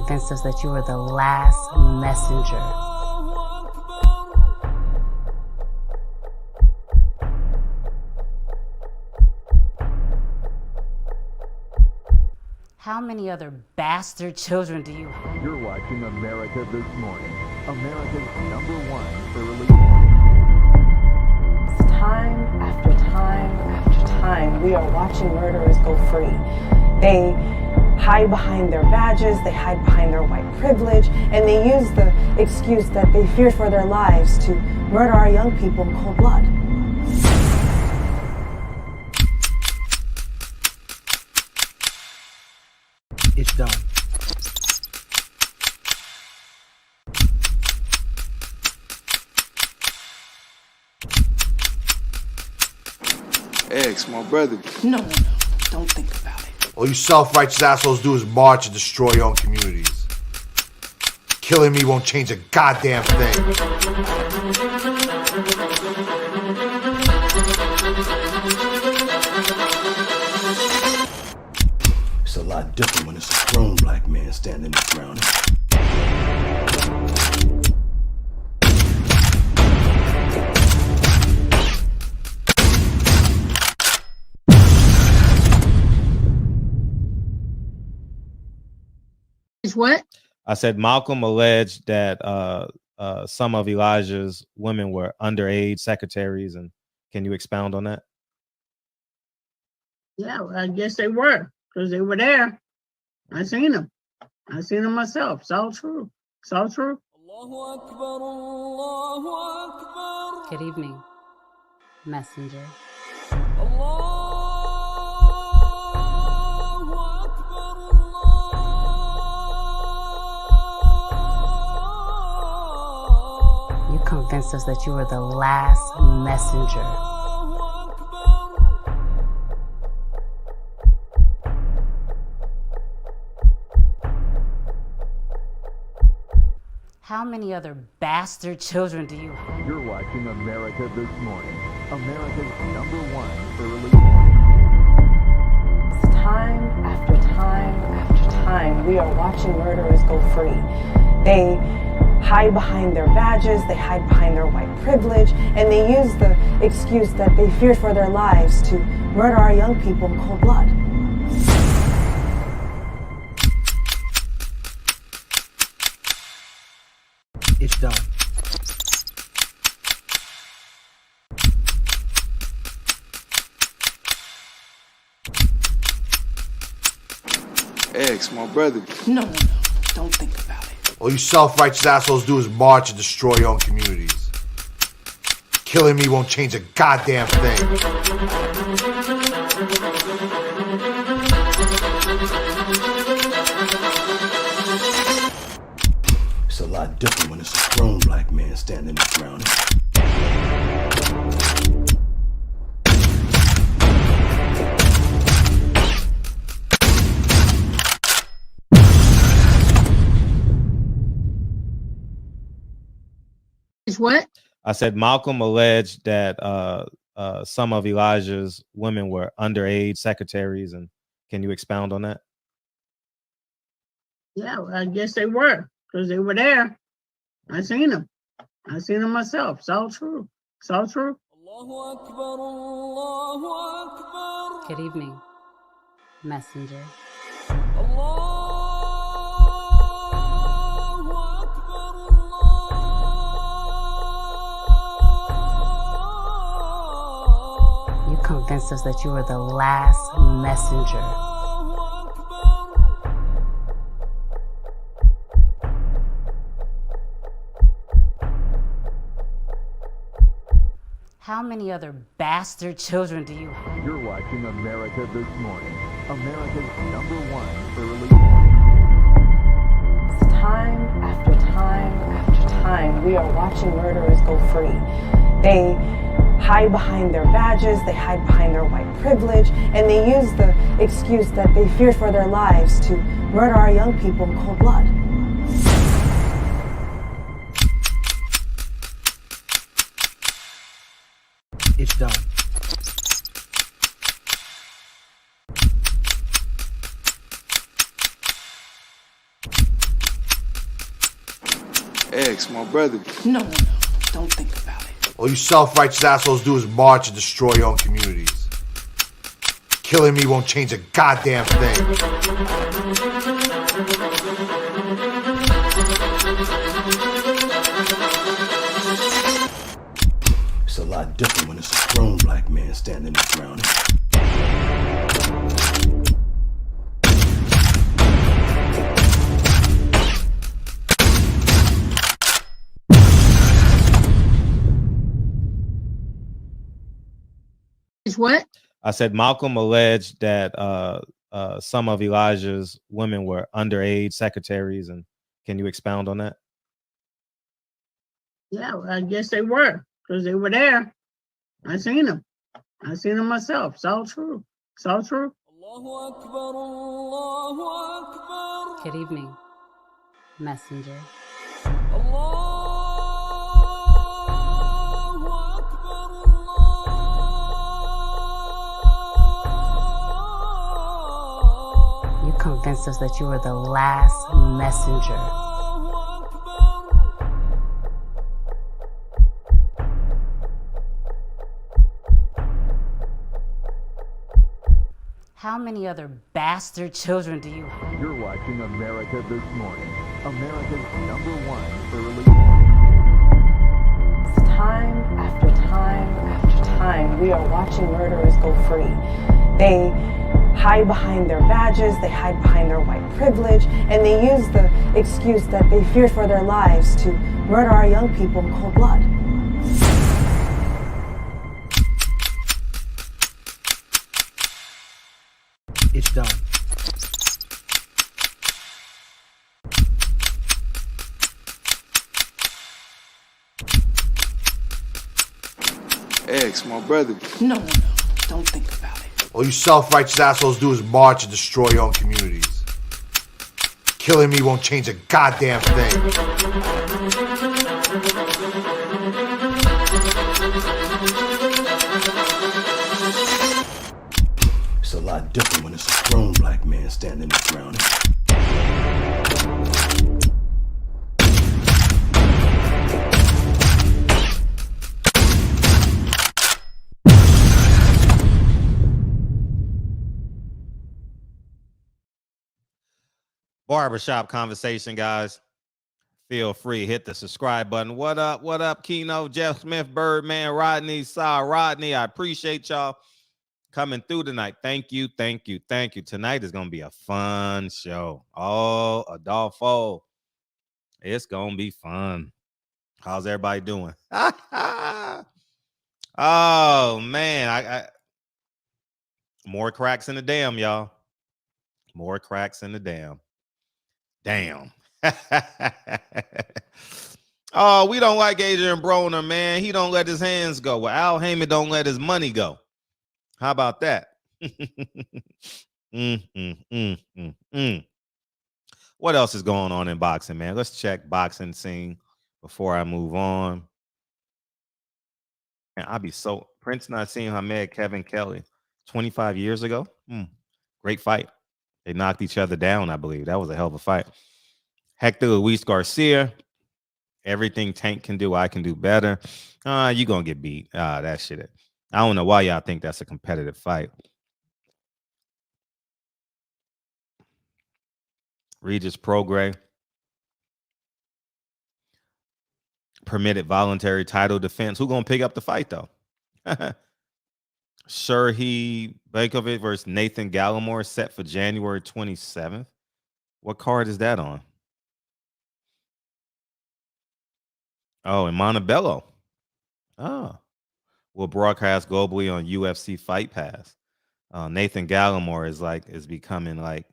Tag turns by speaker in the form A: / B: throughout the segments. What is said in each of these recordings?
A: convinced us that you were the last messenger. How many other bastard children do you have?
B: You're watching America This Morning, America's #1 early.
C: Time after time after time, we are watching murderers go free. They hide behind their badges, they hide behind their white privilege, and they use the excuse that they fear for their lives to murder our young people in cold blood.
D: It's done.
E: Ex, my brother.
C: No. Don't think about it.
D: All you self-righteous assholes do is march and destroy your own communities. Killing me won't change a goddamn thing.
F: It's a lot different when it's a grown black man standing his ground.
G: What?
H: I said Malcolm alleged that some of Elijah's women were underage secretaries, and can you expound on that?
G: Yeah, well, I guess they were, because they were there. I seen them. I seen them myself. It's all true. It's all true.
A: Good evening, messenger. You convinced us that you were the last messenger. How many other bastard children do you have?
B: You're watching America This Morning, America's #1 early.
C: Time after time after time, we are watching murderers go free. They hide behind their badges, they hide behind their white privilege, and they use the excuse that they fear for their lives to murder our young people in cold blood.
D: It's done.
E: Ex, my brother.
C: No. Don't think about it.
D: All you self-righteous assholes do is march and destroy your own communities. Killing me won't change a goddamn thing.
F: It's a lot different when it's a grown black man standing his ground.
G: What?
H: I said Malcolm alleged that some of Elijah's women were underage secretaries, and can you expound on that?
G: Yeah, well, I guess they were, because they were there. I seen them. I seen them myself. It's all true. It's all true.
A: Good evening, messenger. You convinced us that you were the last messenger. How many other bastard children do you have?
B: You're watching America This Morning, America's #1 early.
C: Time after time after time, we are watching murderers go free. They hide behind their badges, they hide behind their white privilege, and they use the excuse that they fear for their lives to murder our young people in cold blood.
D: It's done.
E: Ex, my brother.
C: No, don't think about it.
D: All you self-righteous assholes do is march and destroy your own communities. Killing me won't change a goddamn thing.
F: It's a lot different when it's a grown black man standing his ground.
G: It's what?
H: I said Malcolm alleged that some of Elijah's women were underage secretaries, and can you expound on that?
G: Yeah, well, I guess they were, because they were there. I seen them. I seen them myself. It's all true. It's all true.
A: Good evening, messenger. You convinced us that you were the last messenger. How many other bastard children do you have?
B: You're watching America This Morning, America's #1 early.
C: Time after time after time, we are watching murderers go free. They hide behind their badges, they hide behind their white privilege, and they use the excuse that they fear for their lives to murder our young people in cold blood.
I: It's done.
E: Ex, my brother.
C: No, don't think about it.
D: All you self-righteous assholes do is march and destroy your own communities. Killing me won't change a goddamn thing.
F: It's a lot different when it's a grown black man standing his ground.
H: Barbershop conversation, guys. Feel free, hit the subscribe button. What up, Keno, Jeff Smith, Birdman, Rodney, Rodney. I appreciate y'all coming through tonight. Thank you. Tonight is going to be a fun show. Oh, Adolfo. It's going to be fun. How's everybody doing? Oh, man. I more cracks in the dam, y'all. More cracks in the dam. Damn. Oh, we don't like Adrian Broner, man. He don't let his hands go. Well, Al Haymon don't let his money go. How about that? What else is going on in boxing, man? Let's check boxing scene before I move on. And I'll be so Prince not seeing Hamed Kevin Kelly 25 years ago. Great fight. They knocked each other down, I believe. That was a hell of a fight. Hector Luis Garcia. Everything Tank can do, I can do better. You gonna get beat. That shit. I don't know why y'all think that's a competitive fight. Regis Prograis. Permitted voluntary title defense. Who gonna pick up the fight though? Serhii Bekovic versus Nathan Gallimore set for January 27th. What card is that on? Oh, in Montebello. Oh. Will broadcast globally on UFC Fight Pass. Nathan Gallimore is becoming like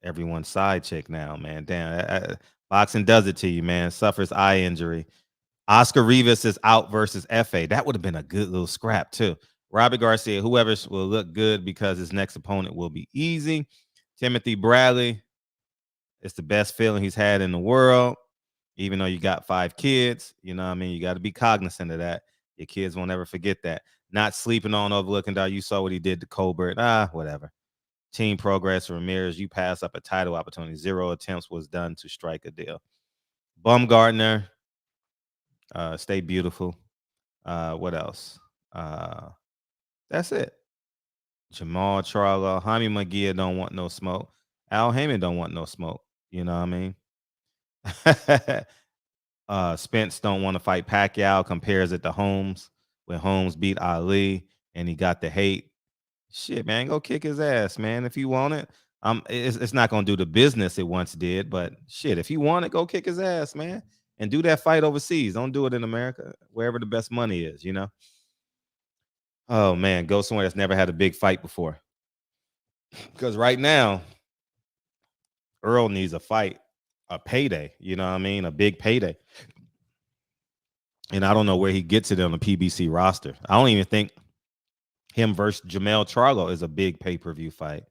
H: everyone's side chick now, man. Damn, boxing does it to you, man. Suffers eye injury. Oscar Rivas is out versus FA. That would have been a good little scrap too. Robert Garcia, whoever will look good because his next opponent will be easy. Timothy Bradley, it's the best feeling he's had in the world, even though you got 5 kids. You know what I mean? You got to be cognizant of that. Your kids won't ever forget that. Not sleeping on overlooking dog. You saw what he did to Colbert. Whatever. Team progress. Ramirez, you pass up a title opportunity. 0 attempts was done to strike a deal. Baumgartner, stay beautiful. What else? That's it. Jamal Charlo, Jaime McGee don't want no smoke. Al Haymon don't want no smoke. You know what I mean? Spence don't want to fight Pacquiao. Compares it to Holmes when Holmes beat Ali and he got the hate. Shit, man, go kick his ass, man. If you want it, it's not gonna do the business it once did, but shit, if you want it, go kick his ass, man, and do that fight overseas. Don't do it in America, wherever the best money is. You know. Oh man, go somewhere that's never had a big fight before. Because right now, Earl needs a fight, a payday. You know what I mean? A big payday. And I don't know where he gets it on the PBC roster. I don't even think him versus Jamel Charlo is a big pay-per-view fight.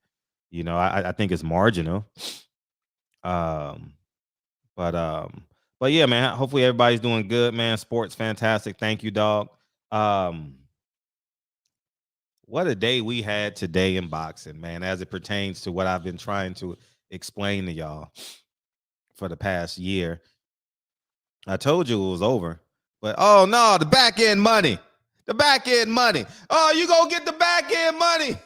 H: You know, I think it's marginal. But yeah, man. Hopefully everybody's doing good, man. Sports fantastic. Thank you, dog. What a day we had today in boxing, man, as it pertains to what I've been trying to explain to y'all for the past year. I told you it was over, but oh no, the back end money. The back end money. Oh, you gonna get the back end money.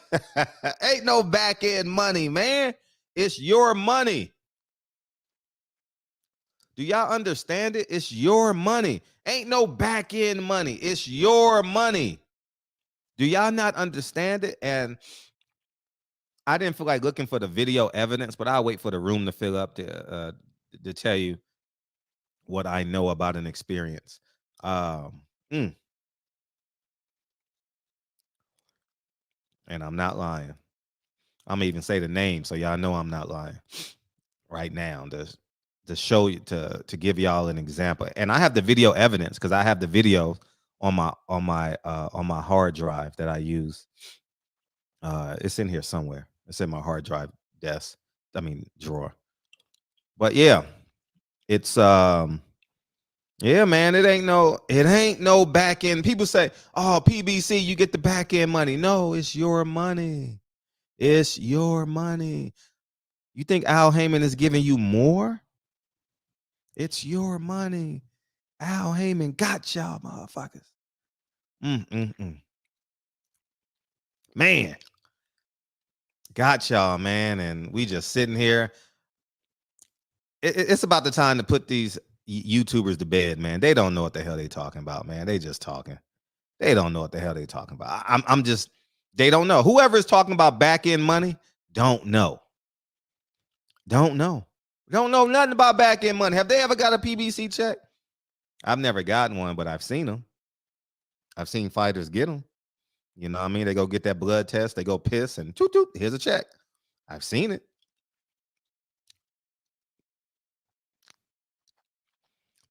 H: Ain't no back end money, man. It's your money. Do y'all understand it? It's your money. Ain't no back end money. It's your money. Do y'all not understand it? And I didn't feel like looking for the video evidence, but I'll wait for the room to fill up to tell you what I know about an experience. And I'm not lying. I'm gonna even say the name so y'all know I'm not lying right now. To show you to give y'all an example, and I have the video evidence because I have the video on my hard drive that I use. It's in here somewhere. It's in my hard drive drawer. But yeah, it's yeah, man. It ain't no back end. People say, "Oh, PBC, you get the back end money." No, it's your money. It's your money. You think Al Haymon is giving you more? It's your money. Al Haymon got y'all, motherfuckers. Man, got y'all, man. And we just sitting here. It's about the time to put these YouTubers to bed, man. They don't know what the hell they talking about, man. They just talking. They don't know what the hell they talking about. I'm just, they don't know. Whoever is talking about back end money, don't know. Don't know. Don't know nothing about back end money. Have they ever got a PBC check? I've never gotten one, but I've seen them. I've seen fighters get them. You know what I mean? They go get that blood test. They go piss and toot, toot, here's a check. I've seen it.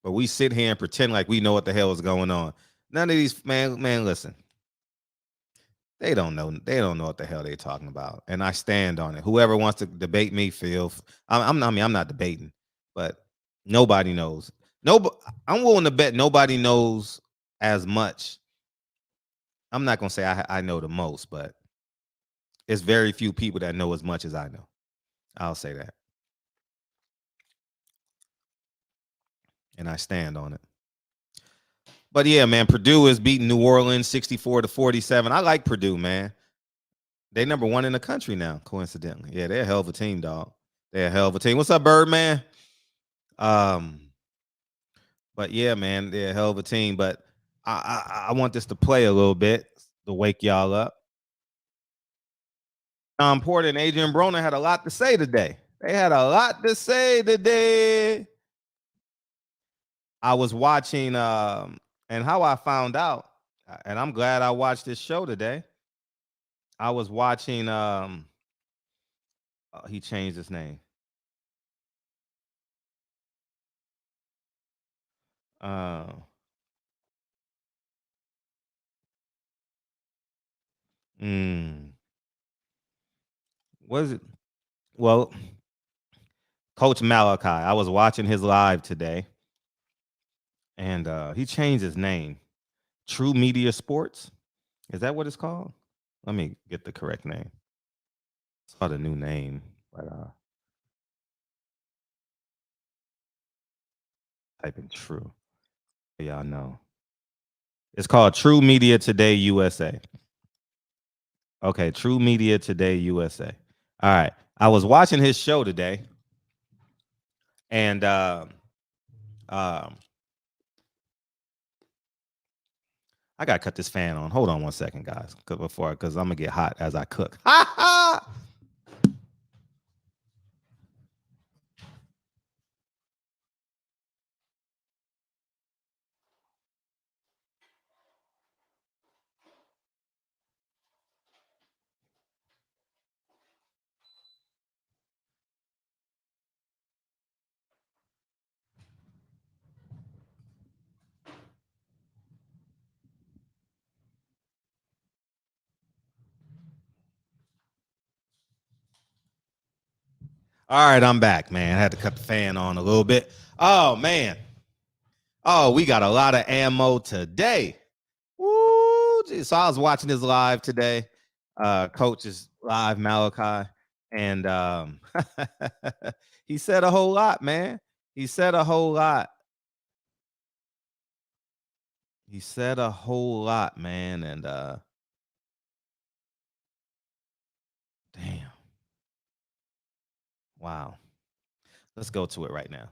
H: But we sit here and pretend like we know what the hell is going on. None of these, man, listen. They don't know. They don't know what the hell they're talking about. And I stand on it. Whoever wants to debate me, I'm not debating, but nobody knows. I'm willing to bet nobody knows as much. I'm not gonna say I know the most, but it's very few people that know as much as I know. I'll say that. And I stand on it. But yeah, man, Purdue is beating New Orleans 64-47. I like Purdue, man. They number one in the country now, coincidentally. Yeah, they're a hell of a team, dog. They're a hell of a team. What's up, Birdman? But yeah, man, they're a hell of a team. But I want this to play a little bit to wake y'all up. Shawn Porter and Adrian Broner had a lot to say today. They had a lot to say today. I was watching, and how I found out, and I'm glad I watched this show today. I was watching, he changed his name. Was it? Well, Coach Malachi. I was watching his live today, and he changed his name. True Media Sports. Is that what it's called? Let me get the correct name. It's not a new name, but Type in true. Y'all know. It's called True Media Today USA. Okay, True Media Today USA. All right. I was watching his show today, and I gotta cut this fan on. Hold on one second, guys, because I'm gonna get hot as I cook. Ha ha! All right, I'm back, man. I had to cut the fan on a little bit. Oh, man. Oh, we got a lot of ammo today. Woo! Geez. So I was watching this live today. Coach's live, Malachi. And he said a whole lot, man. He said a whole lot. He said a whole lot, man. And damn. Wow. Let's go to it right now.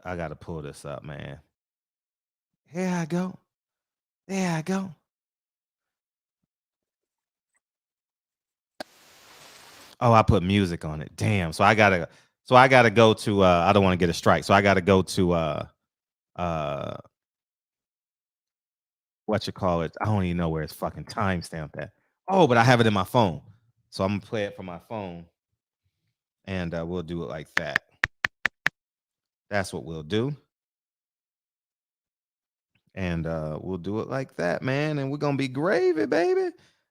H: I got to pull this up, man. Here I go. There I go. Oh, I put music on it. Damn. So I gotta go to I don't want to get a strike. So I gotta go to what you call it. I don't even know where it's fucking timestamped at. Oh, but I have it in my phone. So I'm gonna play it from my phone. And we'll do it like that. That's what we'll do. And we'll do it like that, man. And we're gonna be gravy, baby.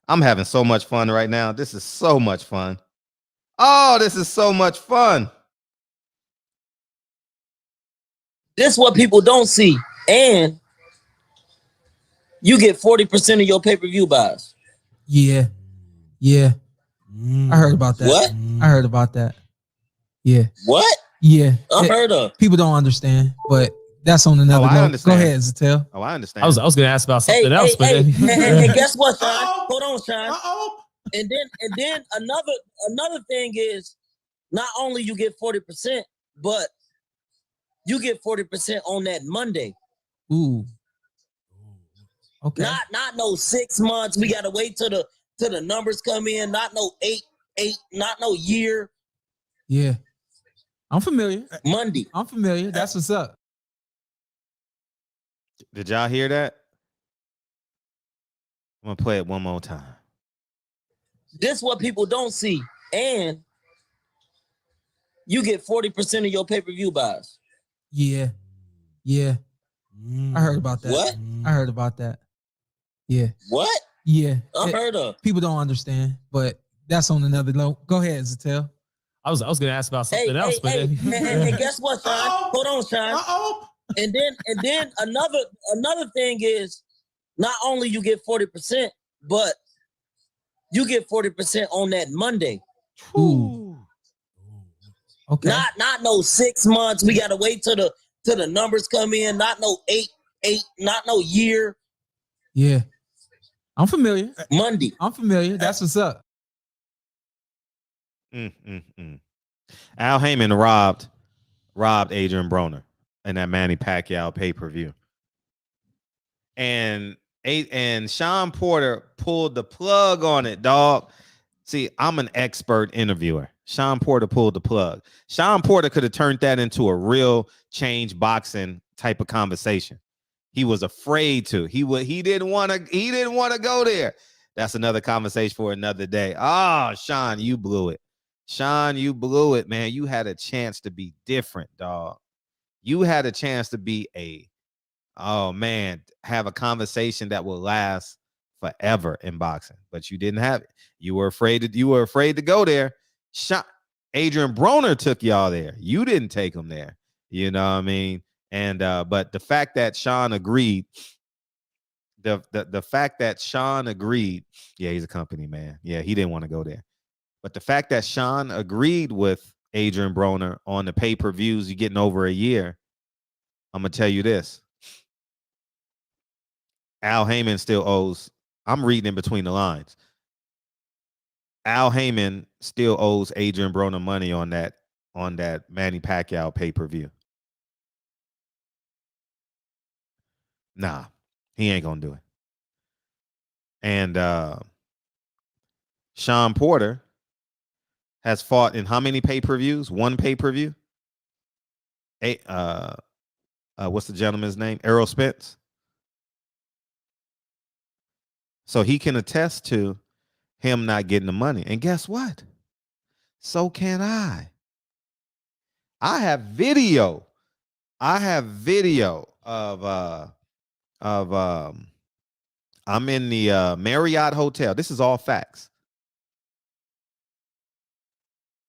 H: I'm having so much fun right now. This is so much fun. Oh, this is so much fun.
E: This is what people don't see. And you get 40% of your pay-per-view buys.
I: Yeah. Yeah. I heard about that.
E: What?
I: I heard about that. Yeah.
E: What?
I: Yeah.
E: Unheard of.
I: People don't understand, but that's on another
H: I
I: note.
H: understand.
I: Go ahead, Zatel.
H: Oh, I understand.
J: I was gonna ask about something else, but
E: and
J: then
E: guess what, Sean? Hold on, Sean. And then another thing is not only you get 40%, but you get 40% on that Monday.
I: Ooh. Okay.
E: Not no 6 months. We gotta wait till the numbers come in. Not no eight, not no year.
I: Yeah. I'm familiar.
E: Monday.
I: I'm familiar. That's what's up.
H: Did y'all hear that? I'm gonna play it one more time.
E: This is what people don't see. And you get 40% of your pay-per-view buys.
I: Yeah. Yeah. I heard about that.
E: What?
I: I heard about that. Yeah.
E: What?
I: Yeah.
E: Unheard of.
I: People don't understand, but that's on another note. Go ahead, Zatel.
J: I was gonna ask about something else, but then
E: and guess what, Sean? Hold on, Sean. And then another thing is not only you get 40%, but you get 40% on that Monday.
I: Ooh. Okay.
E: Not no 6 months. We gotta wait till the numbers come in. Not no eight, not no year.
I: Yeah. I'm familiar.
E: Monday.
I: I'm familiar. That's what's up.
H: Al Haymon robbed Adrian Broner in that Manny Pacquiao pay-per-view. And Shawn Porter pulled the plug on it, dog. See, I'm an expert interviewer. Shawn Porter pulled the plug. Shawn Porter could have turned that into a real change boxing type of conversation. He was afraid to. He didn't want to go there. That's another conversation for another day. Oh, Shawn, you blew it. Shawn, you blew it, man. You had a chance to be different, dog. You had a chance to be have a conversation that will last forever in boxing, but you didn't have it. You were afraid to go there. Adrian Broner took y'all there. You didn't take him there. You know what I mean? And but the fact that Shawn agreed, the fact that Shawn agreed, yeah, he's a company man. Yeah, he didn't want to go there. But the fact that Shawn agreed with Adrian Broner on the pay-per-views, you're getting over a year. I'm going to tell you this. Al Haymon still owes, I'm reading in between the lines. Al Haymon still owes Adrian Broner money on that Manny Pacquiao pay-per-view. Nah, he ain't going to do it. And Shawn Porter has fought in how many pay-per-views? One pay-per-view? What's the gentleman's name? Errol Spence. So he can attest to him not getting the money. And guess what? So can I. I have video. Of I'm in the Marriott Hotel. This is all facts.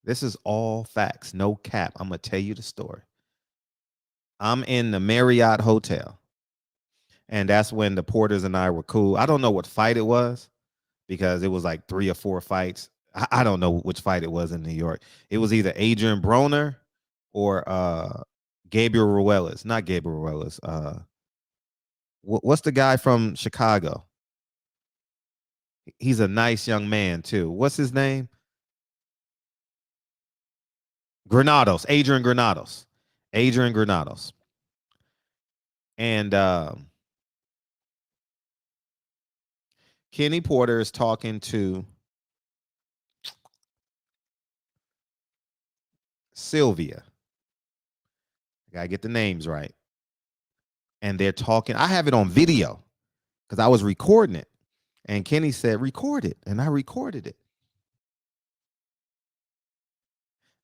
H: This is all facts. No cap. I'm going to tell you the story. I'm in the Marriott Hotel. And that's when the Porters and I were cool. I don't know what fight it was because it was like 3 or 4 fights. I don't know which fight it was in New York. It was either Adrian Broner or Gabriel Ruelas. Not Gabriel Ruelas. What's the guy from Chicago? He's a nice young man too. What's his name? Granados. Adrian Granados. Adrian Granados. And Kenny Porter is talking to Sylvia. I gotta get the names right. And they're talking. I have it on video because I was recording it. And Kenny said, record it. And I recorded it.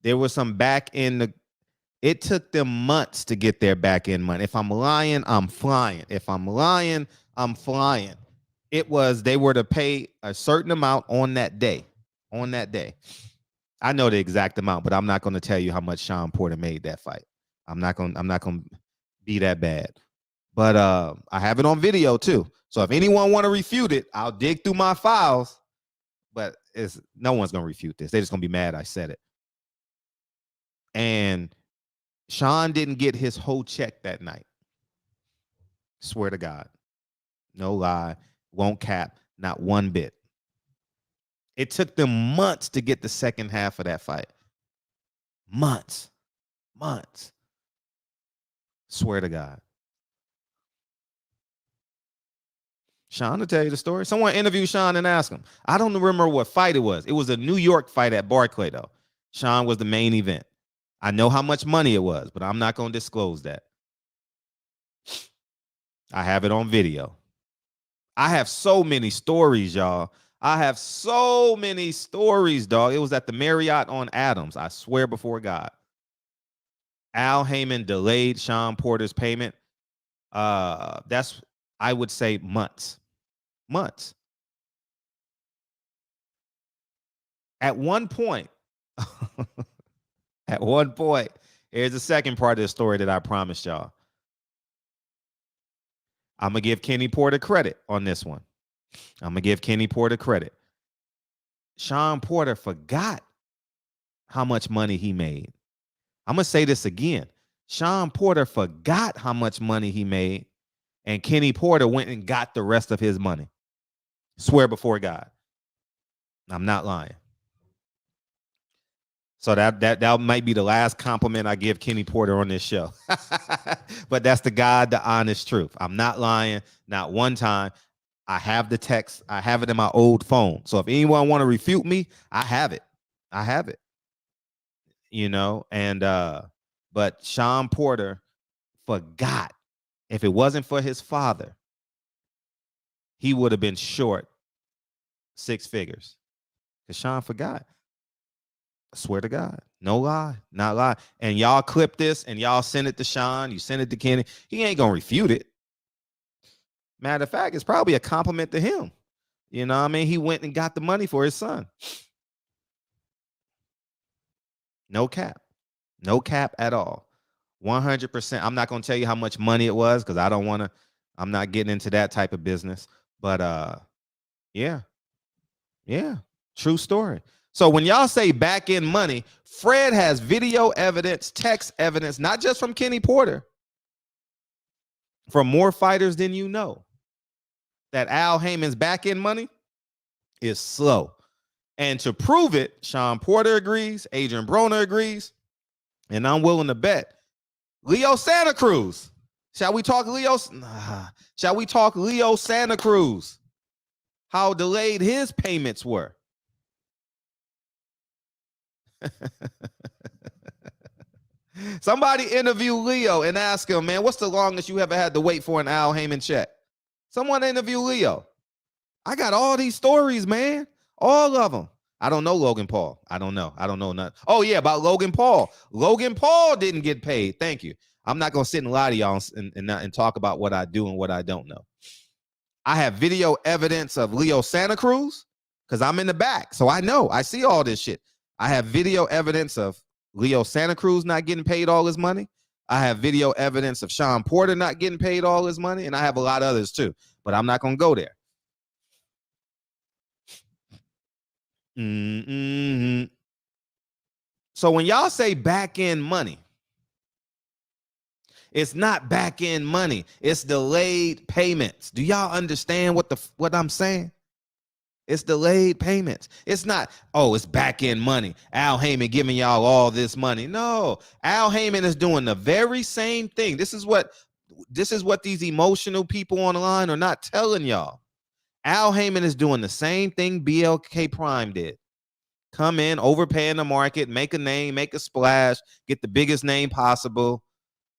H: There was some back end. It took them months to get their back end money. If I'm lying, I'm flying. If I'm lying, I'm flying. It was, they were to pay a certain amount on that day. On that day. I know the exact amount, but I'm not going to tell you how much Shawn Porter made that fight. I'm not going to be that bad. But I have it on video too. So if anyone want to refute it, I'll dig through my files. But no one's going to refute this. They're just going to be mad I said it. And Shawn didn't get his whole check that night. Swear to God. No lie. Won't cap. Not one bit. It took them months to get the second half of that fight. Months. Months. Swear to God. Shawn will tell you the story. Someone interviewed Shawn and asked him. I don't remember what fight it was. It was a New York fight at Barclay, though. Shawn was the main event. I know how much money it was, but I'm not going to disclose that. I have it on video. I have so many stories, y'all. I have so many stories, dog. It was at the Marriott on Adams. I swear before God. Al Haymon delayed Shawn Porter's payment. That's, I would say, months. Months. At one point, here's the second part of the story that I promised y'all. I'm going to give Kenny Porter credit on this one. I'm going to give Kenny Porter credit. Shawn Porter forgot how much money he made. I'm going to say this again. Shawn Porter forgot how much money he made, and Kenny Porter went and got the rest of his money. Swear before God. I'm not lying. So that might be the last compliment I give Kenny Porter on this show. But that's the God, the honest truth. I'm not lying, not one time. I have the text. I have it in my old phone. So if anyone want to refute me, I have it. I have it. You know, and but Shawn Porter forgot. If it wasn't for his father, he would have been short 6 figures. Because Shawn forgot. I swear to God. No lie. Not lie. And y'all clip this and y'all send it to Shawn. You send it to Kenny. He ain't going to refute it. Matter of fact, it's probably a compliment to him. You know what I mean? He went and got the money for his son. No cap. No cap at all. 100%. I'm not going to tell you how much money it was because I don't want to. I'm not getting into that type of business. But yeah. Yeah. True story. So when y'all say back end money, Fred has video evidence, text evidence, not just from Kenny Porter, from more fighters than you know, that Al Haymon's back end money is slow. And to prove it, Shawn Porter agrees, Adrian Broner agrees, and I'm willing to bet Leo Santa Cruz. Shall we talk Leo? Shall we talk Leo Santa Cruz? How delayed his payments were. Somebody interview Leo and ask him, man, what's the longest you ever had to wait for an Al Haymon check? Someone interview Leo. I got all these stories, man. All of them. I don't know Logan Paul. I don't know nothing. Oh, yeah, about Logan Paul. Logan Paul didn't get paid. Thank you. I'm not going to sit and lie to y'all and talk about what I do and what I don't know. I have video evidence of Leo Santa Cruz because I'm in the back. So I know. I see all this shit. I have video evidence of Leo Santa Cruz not getting paid all his money. I have video evidence of Shawn Porter not getting paid all his money. And I have a lot of others too. But I'm not going to go there. So when y'all say back end money, it's not back end money. It's delayed payments. Do y'all understand what I'm saying? It's delayed payments. It's not, oh, it's back end money. Al Haymon giving y'all all this money. No, Al Haymon is doing the very same thing. This is what these emotional people online are not telling y'all. Al Haymon is doing the same thing BLK Prime did. Come in, overpay in the market, make a name, make a splash, get the biggest name possible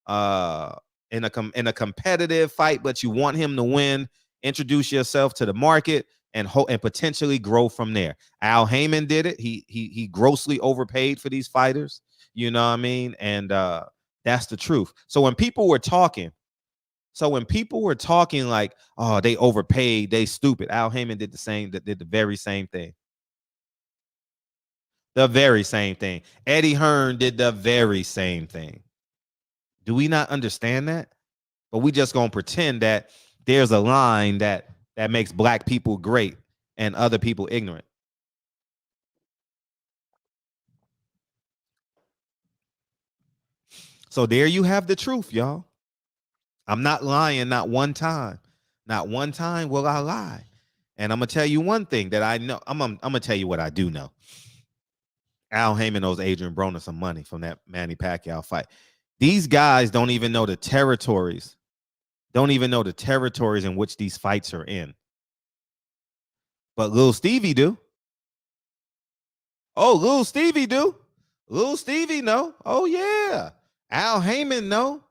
H: in a competitive fight, but you want him to win. Introduce yourself to the market and potentially grow from there. Al Haymon did it. He grossly overpaid for these fighters. You know what I mean? And that's the truth. So when people were talking like, oh, they overpaid, they stupid. Al Haymon did the very same thing. The very same thing. Eddie Hearn did the very same thing. Do we not understand that? But we just gonna pretend that there's a line that makes black people great and other people ignorant. So there you have the truth, y'all. I'm not lying, not one time. Not one time will I lie. And I'm gonna tell you one thing that I know. I'm gonna tell you what I do know. Al Haymon owes Adrian Broner some money from that Manny Pacquiao fight. These guys don't even know the territories. Don't even know the territories in which these fights are in. But Lil Stevie do. Oh, Lil Stevie do. Lil Stevie know. Oh, yeah. Al Haymon know.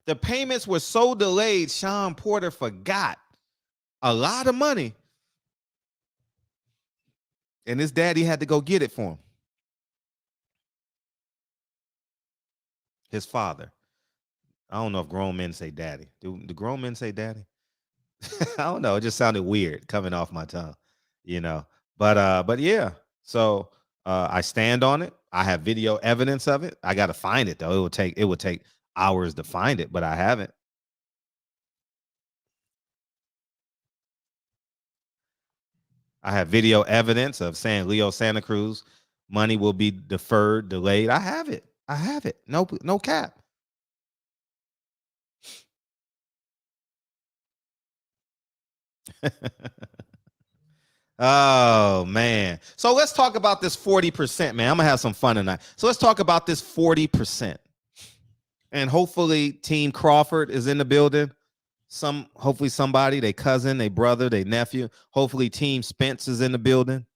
H: The payments were so delayed, Shawn Porter forgot a lot of money. And his daddy had to go get it for him. His father. I don't know if grown men say daddy. Do grown men say daddy? I don't know. It just sounded weird coming off my tongue, you know. But yeah. So I stand on it. I have video evidence of it. I got to find it though. It would take hours to find it, but I haven't. I have video evidence of saying Leo Santa Cruz money will be deferred, delayed. I have it. No cap. Oh, man. So let's talk about this 40%, man. I'm going to have some fun tonight. So let's talk about this 40%. And hopefully Team Crawford is in the building. Hopefully somebody, their cousin, their brother, their nephew. Hopefully Team Spence is in the building.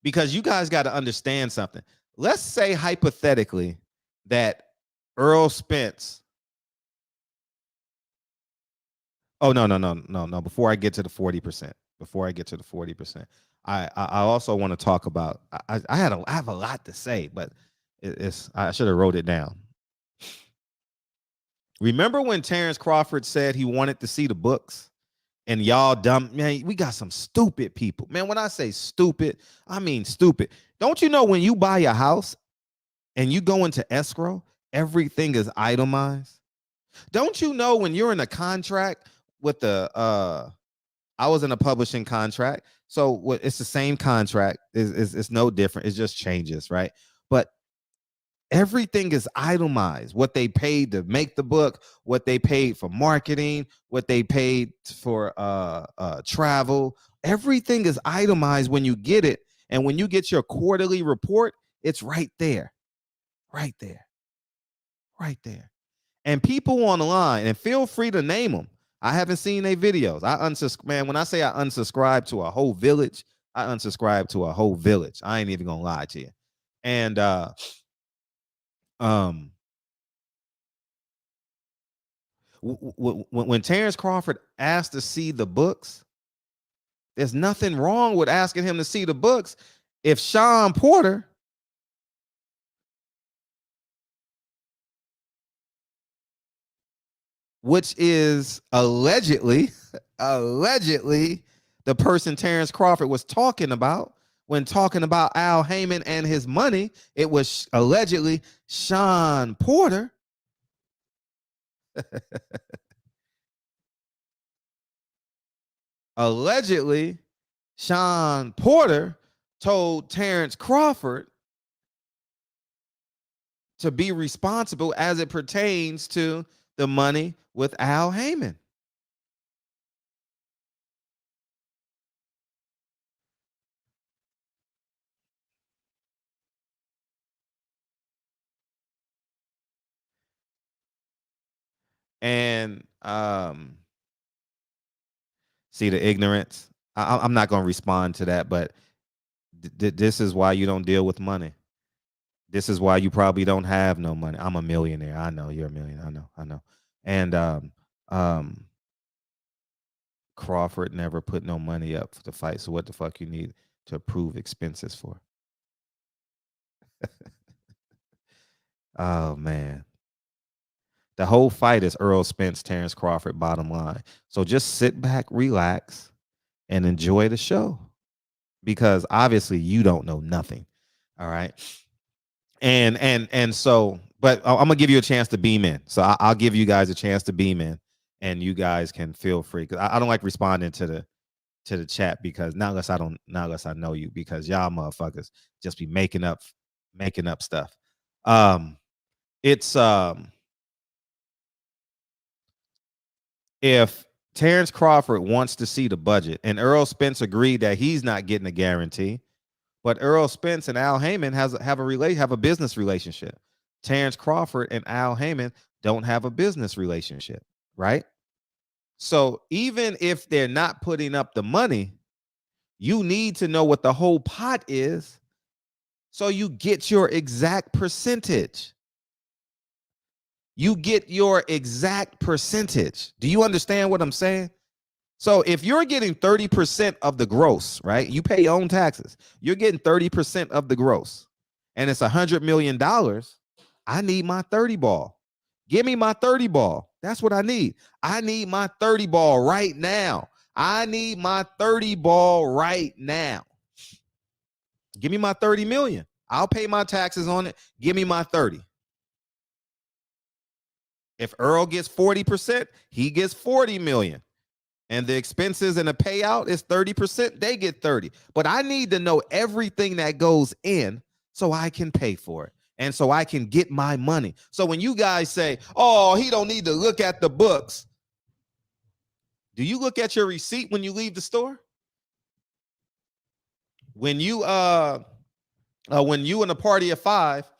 H: Because you guys got to understand something. Let's say hypothetically that Earl Spence. Oh, no. Before I get to the 40%, I also want to talk about, I have a lot to say, but I should have wrote it down. Remember when Terrence Crawford said he wanted to see the books? And y'all dumb, man, we got some stupid people. Man, when I say stupid, I mean stupid. Don't you know when you buy a house and you go into escrow, everything is itemized? Don't you know when you're in a contract with the I was in a publishing contract. So it's the same contract. It's no different. It just changes, right? But everything is itemized. What they paid to make the book, what they paid for marketing, what they paid for travel. Everything is itemized when you get it. And when you get your quarterly report, it's right there. Right there. Right there. And people online, and feel free to name them. I haven't seen their videos. Man, when I say I unsubscribe to a whole village, I unsubscribe to a whole village. I ain't even gonna lie to you. And when Terrence Crawford asked to see the books, there's nothing wrong with asking him to see the books. If Shawn Porter which is allegedly the person Terrence Crawford was talking about when talking about Al Haymon and his money. It was allegedly Shawn Porter. Allegedly, Shawn Porter told Terrence Crawford to be responsible as it pertains to the money with Al Haymon. And see the ignorance. I'm not going to respond to that, but this is why you don't deal with money. This is why you probably don't have no money. I'm a millionaire. I know you're a millionaire. I know. And Crawford never put no money up for the fight. So what the fuck you need to approve expenses for? Oh man. The whole fight is Errol Spence, Terrence Crawford, bottom line. So just sit back, relax, and enjoy the show. Because obviously you don't know nothing. All right. And so, but I'm gonna give you a chance to beam in. So I'll give you guys a chance to beam in, and you guys can feel free. Because I don't like responding to the chat, because not unless I know you, because y'all motherfuckers just be making up stuff. It's if Terrence Crawford wants to see the budget, and Errol Spence agreed that he's not getting a guarantee, but Errol Spence and Al Haymon have a business relationship. Terrence Crawford and Al Haymon don't have a business relationship, right? So even if they're not putting up the money, you need to know what the whole pot is, so you get your exact percentage. You get your exact percentage. Do you understand what I'm saying? So if you're getting 30% of the gross, right? You pay your own taxes. You're getting 30% of the gross, and it's $100 million. I need my 30 ball. Give me my 30 ball. That's what I need. I need my 30 ball right now. I need my 30 ball right now. Give me my 30 million. I'll pay my taxes on it. Give me my 30. If Earl gets 40%, he gets 40 million. And the expenses and the payout is 30%, they get 30. But I need to know everything that goes in so I can pay for it. And so I can get my money. So when you guys say, oh, he don't need to look at the books. Do you look at your receipt when you leave the store? When you and a party of 5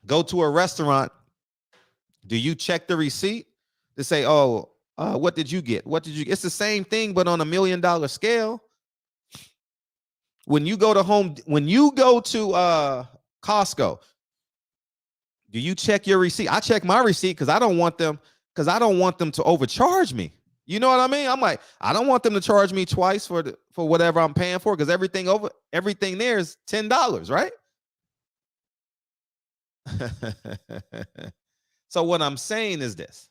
H: go to a restaurant, do you check the receipt to say, oh, what did you get? What did you get? It's the same thing, but on $1 million scale. When you go to Costco, do you check your receipt? I check my receipt because I don't want them to overcharge me. You know what I mean? I'm like, I don't want them to charge me twice for whatever I'm paying for, because everything there is $10, right? So what I'm saying is this.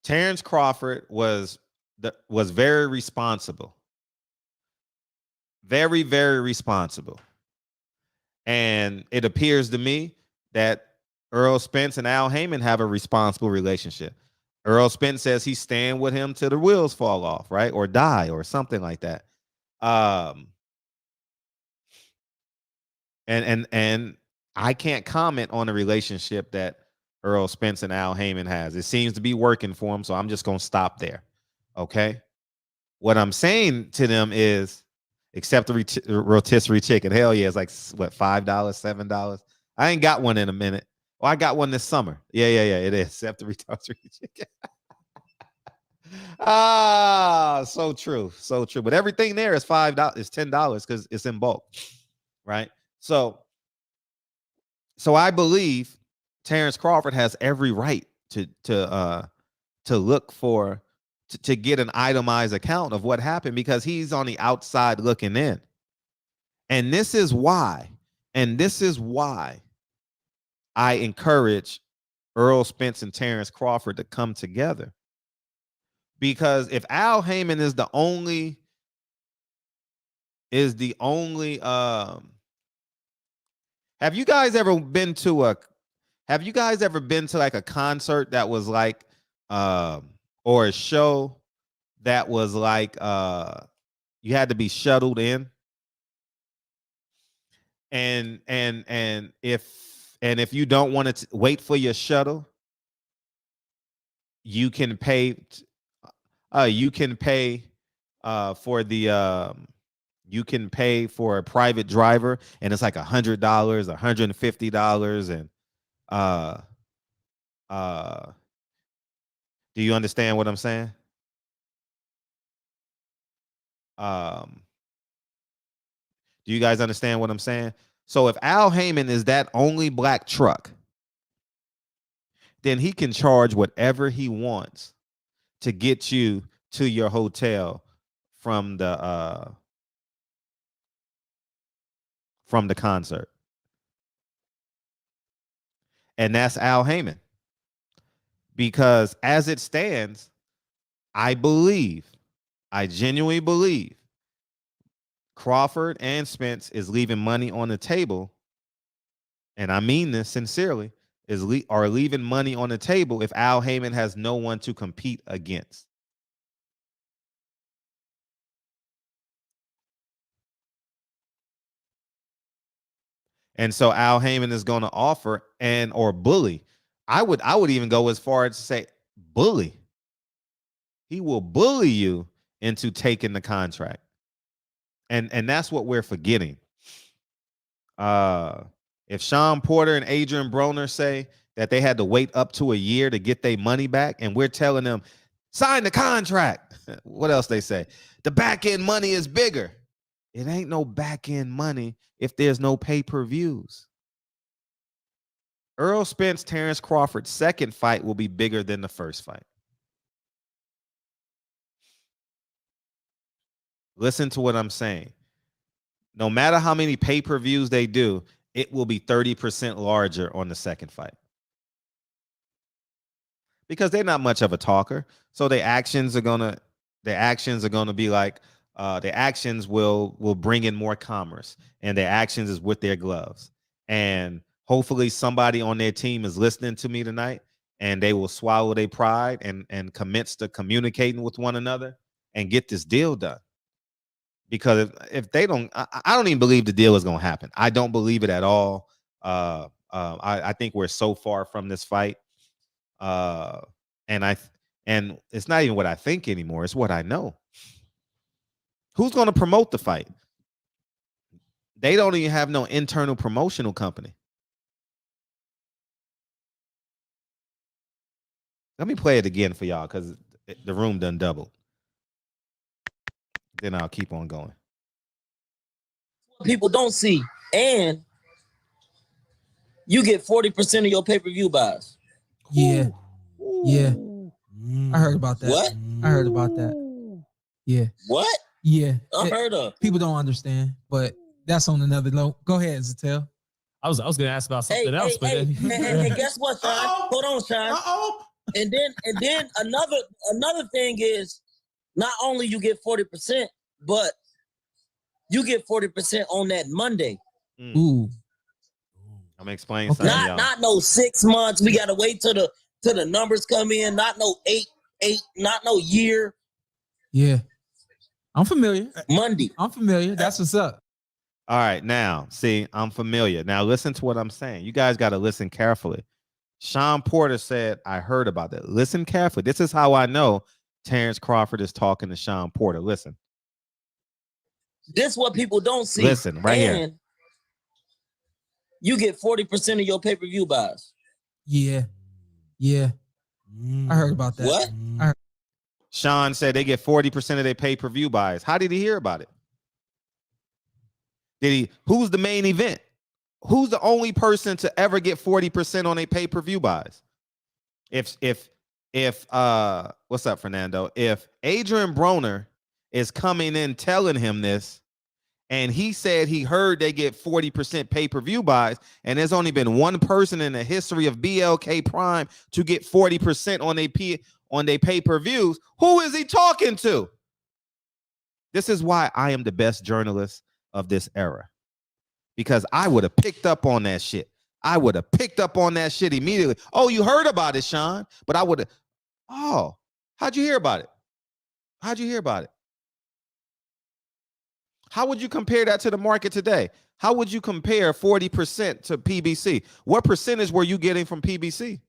H: Terrence Crawford was very responsible. Very, very responsible. And it appears to me that Earl Spence and Al Haymon have a responsible relationship. Earl Spence says he's staying with him till the wheels fall off, right? Or die or something like that. And I can't comment on the relationship that Earl Spence and Al Haymon has. It seems to be working for him, so I'm just going to stop there. Okay? What I'm saying to them is, accept the rotisserie chicken. Hell yeah, it's like, what, $5, $7? I ain't got one in a minute. Oh, I got one this summer. Yeah, it is. Accept the rotisserie chicken. So true. So true. But everything there is $5, is $10 because it's in bulk, right? So I believe Terrence Crawford has every right to look for to get an itemized account of what happened, because he's on the outside looking in. And this is why I encourage Earl Spence and Terrence Crawford to come together. Because if Al Haymon is the only have you guys ever been to like a concert that was like or a show that was like you had to be shuttled in? And if you don't want to wait for your shuttle, you can pay for a private driver, and it's like $100, $150, and do you understand what I'm saying? Do you guys understand what I'm saying? So if Al Haymon is that only black truck, then he can charge whatever he wants to get you to your hotel from the concert. And that's Al Haymon. Because as it stands, I genuinely believe Crawford and Spence is leaving money on the table, and I mean this sincerely, are leaving money on the table if Al Haymon has no one to compete against. And so Al Haymon is going to offer or bully. I would even go as far as to say bully. He will bully you into taking the contract. And that's what we're forgetting. If Shawn Porter and Adrian Broner say that they had to wait up to a year to get their money back, and we're telling them, sign the contract. What else they say? The back end money is bigger. It ain't no back end money if there's no pay-per-views. Earl Spence, Terrence Crawford's second fight will be bigger than the first fight. Listen to what I'm saying. No matter how many pay-per-views they do, it will be 30% larger on the second fight. Because they're not much of a talker. So their actions are gonna be like, their actions will bring in more commerce, and their actions is with their gloves. And hopefully somebody on their team is listening to me tonight, and they will swallow their pride and commits to communicating with one another and get this deal done. Because if they don't, I don't even believe the deal is going to happen. I don't believe it at all. I think we're so far from this fight. And it's not even what I think anymore. It's what I know. Who's going to promote the fight? They don't even have no internal promotional company. Let me play it again for y'all because the room done doubled. Then I'll keep on going.
E: People don't see, and you get 40% of your pay-per-view buys.
I: Yeah. Yeah. I heard about that.
E: What?
I: I heard about that. Yeah.
E: What?
I: Yeah.
E: Unheard of.
I: People don't understand, but that's on another low. Go ahead, Zatel.
J: I was gonna ask about something else, but
E: and guess what, Sean? Hold on, Sean. And then another thing is, not only you get 40%, but you get 40% on that Monday.
I: Ooh.
H: I'm gonna explain something, y'all.
E: Not no 6 months. We gotta wait till the numbers come in. Not no eight, not no year.
I: Yeah. I'm familiar.
E: Monday.
I: I'm familiar. That's what's up.
H: All right, now, see, I'm familiar. Now, listen to what I'm saying. You guys got to listen carefully. Shawn Porter said, I heard about that. Listen carefully. This is how I know Terrence Crawford is talking to Shawn Porter. Listen.
E: This is what people don't see.
H: Listen, right here.
E: You get 40% of your pay-per-view buys.
I: Yeah. Yeah. I heard about that.
E: What?
H: Shawn said they get 40% of their pay-per-view buys. How did he hear about it? Who's the main event? Who's the only person to ever get 40% on a pay-per-view buys? If what's up, Fernando? If Adrian Broner is coming in telling him this, and he said he heard they get 40% pay-per-view buys, and there's only been one person in the history of BLK Prime to get 40% on their pay-per-views, who is he talking to? This is why I am the best journalist of this era, because I would have picked up on that shit. I would have picked up on that shit immediately. Oh, you heard about it, Shawn? But I would have. Oh, how'd you hear about it? How'd you hear about it? How would you compare that to the market today? How would you compare 40% to PBC? What percentage were you getting from PBC?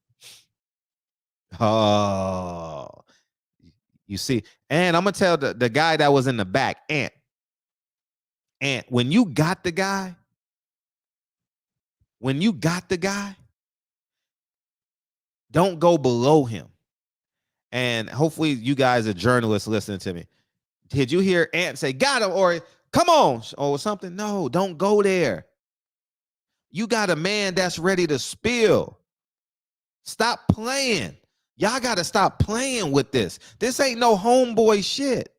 H: Oh, you see. And I'm going to tell the guy that was in the back, Ant, when you got the guy, don't go below him. And hopefully you guys are journalists listening to me. Did you hear Ant say, got him, or come on, or something? No, don't go there. You got a man that's ready to spill. Stop playing. Y'all got to stop playing with this. This ain't no homeboy shit.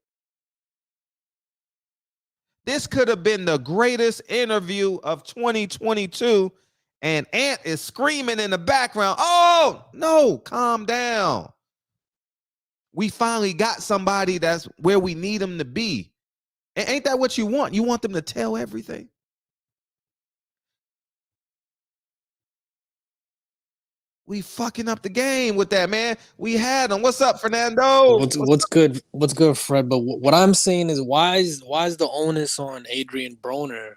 H: This could have been the greatest interview of 2022, and Ant is screaming in the background. Oh, no, calm down. We finally got somebody that's where we need them to be. And ain't that what you want? You want them to tell everything? We fucking up the game with that, man. We had them. What's up, Fernando?
K: What's good? What's good, Fred? But what I'm saying is, why is the onus on Adrian Broner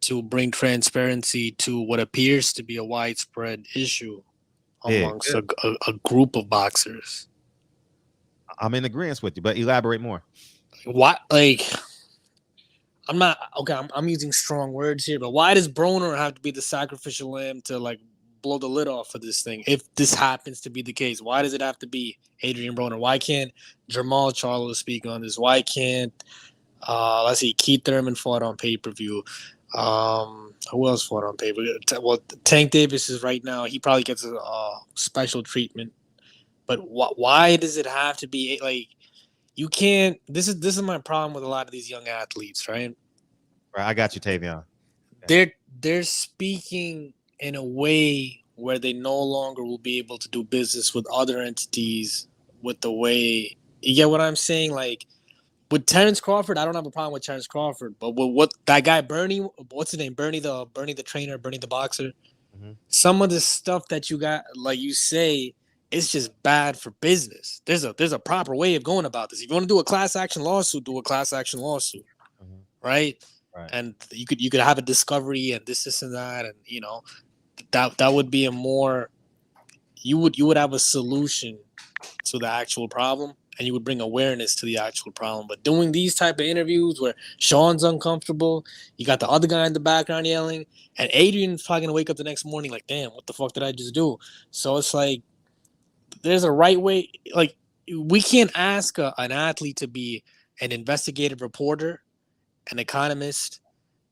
K: to bring transparency to what appears to be a widespread issue amongst a group of boxers?
H: I'm in agreement with you, but elaborate more.
K: What, like, I'm not okay. I'm using strong words here, but why does Broner have to be the sacrificial lamb to like blow the lid off of this thing? If this happens to be the case, why does it have to be Adrian Broner? Why can't Jamal Charlo speak on this? Why can't let's see, Keith Thurman fought on pay-per-view? Who else fought on pay-per-view? Well, Tank Davis is right now. He probably gets a special treatment. But why does it have to be like you can't? This is my problem with a lot of these young athletes, right?
H: Right, I got you, Tavion. Okay.
K: They're speaking in a way where they no longer will be able to do business with other entities with the way, you get what I'm saying? Like with Terrence Crawford, I don't have a problem with Terrence Crawford, but with what that guy Bernie, what's his name? Bernie the trainer, Bernie the boxer. Mm-hmm. Some of the stuff that you got, like you say, it's just bad for business. There's a proper way of going about this. If you want to do a class action lawsuit, do a class action lawsuit, mm-hmm. right? And you could have a discovery and this and that, and you know that would be a more you would have a solution to the actual problem, and you would bring awareness to the actual problem. But doing these type of interviews where Shawn's uncomfortable, you got the other guy in the background yelling, and Adrian's probably gonna wake up the next morning like, damn, what the fuck did I just do? So it's like there's a right way. Like we can't ask an athlete to be an investigative reporter, an economist,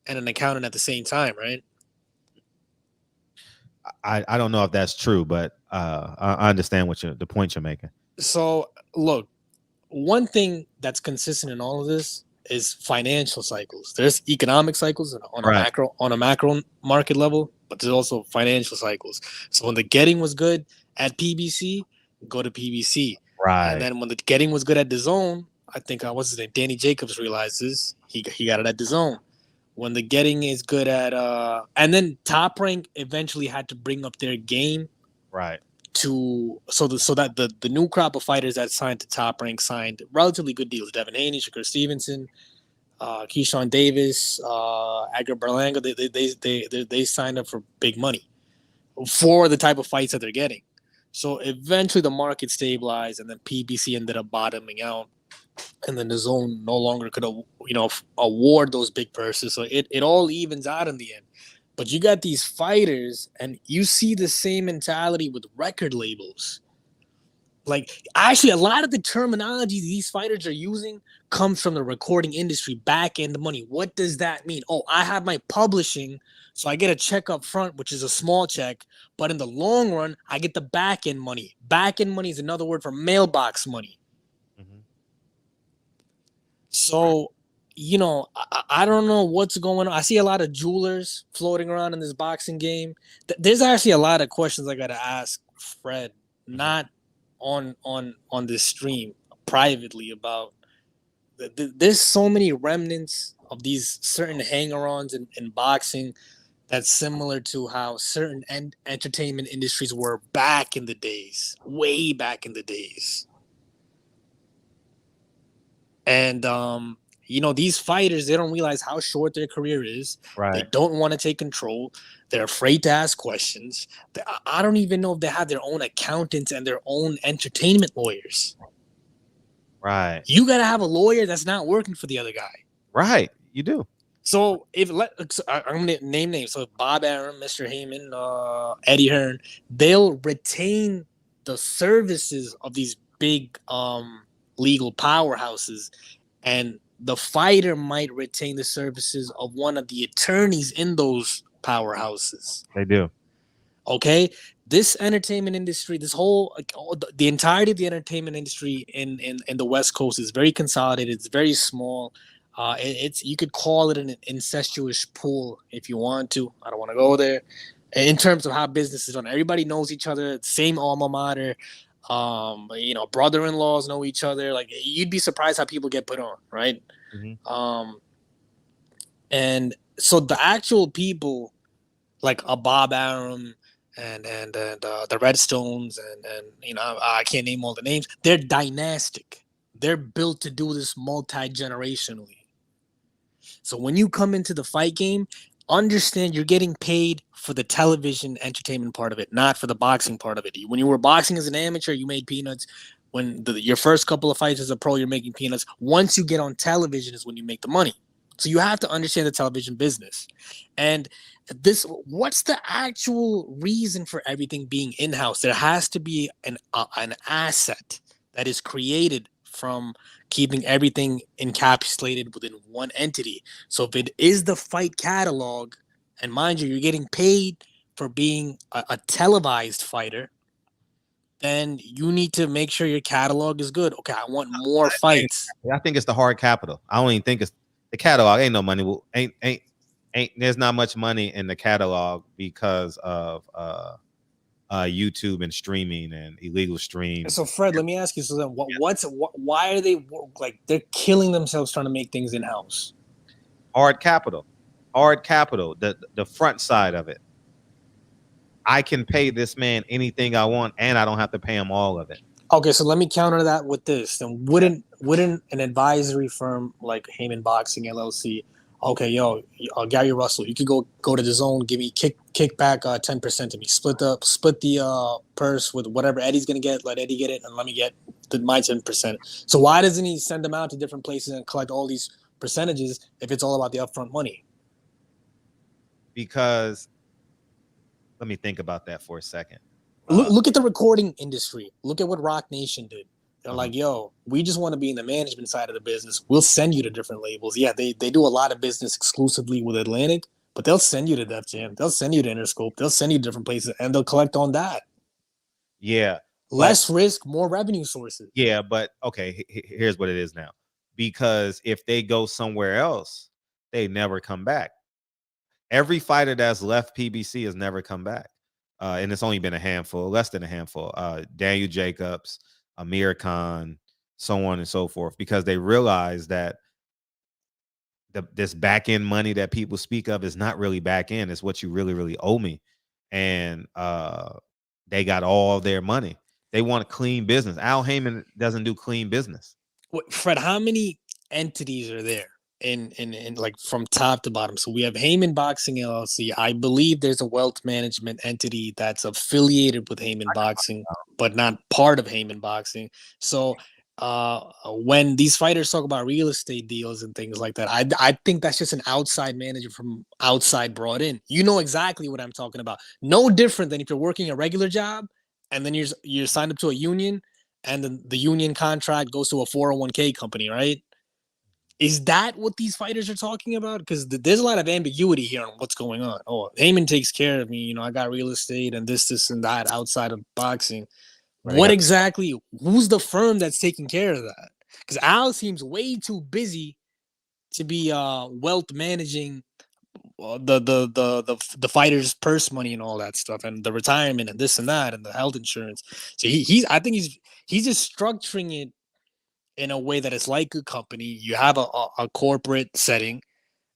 K: and an accountant at the same time, right?
H: I don't know if that's true, but I understand the point you're making.
K: So look, one thing that's consistent in all of this is financial cycles. There's economic cycles on a macro market level, but there's also financial cycles. So when the getting was good at PBC, go to PBC.
H: Right.
K: And then when the getting was good at DAZN, I think what's his name, Danny Jacobs realizes he got it at DAZN. when the getting is good at and then Top Rank eventually had to bring up their game,
H: right,
K: to so that the new crop of fighters that signed to Top Rank signed relatively good deals. Devin Haney, Shakur Stevenson, Keyshawn Davis, Edgar Berlanga, they signed up for big money for the type of fights that they're getting. So eventually the market stabilized, and then PBC ended up bottoming out, and then the zone no longer could award those big purses. So it all evens out in the end. But you got these fighters, and you see the same mentality with record labels. Like, actually, a lot of the terminology these fighters are using comes from the recording industry, back end money. What does that mean? Oh, I have my publishing, so I get a check up front, which is a small check. But in the long run, I get the back end money. Back end money is another word for mailbox money.
H: Mm-hmm.
K: So, I don't know what's going on. I see a lot of jewelers floating around in this boxing game. There's actually a lot of questions I got to ask Fred, not on this stream, privately, about there's so many remnants of these certain hanger-ons in boxing that's similar to how certain entertainment industries were back in the days, way back in the days. And these fighters, they don't realize how short their career is.
H: Right.
K: They don't want to take control. They're afraid to ask questions. I don't even know if they have their own accountants and their own entertainment lawyers.
H: Right.
K: You got to have a lawyer that's not working for the other guy.
H: Right. You do.
K: So I'm going to name names. So Bob Arum, Mr. Haymon, Eddie Hearn, they'll retain the services of these big legal powerhouses, and the fighter might retain the services of one of the attorneys in those powerhouses.
H: They do.
K: Okay, this entertainment industry, this whole the entirety of the entertainment industry in the West Coast is very consolidated. It's very small. It's you could call it an incestuous pool if you want to. I don't want to go there. In terms of how business is run, everybody knows each other. Same alma mater. Brother-in-laws know each other. Like, you'd be surprised how people get put on, right?
H: Mm-hmm.
K: And so the actual people, like a Bob Arum and the Redstones and I can't name all the names. They're dynastic. They're built to do this multi-generationally. So when you come into the fight game, understand you're getting paid for the television entertainment part of it, not for the boxing part of it. When you were boxing as an amateur, you made peanuts. When your first couple of fights as a pro, you're making peanuts. Once you get on television is when you make the money. So you have to understand the television business. And what's the actual reason for everything being in-house? There has to be an asset that is created from keeping everything encapsulated within one entity. So if it is the fight catalog, and mind you, you're getting paid for being a televised fighter, then you need to make sure your catalog is good. Okay, I want more fights.
H: I think it's the hard capital. I don't even think it's the catalog. Ain't no money. Well, ain't. There's not much money in the catalog because of YouTube and streaming and illegal streams.
K: So Fred, let me ask you. So then, why are they like they're killing themselves trying to make things in house?
H: Hard capital. The front side of it. I can pay this man anything I want, and I don't have to pay him all of it.
K: Okay, so let me counter that with this. Then wouldn't an advisory firm like Haymon Boxing LLC? Okay, Gary Russell, you could go to the zone, give me kick back 10% to me, split the purse with whatever Eddie's gonna get, let Eddie get it, and let me get my 10%. So why doesn't he send them out to different places and collect all these percentages if it's all about the upfront money?
H: Because let me think about that for a second.
K: Look at the recording industry. Look at what Rock Nation did. They're like, we just want to be in the management side of the business. We'll send you to different labels. Yeah, they do a lot of business exclusively with Atlantic, but they'll send you to Def Jam. They'll send you to Interscope. They'll send you to different places, and they'll collect on that.
H: Yeah.
K: Less risk, more revenue sources.
H: Yeah, but okay, here's what it is now. Because if they go somewhere else, they never come back. Every fighter that's left PBC has never come back. And it's only been a handful, less than a handful. Daniel Jacobs, Amir Khan, so on and so forth, because they realize that this back end money that people speak of is not really back end. It's what you really, really owe me. And they got all their money. They want a clean business. Al Haymon doesn't do clean business.
K: Wait, Fred, how many entities are there in like from top to bottom? So we have Haymon Boxing LLC. I believe there's a wealth management entity that's affiliated with Haymon Boxing, but not part of Haymon Boxing. So when these fighters talk about real estate deals and things like that, I think that's just an outside manager from outside brought in. You know exactly what I'm talking about. No different than if you're working a regular job and then you're signed up to a union and then the union contract goes to a 401k company, right? Is that what these fighters are talking about? Because there's a lot of ambiguity here on what's going on. Oh, Haymon takes care of me. You know, I got real estate and this and that outside of boxing. What exactly? Who's the firm that's taking care of that? Because Al seems way too busy to be wealth managing the fighters' purse money and all that stuff, and the retirement and this and that and the health insurance. So I think he's just structuring it in a way that it's like a company. You have a corporate setting,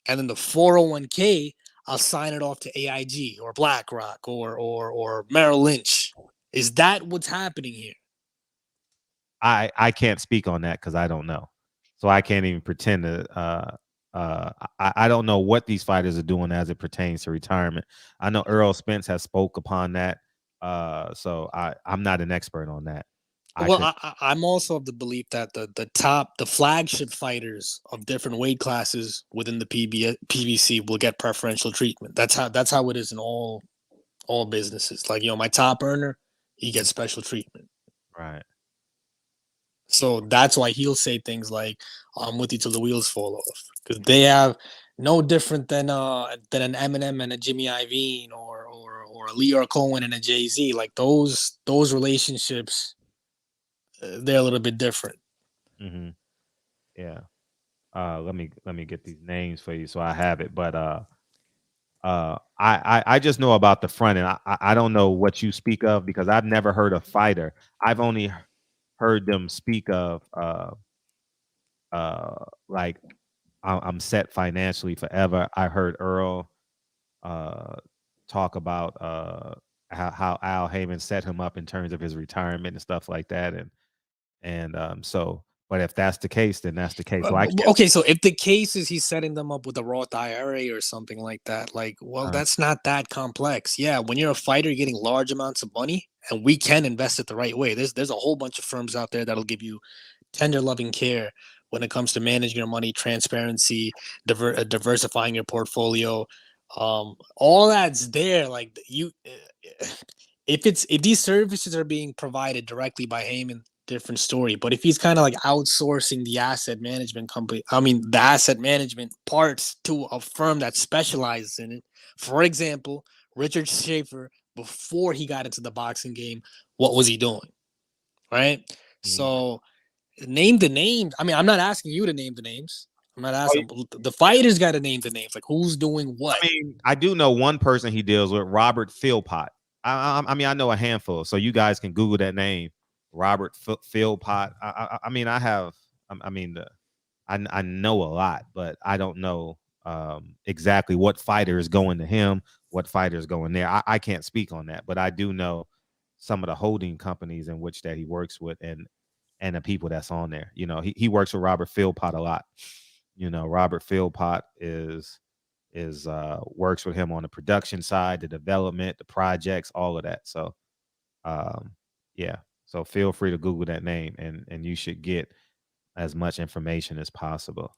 K: and then the 401k, I'll sign it off to AIG or BlackRock or Merrill Lynch. Is that what's happening here?
H: I can't speak on that because I don't know. So I can't even pretend to I don't know what these fighters are doing as it pertains to retirement. I know Earl Spence has spoke upon that. So I'm not an expert on that.
K: I'm also of the belief that the flagship fighters of different weight classes within the PBC will get preferential treatment. That's how it is in all businesses. Like, my top earner, he gets special treatment.
H: Right.
K: So that's why he'll say things like, "I'm with you till the wheels fall off," because they have no different than an Eminem and a Jimmy Iovine or a Lyor Cohen and a Jay-Z. Like those relationships, they're a little bit different.
H: Mm-hmm. Yeah. Let me get these names for you so I have it. But I just know about the front end. I don't know what you speak of because I've never heard a fighter. I've only heard them speak of like I'm set financially forever. I heard Earl talk about how Al Haymon set him up in terms of his retirement and stuff like that, and so. But if that's the case, then that's the case. So
K: okay, so if the case is he's setting them up with a Roth IRA or something like that, that's not that complex. Yeah, when you're a fighter, you're getting large amounts of money, and we can invest it the right way. There's a whole bunch of firms out there that'll give you tender loving care when it comes to managing your money, transparency, diversifying your portfolio. All that's there. Like if these services are being provided directly by Haymon, different story. But if he's kind of like outsourcing the asset management the asset management parts to a firm that specializes in it, for example, Richard Schaefer, before he got into the boxing game, what was he doing? Right? Mm-hmm. So name the names. I mean, I'm not asking you to name the names. I'm not asking. The fighters got to name the names. Like who's doing what?
H: I mean, I do know one person he deals with, Robert Philpott. I mean, I know a handful, so you guys can Google that name. Robert Philpott. I know a lot, but I don't know exactly what fighter is going to him, what fighter is going there. I can't speak on that, but I do know some of the holding companies in which that he works with and the people that's on there. He works with Robert Philpott a lot. Robert Philpott is works with him on the production side, the development, the projects, all of that. So, yeah. So feel free to Google that name, and you should get as much information as possible.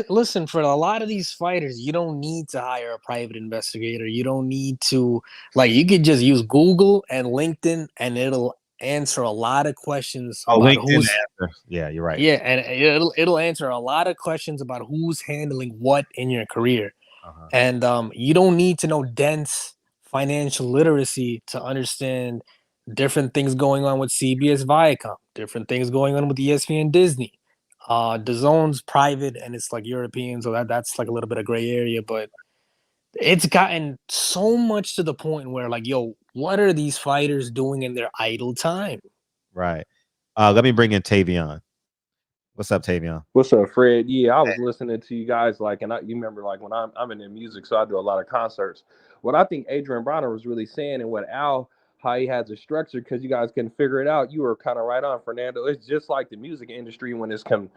K: Listen, for a lot of these fighters, you don't need to hire a private investigator. You don't need to, you could just use Google and LinkedIn, and it'll answer a lot of questions.
H: Yeah, you're right.
K: Yeah, and it'll answer a lot of questions about who's handling what in your career. Uh-huh. And you don't need to know dense financial literacy to understand different things going on with CBS Viacom, different things going on with ESPN Disney. DAZN's private and it's like European, so that's like a little bit of gray area, but it's gotten so much to the point where what are these fighters doing in their idle time?
H: Right. Let me bring in Tavion. What's up, Tavion?
L: What's up, Fred? Yeah, I was listening to you guys, like, and you remember, like, when I'm in the music, so I do a lot of concerts. What I think Adrian Bronner was really saying, and what Al, how he has a structure, because you guys can figure it out. You were kind of right on, Fernando. It's just like the music industry when it's coming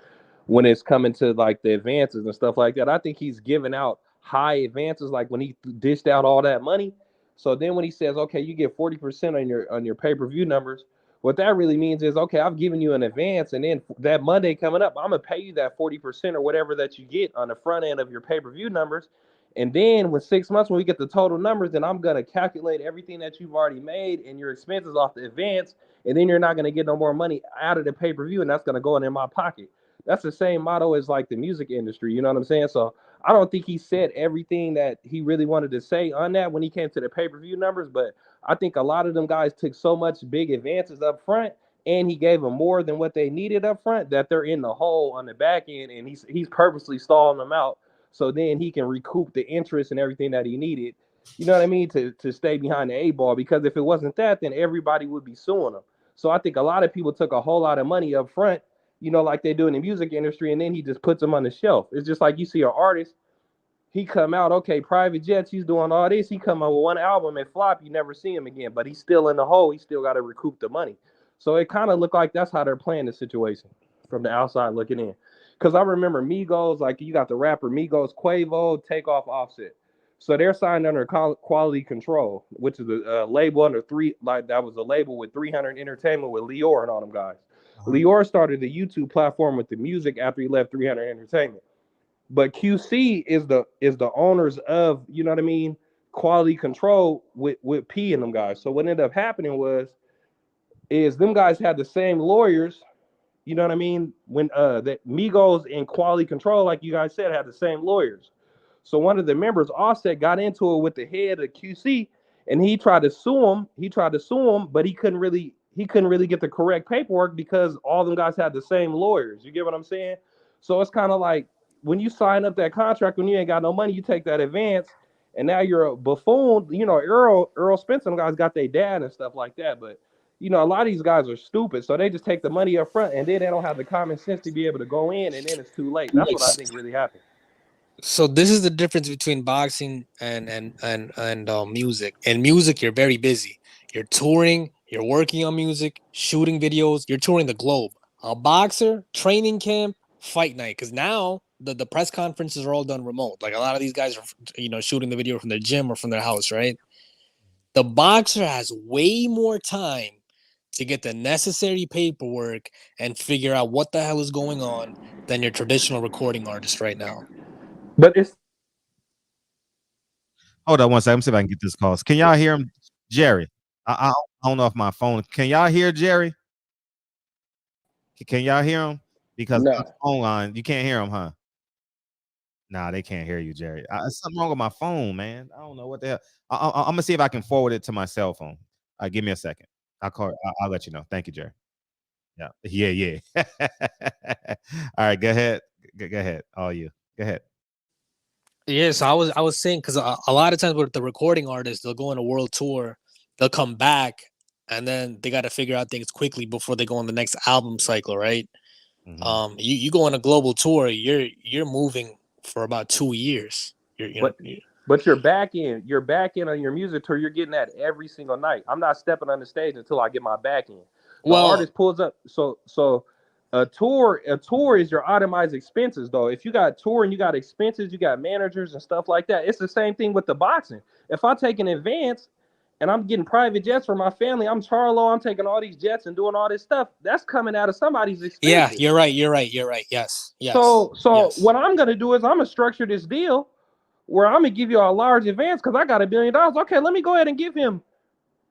L: to like the advances and stuff like that. I think he's giving out high advances, like when he dished out all that money. So then when he says, okay, you get 40% on your pay-per-view numbers, what that really means is, okay, I've given you an advance, and then that Monday coming up, I'm gonna pay you that 40% or whatever that you get on the front end of your pay-per-view numbers. And then with 6 months, when we get the total numbers, then I'm gonna calculate everything that you've already made and your expenses off the advance, and then you're not gonna get no more money out of the pay-per-view, and that's gonna go in my pocket. That's the same motto as like the music industry, you know what I'm saying? So I don't think he said everything that he really wanted to say on that when he came to the pay-per-view numbers, but I think a lot of them guys took so much big advances up front, and he gave them more than what they needed up front, that they're in the hole on the back end, and he's purposely stalling them out so then he can recoup the interest and everything that he needed, you know what I mean, to stay behind the 8 ball. Because if it wasn't that, then everybody would be suing him. So I think a lot of people took a whole lot of money up front, you know, like they do in the music industry, and then he just puts them on the shelf. It's just like you see an artist, he come out, okay, private jets, he's doing all this. He come out with one album and flop, you never see him again. But he's still in the hole. He still got to recoup the money. So it kind of looked like that's how they're playing the situation from the outside looking in. Because I remember Migos, like you got the rapper Migos, Quavo, Takeoff, Offset. So they're signed under Quality Control, which is a label under that was a label with 300 Entertainment with Lior and all them guys. Lior started the YouTube platform with the music after he left 300 Entertainment. But QC is the owners of, you know what I mean, Quality Control with P and them guys. So what ended up happening is them guys had the same lawyers, you know what I mean, when that Migos and Quality Control, like you guys said, had the same lawyers. So one of the members, Offset, got into it with the head of QC, and he tried to sue him, but he couldn't really get the correct paperwork because all them guys had the same lawyers. You get what I'm saying? So it's kind of like, when you sign up that contract, when you ain't got no money, you take that advance, and now you're a buffoon. You know, Earl Spencer guys got their dad and stuff like that. But, you know, a lot of these guys are stupid, so they just take the money up front, and then they don't have the common sense to be able to go in, and then it's too late. That's what I think really happened.
K: So this is the difference between boxing and music. In music, you're very busy. You're touring, you're working on music, shooting videos, you're touring the globe. A boxer, training camp, fight night, because now the press conferences are all done remote. Like a lot of these guys are, you know, shooting the video from their gym or from their house, right? The boxer has way more time to get the necessary paperwork and figure out what the hell is going on than your traditional recording artist right now.
L: But it's
H: Hold on one second. Let me see if I can get this call. Can y'all hear him, Jerry? I don't know if my phone. Can y'all hear Jerry? Can y'all hear him? Because on the phone line, you can't hear him, huh? Nah, they can't hear you, Jerry. Something wrong with my phone, man. I don't know what the hell. I'm gonna see if I can forward it to my cell phone. Give me a second. I'll let you know. Thank you, Jerry. Yeah. All right, go ahead. Go ahead. All you. Go ahead.
K: Yeah, so I was saying, because a lot of times with the recording artists, they'll go on a world tour, they'll come back, and then they got to figure out things quickly before they go on the next album cycle, right? Mm-hmm. You go on a global tour, you're moving for about 2 years.
L: But you're back in on your music tour. You're getting that every single night. I'm not stepping on the stage until I get my back in. The artist pulls up. So a tour is your itemized expenses, though. If you got tour and you got expenses, you got managers and stuff like that. It's the same thing with the boxing. If I take an advance and I'm getting private jets for my family, I'm Charlo, I'm taking all these jets and doing all this stuff, that's coming out of somebody's expenses.
K: Yeah, you're right. Yes.
L: So what I'm gonna do is I'm gonna structure this deal where I'm gonna give you a large advance because I got $1 billion. Okay, let me go ahead and give him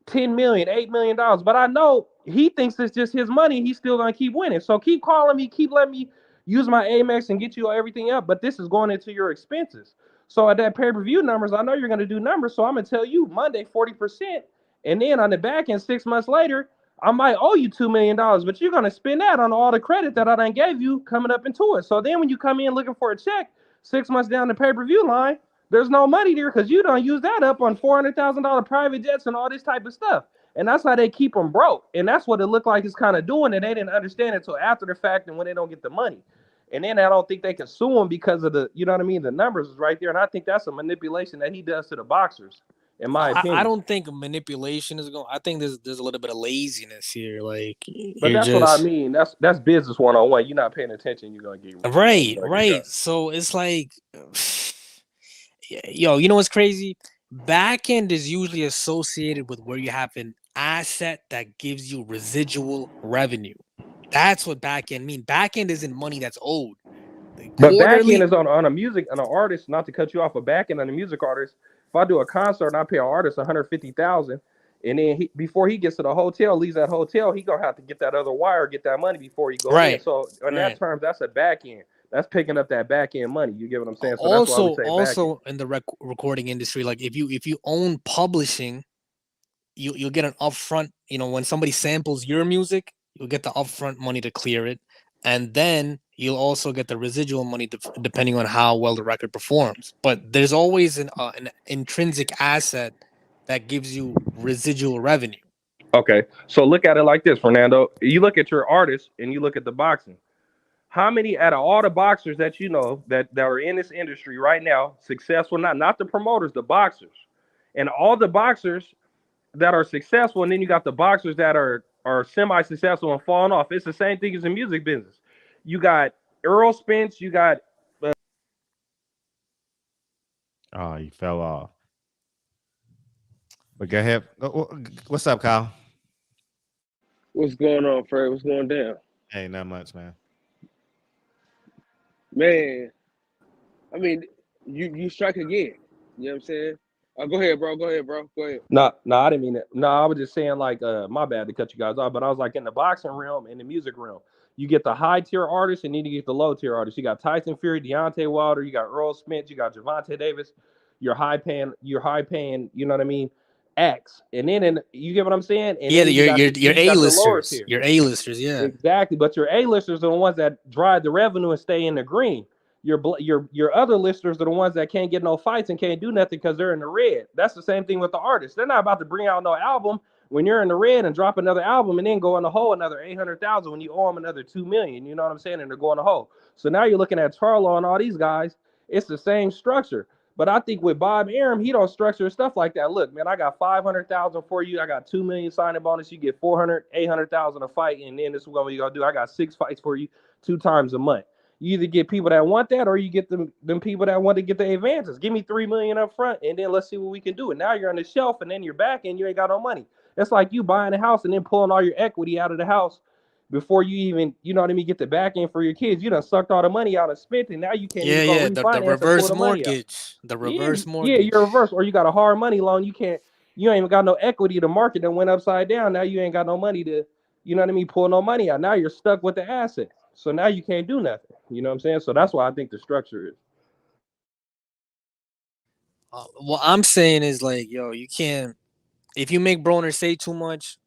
L: 10 million, $8 million. But I know he thinks it's just his money. He's still gonna keep winning. So keep calling me, keep letting me use my Amex and get you everything up. But this is going into your expenses. So at that pay-per-view numbers, I know you're gonna do numbers. So I'm gonna tell you Monday 40%, and then on the back end 6 months later, I might owe you $2 million, but you're gonna spend that on all the credit that I done gave you coming up into it. So then when you come in looking for a check 6 months down the pay-per-view line, there's no money there because you don't use that up on $400,000 private jets and all this type of stuff. And that's how they keep them broke. And that's what it looked like it's kind of doing. And they didn't understand it until after the fact and when they don't get the money. And then I don't think they can sue him because of the, you know what I mean? The numbers is right there. And I think that's a manipulation that he does to the boxers, in my opinion.
K: I don't think manipulation is going. I think there's a little bit of laziness here. Like,
L: but that's what I mean. That's business 101. You're not paying attention, you're going to get
K: right. So it's like, yo, you know what's crazy? Back end is usually associated with where you have an asset that gives you residual revenue. That's what back end means. Back end isn't money that's owed.
L: But back end is on an artist, not to cut you off, but back end on a music artist. If I do a concert and I pay an artist $150,000, and then before he gets to the hotel, leaves that hotel, he gonna have to get that other wire, get that money before he goes in. So in that terms, that's a back end. That's picking up that back end money. You get what I'm saying? So
K: also in the recording industry, like if you own publishing, you'll get an upfront. You know, when somebody samples your music, you'll get the upfront money to clear it, and then you'll also get the residual money depending on how well the record performs. But there's always an intrinsic asset that gives you residual revenue.
L: Okay, so look at it like this, Fernando. You look at your artists and you look at the boxing. How many out of all the boxers that you know that are in this industry right now, successful, not the promoters, the boxers, and all the boxers that are successful, and then you got the boxers that are semi-successful and falling off. It's the same thing as the music business. You got Earl Spence, you got
H: oh, he fell off. But go ahead. What's up, Kyle?
M: What's going on, Fred? What's going down?
H: Hey, not much, man.
M: Man, I mean, you strike again. You know what I'm saying? Go ahead, bro. Go ahead.
L: No, I didn't mean it. No, I was just saying, like, my bad to cut you guys off, but I was like, in the boxing realm, in the music realm, you get the high tier artists and then you get the low tier artists. You got Tyson Fury, Deontay Wilder, you got Earl Spence, you got Javante Davis. You're high paying, you know what I mean? Acts. And then you get what I'm saying? And
K: yeah, your A-listers. Your A-listers, yeah.
L: Exactly. But your A-listers are the ones that drive the revenue and stay in the green. Your other listers are the ones that can't get no fights and can't do nothing because they're in the red. That's the same thing with the artists. They're not about to bring out no album when you're in the red and drop another album and then go in the hole another 800,000 when you owe them another 2 million. You know what I'm saying? And they're going to hole. So now you're looking at Charlo and all these guys. It's the same structure. But I think with Bob Arum, he don't structure stuff like that. Look, man, I got 500,000 for you. I got 2 million signing bonus. You get 400, 800,000 a fight, and then this is what we gonna do. I got 6 fights for you 2 times a month. You either get people that want that, or you get them people that want to get the advances. Give me 3 million up front, and then let's see what we can do. And now you're on the shelf, and then you're back, and you ain't got no money. It's like you buying a house and then pulling all your equity out of the house before you even, you know what I mean, get the back end for your kids. You done sucked all the money out and spent, and now you can't even go refinance
K: the reverse mortgage. The reverse mortgage.
L: Yeah, you're reverse, or you got a hard money loan. You ain't even got no equity. The market that went upside down. Now you ain't got no money to, you know what I mean, pull no money out. Now you're stuck with the asset. So now you can't do nothing. You know what I'm saying? So that's why I think the structure is.
K: What I'm saying is, like, yo, you can't, if you make Broner say too much,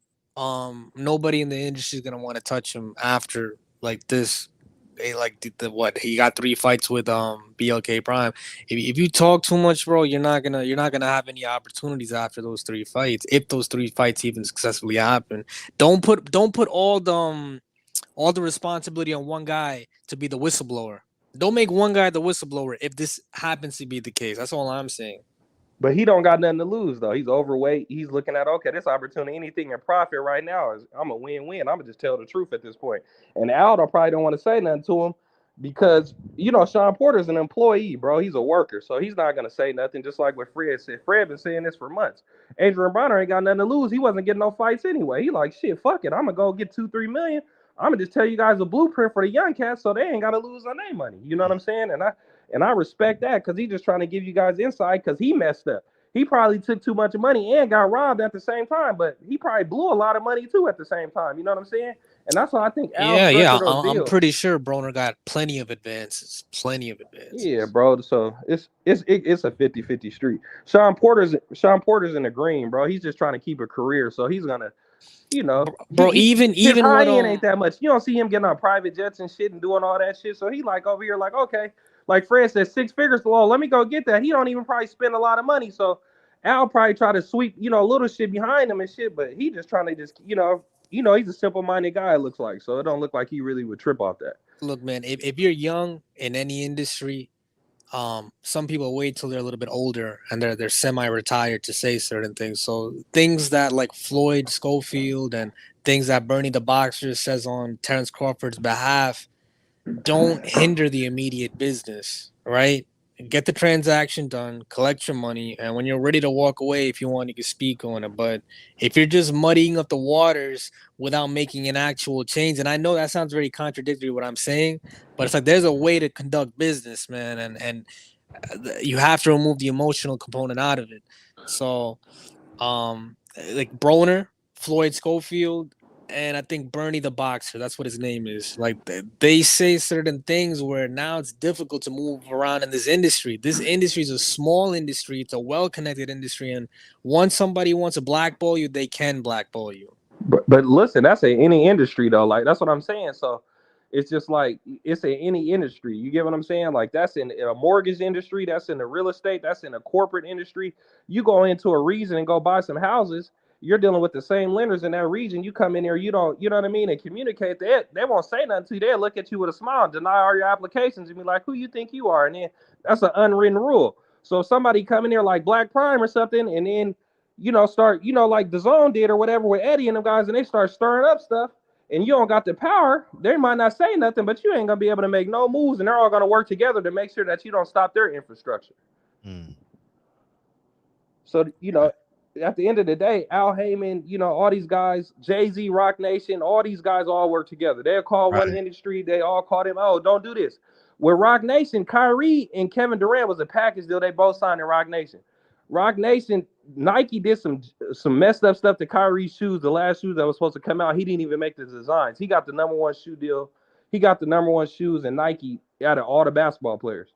K: nobody in the industry is gonna want to touch him after like this. They like what he got 3 fights with BLK Prime. If you talk too much, bro, you're not gonna have any opportunities after those 3 fights. If those 3 fights even successfully happen, don't put all the responsibility on one guy to be the whistleblower. Don't make one guy the whistleblower if this happens to be the case. That's all I'm saying.
L: But he don't got nothing to lose, though. He's overweight. He's looking at, okay, this opportunity, anything in profit right now is, I'm a win-win. I'm going to just tell the truth at this point. And Aldo probably don't want to say nothing to him because, you know, Shawn Porter's an employee, bro. He's a worker, so he's not going to say nothing, just like what Fred said. Fred been saying this for months. Adrian Broner ain't got nothing to lose. He wasn't getting no fights anyway. He like, shit, fuck it. I'm going to go get 2-3 million. I'm going to just tell you guys a blueprint for the young cats so they ain't got to lose on their money. You know what I'm saying? And I respect that because he's just trying to give you guys insight because he messed up. He probably took too much money and got robbed at the same time, but he probably blew a lot of money too at the same time. You know what I'm saying? And that's why I think
K: I'm pretty sure Broner got plenty of advances.
L: Yeah, bro. So it's a 50-50 street. Shawn Porter's in the green, bro. He's just trying to keep a career, so he's gonna, you know,
K: bro. Even
L: high end ain't that much. You don't see him getting on private jets and shit and doing all that shit. So he like over here, like, okay. Like Fred said, 6 figures. Well, let me go get that. He don't even probably spend a lot of money. So Al probably try to sweep, you know, little shit behind him and shit, but he just trying to just, you know, he's a simple-minded guy, it looks like. So it don't look like he really would trip off that.
K: Look, man, if you're young in any industry, some people wait till they're a little bit older and they're semi-retired to say certain things. So things that like Floyd Schofield and things that Bernie the Boxer says on Terrence Crawford's behalf don't hinder the immediate business, right? Get the transaction done, collect your money, and when you're ready to walk away, if you want, you can speak on it. But if you're just muddying up the waters without making an actual change, and I know that sounds very contradictory what I'm saying, but it's like there's a way to conduct business, man, and you have to remove the emotional component out of it. So, like Broner, Floyd Schofield, and I think Bernie the Boxer, that's what his name is. Like they say certain things where now it's difficult to move around in this industry. This industry is a small industry. It's a well-connected industry. And once somebody wants to blackball you, they can blackball you.
L: But listen, that's in any industry though. Like that's what I'm saying. So it's just like it's in any industry. You get what I'm saying? Like that's in a mortgage industry, that's in the real estate, that's in a corporate industry. You go into a region and go buy some houses. You're dealing with the same lenders in that region. You come in there, you know what I mean, and communicate that they won't say nothing to you. They'll look at you with a smile, deny all your applications, and be like, "Who you think you are?" And then that's an unwritten rule. So if somebody come in there like Black Prime or something, and then start like the Zone did or whatever with Eddie and them guys, and they start stirring up stuff, and you don't got the power, they might not say nothing, but you ain't gonna be able to make no moves, and they're all gonna work together to make sure that you don't stop their infrastructure. So at the end of the day, Al Haymon, all these guys, Jay-Z, Rock Nation, all these guys all work together. They'll call one industry, they all call them, oh, don't do this. With Rock Nation, Kyrie and Kevin Durant was a package deal. They both signed in Rock Nation. Rock Nation, Nike did some messed up stuff to Kyrie's shoes. The last shoes that was supposed to come out, he didn't even make the designs. He got the #1 shoe deal. He got the #1 shoes in Nike out of all the basketball players.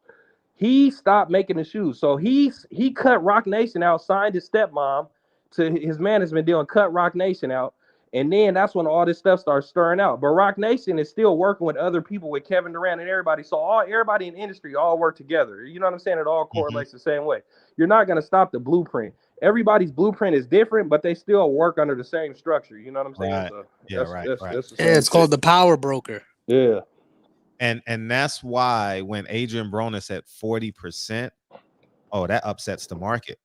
L: He stopped making the shoes. So he cut Rock Nation out, signed his stepmom to his management deal and cut Rock Nation out. And then that's when all this stuff starts stirring out. But Rock Nation is still working with other people, with Kevin Durant and everybody. So everybody in the industry all work together. You know what I'm saying? It all correlates the same way. You're not going to stop the blueprint. Everybody's blueprint is different, but they still work under the same structure. You know what I'm saying?
H: Right.
L: So
H: That's
K: it's called the power broker.
L: Yeah.
H: And that's why when Adrian Broner said 40%, that upsets the market.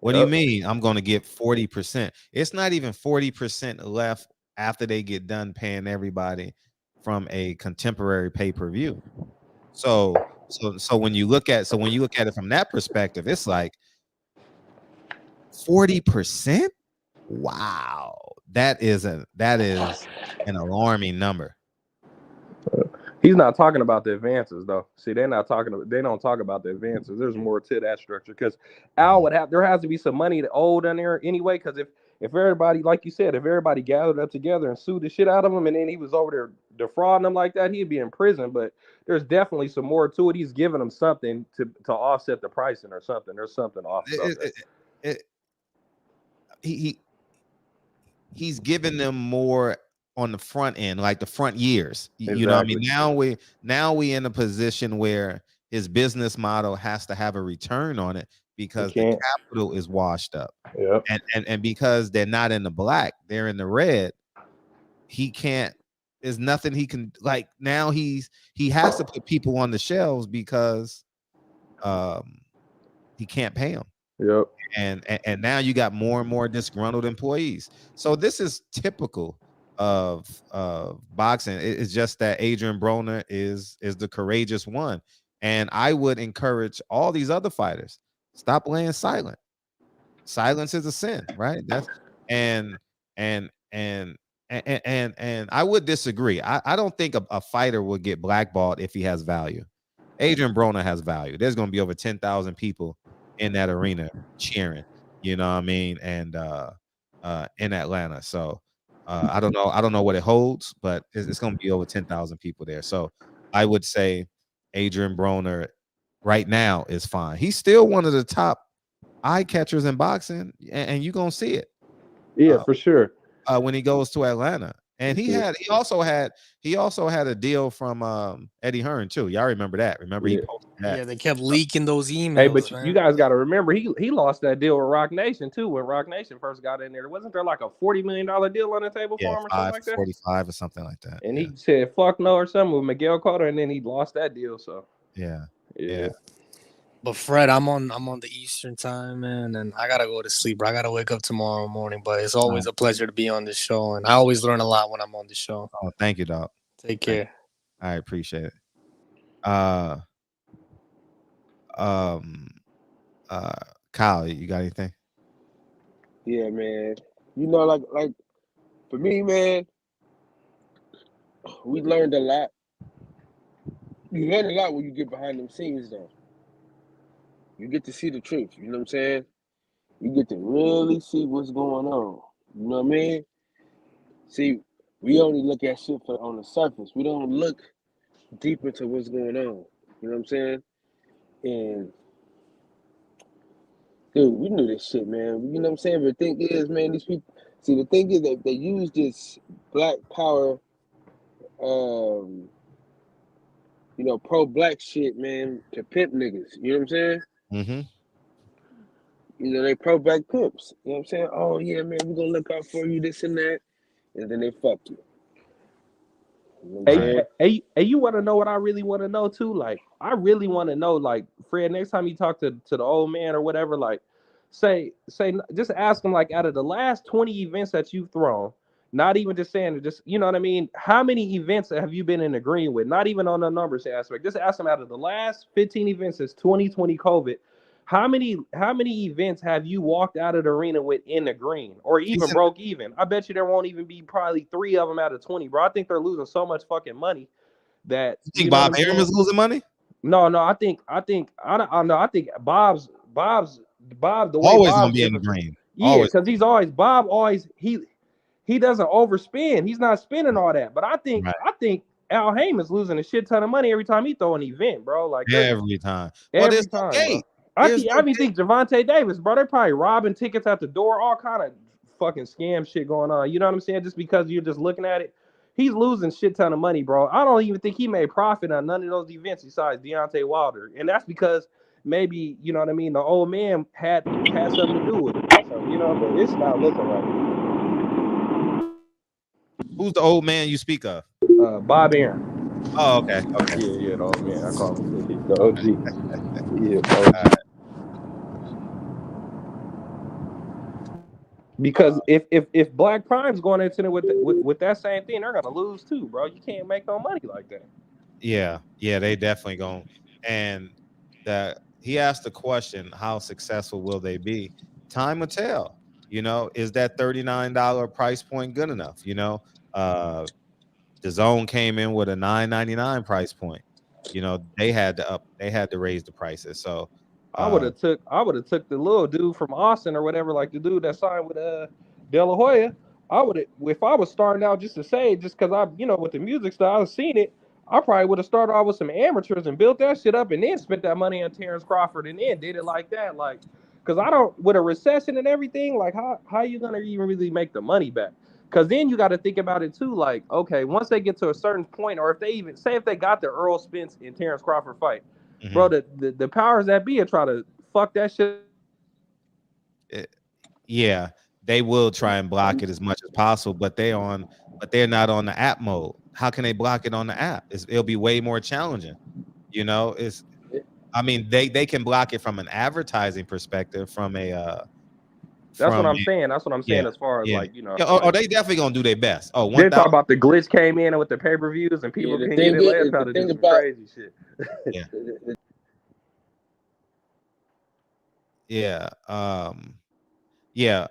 H: What do you mean I'm going to get 40%? It's not even 40% left after they get done paying everybody from a contemporary pay-per-view. So when you look at it from that perspective, it's like 40%. Wow, that is an alarming number.
L: He's not talking about the advances though. See, they don't talk about the advances. There's more to that structure because Al there has to be some money owed on there anyway. Because if everybody, like you said, if everybody gathered up together and sued the shit out of him, and then he was over there defrauding them like that, he'd be in prison. But there's definitely some more to it. He's giving them something to offset the pricing or something. There's something off.
H: He's giving them more on the front end, like the front years.
L: Exactly.
H: You know what I mean? Now we in a position where his business model has to have a return on it because the capital is washed up.
L: Yep.
H: And because they're not in the black, they're in the red. He can't, there's nothing he can, like, now he has to put people on the shelves because he can't pay them.
L: Yep.
H: And now you got more and more disgruntled employees. So this is typical of boxing. It's just that Adrian Broner is the courageous one, and I would encourage all these other fighters, stop laying silent. Silence is a sin, right? That's and I would disagree. I don't think a fighter would get blackballed if he has value. Adrian Broner has value. There's going to be over 10,000 people in that arena cheering, you know what I mean, and in Atlanta. So I don't know what it holds, but it's going to be over 10,000 people there. So I would say Adrian Broner right now is fine. He's still one of the top eye catchers in boxing, and you're going to see it.
L: Yeah, for sure.
H: When he goes to Atlanta. And he also had a deal from Eddie Hearn too. Y'all remember that? Remember he posted
K: Yeah, they kept leaking those emails.
L: Hey, but
K: man.
L: you guys got to remember, he lost that deal with Rock Nation too. When Rock Nation first got in there, wasn't there like a $40 million deal on the table for him or something like that?
H: 45 or something like that.
L: And he said fuck no or something with Miguel Cotto, and then he lost that deal. So
H: yeah.
K: But Fred, I'm on the Eastern time, man, and I gotta go to sleep. I gotta wake up tomorrow morning. But it's always a pleasure to be on this show, and I always learn a lot when I'm on the show.
H: Oh, thank you, dog.
K: Take care.
H: I appreciate it. Kyle, you got anything?
M: Yeah, man. You know, like for me, man, we learned a lot. You learn a lot when you get behind them scenes, though. You get to see the truth. You know what I'm saying? You get to really see what's going on. You know what I mean? See, we only look at shit on the surface. We don't look deep into what's going on. You know what I'm saying? And dude, we knew this shit, man. You know what I'm saying? But the thing is, man, these people. See, the thing is that they use this black power, pro-black shit, man, to pimp niggas. You know what I'm saying?
H: Mm-hmm.
M: You know, they pro-black pimps. You know what I'm saying? Oh, yeah, man, we're going to look out for you, this and that. And then they fuck you.
L: Hey, you want to know what I really want to know too? Like, I really want to know, like, Fred, next time you talk to the old man or whatever, like, say, just ask him, like, out of the last 20 events that you've thrown, not even just saying it, just, you know what I mean? How many events have you been in agreement with? Not even on the numbers aspect. Just ask him out of the last 15 events since 2020 COVID. How many events have you walked out of the arena with in the green or even broke even? I bet you there won't even be probably 3 of them out of 20, bro. I think they're losing so much fucking money that
H: you think Bob Arum is losing money?
L: No, I think Bob's the way
H: always
L: Bob's
H: gonna be in the green.
L: Yeah, because Bob always he doesn't overspend. He's not spending all that. But I think Al Haymon's losing a shit ton of money every time he throw an event, bro. Like
H: every time.
L: Every time. Bro. I even think Javante Davis, bro, they're probably robbing tickets at the door, all kind of fucking scam shit going on. You know what I'm saying? Just because you're just looking at it. He's losing shit ton of money, bro. I don't even think he made profit on none of those events besides Deontay Wilder. And that's because maybe, you know what I mean, the old man had something to do with it. So, you know, but it's not looking right.
H: Who's the old man you speak of?
L: Bob Arum.
H: Oh, okay.
L: Yeah, the old man. I call him the OG. Yeah, the OG. Because if Black Prime's going into it with that same thing, they're gonna lose too, bro. You can't make no money like that.
H: Yeah, they definitely going. And that he asked the question, how successful will they be? Time will tell. You know, is that $39 price point good enough? You know, the Zone came in with a $9.99 price point. You know, they had to raise the prices. So
L: I would have took the little dude from Austin or whatever, like the dude that signed with De La Hoya. I would have, if I was starting out just because I, you know, with the music style, I've seen it. I probably would have started off with some amateurs and built that shit up and then spent that money on Terrence Crawford and then did it like that. Like, because I don't, with a recession and everything, like how you going to even really make the money back? Because then you got to think about it too. Like, okay, once they get to a certain point, or if they even, say if they got the Earl Spence and Terrence Crawford fight, bro, the powers that be are trying to fuck that shit.
H: Yeah, they will try and block it as much as possible, but they're not on the app mode. How can they block it on the app? It'll be way more challenging. You know, I mean, they can block it from an advertising perspective, from a
L: That's what I'm saying. That's what I'm saying as far as like, you know.
H: Oh, they definitely gonna do their best. Oh,
L: then talk about the glitch came in with the pay-per-views and people can get it last time to do some crazy shit.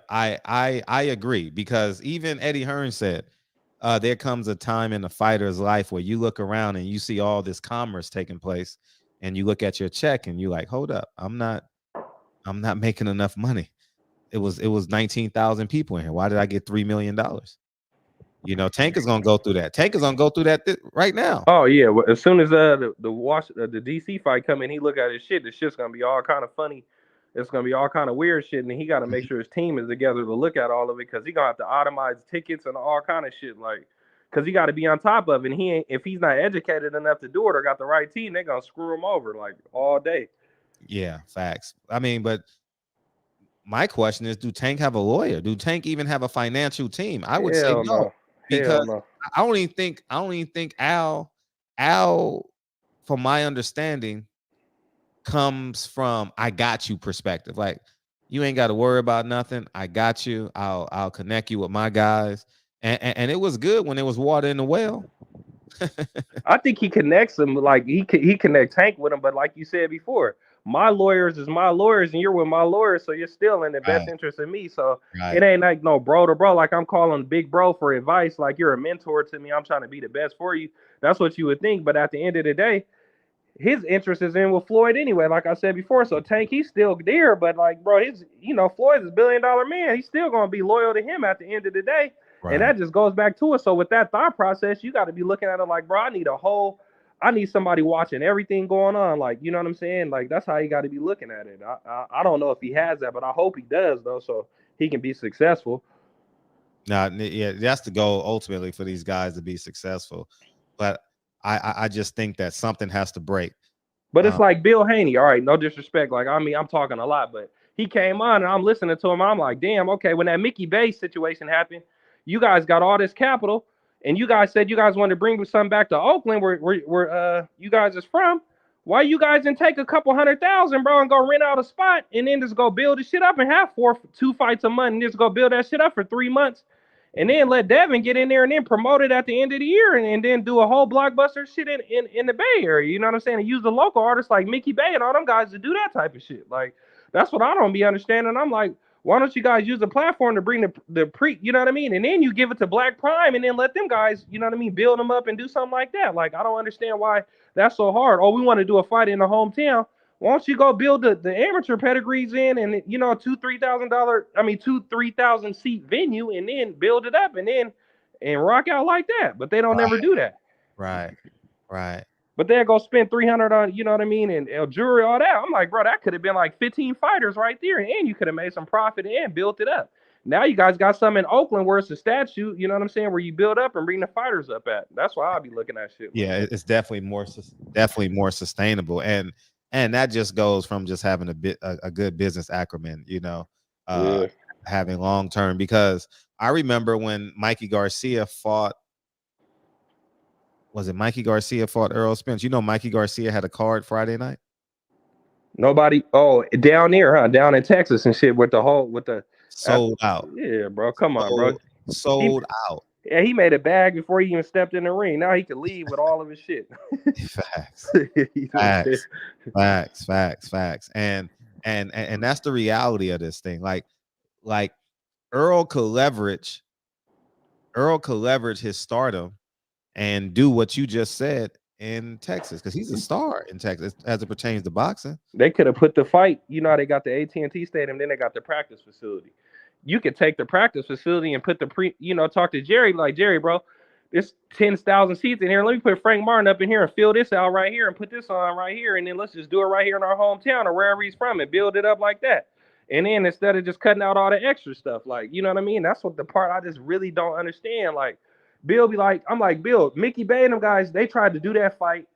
H: I agree, because even Eddie Hearn said there comes a time in a fighter's life where you look around and you see all this commerce taking place, and you look at your check and you like, hold up, I'm not making enough money. It was 19,000 people in here. Why did I get $3 million? You know, Tank is gonna go through that. Tank is gonna go through that right now.
L: Oh yeah, well, as soon as the DC fight come in, he look at his shit. The shit's gonna be all kind of funny. It's gonna be all kind of weird shit, and he got to make sure his team is together to look at all of it, because he gonna have to itemize tickets and all kind of shit. Like, because he got to be on top of it. And if he's not educated enough to do it or got the right team, they're gonna screw him over like all day.
H: Yeah, facts. I mean, but my question is, do Tank have a lawyer? Do Tank even have a financial team? I would say no, because I don't even think Al, from my understanding, comes from I got you perspective. Like, you ain't got to worry about nothing. I got you. I'll connect you with my guys. And it was good when there was water in the well.
L: I think he connects them, like he connects Tank with him, but like you said before, my lawyers is my lawyers, and you're with my lawyers, so you're still in the best interest of me. So it ain't like no bro to bro. Like I'm calling big bro for advice. Like you're a mentor to me. I'm trying to be the best for you. That's what you would think. But at the end of the day, his interest is in with Floyd anyway. Like I said before, so Tank, he's still there. But like, bro, Floyd's a $1 billion man. He's still gonna be loyal to him at the end of the day. And that just goes back to it. So with that thought process, you got to be looking at it like, bro, I need somebody watching everything going on. Like, you know what I'm saying? Like, that's how you got to be looking at it. I don't know if he has that, but I hope he does, though, so he can be successful.
H: Nah, yeah, that's the goal ultimately for these guys to be successful. But I just think that something has to break.
L: But it's like Bill Haney. All right, no disrespect. Like, I mean, I'm talking a lot, but he came on and I'm listening to him. I'm like, damn, okay, when that Mickey Bay situation happened, you guys got all this capital, and you guys said you guys wanted to bring something back to Oakland, where you guys is from. Why you guys didn't take a couple $100,000, bro, and go rent out a spot and then just go build the shit up and have 2 fights a month and just go build that shit up for 3 months, and then let Devin get in there and then promote it at the end of the year and then do a whole blockbuster shit in the Bay Area. You know what I'm saying? And use the local artists like Mickey Bay and all them guys to do that type of shit. Like, that's what I don't be understanding. I'm like, why don't you guys use the platform to bring the you know what I mean? And then you give it to Black Prime and then let them guys, you know what I mean, build them up and do something like that. Like, I don't understand why that's so hard. Oh, we want to do a fight in the hometown. Why don't you go build the amateur pedigrees in and, you know, $2,000-3,000 seat venue and then build it up and rock out like that. But they don't ever do that.
H: Right.
L: But they'll go spend $300 on, you know what I mean, and jewelry, all that. I'm like, bro, that could have been like 15 fighters right there, and you could have made some profit and built it up. Now you guys got some in Oakland where it's a statue, you know what I'm saying, where you build up and bring the fighters up at. That's why I'll be looking at shit.
H: Yeah, it's definitely more sustainable, and that just goes from just having a good business acumen, you know, having long term. Because I remember when Mikey Garcia fought. Was it Mikey Garcia fought Earl Spence? You know, Mikey Garcia had a card Friday night.
L: Nobody. Oh, down there, huh? Down in Texas and shit with the
H: sold out.
L: Yeah, bro. Come on, bro.
H: Sold out.
L: Yeah, he made a bag before he even stepped in the ring. Now he can leave with all of his shit.
H: Facts. And that's the reality of this thing. Like Earl could leverage his stardom and do what you just said in Texas, because he's a star in Texas as it pertains to boxing.
L: They could have put the fight, you know, they got the AT&T Stadium, then they got the practice facility. You could take the practice facility and put talk to Jerry, like, Jerry, bro, there's 10,000 seats in here. Let me put Frank Martin up in here and fill this out right here and put this on right here, and then let's just do it right here in our hometown or wherever he's from and build it up like that. And then instead of just cutting out all the extra stuff, like, you know what I mean? That's what the part I just really don't understand. Like, Bill be like, I'm like, Bill, Mickey Bay and them guys, they tried to do that fight.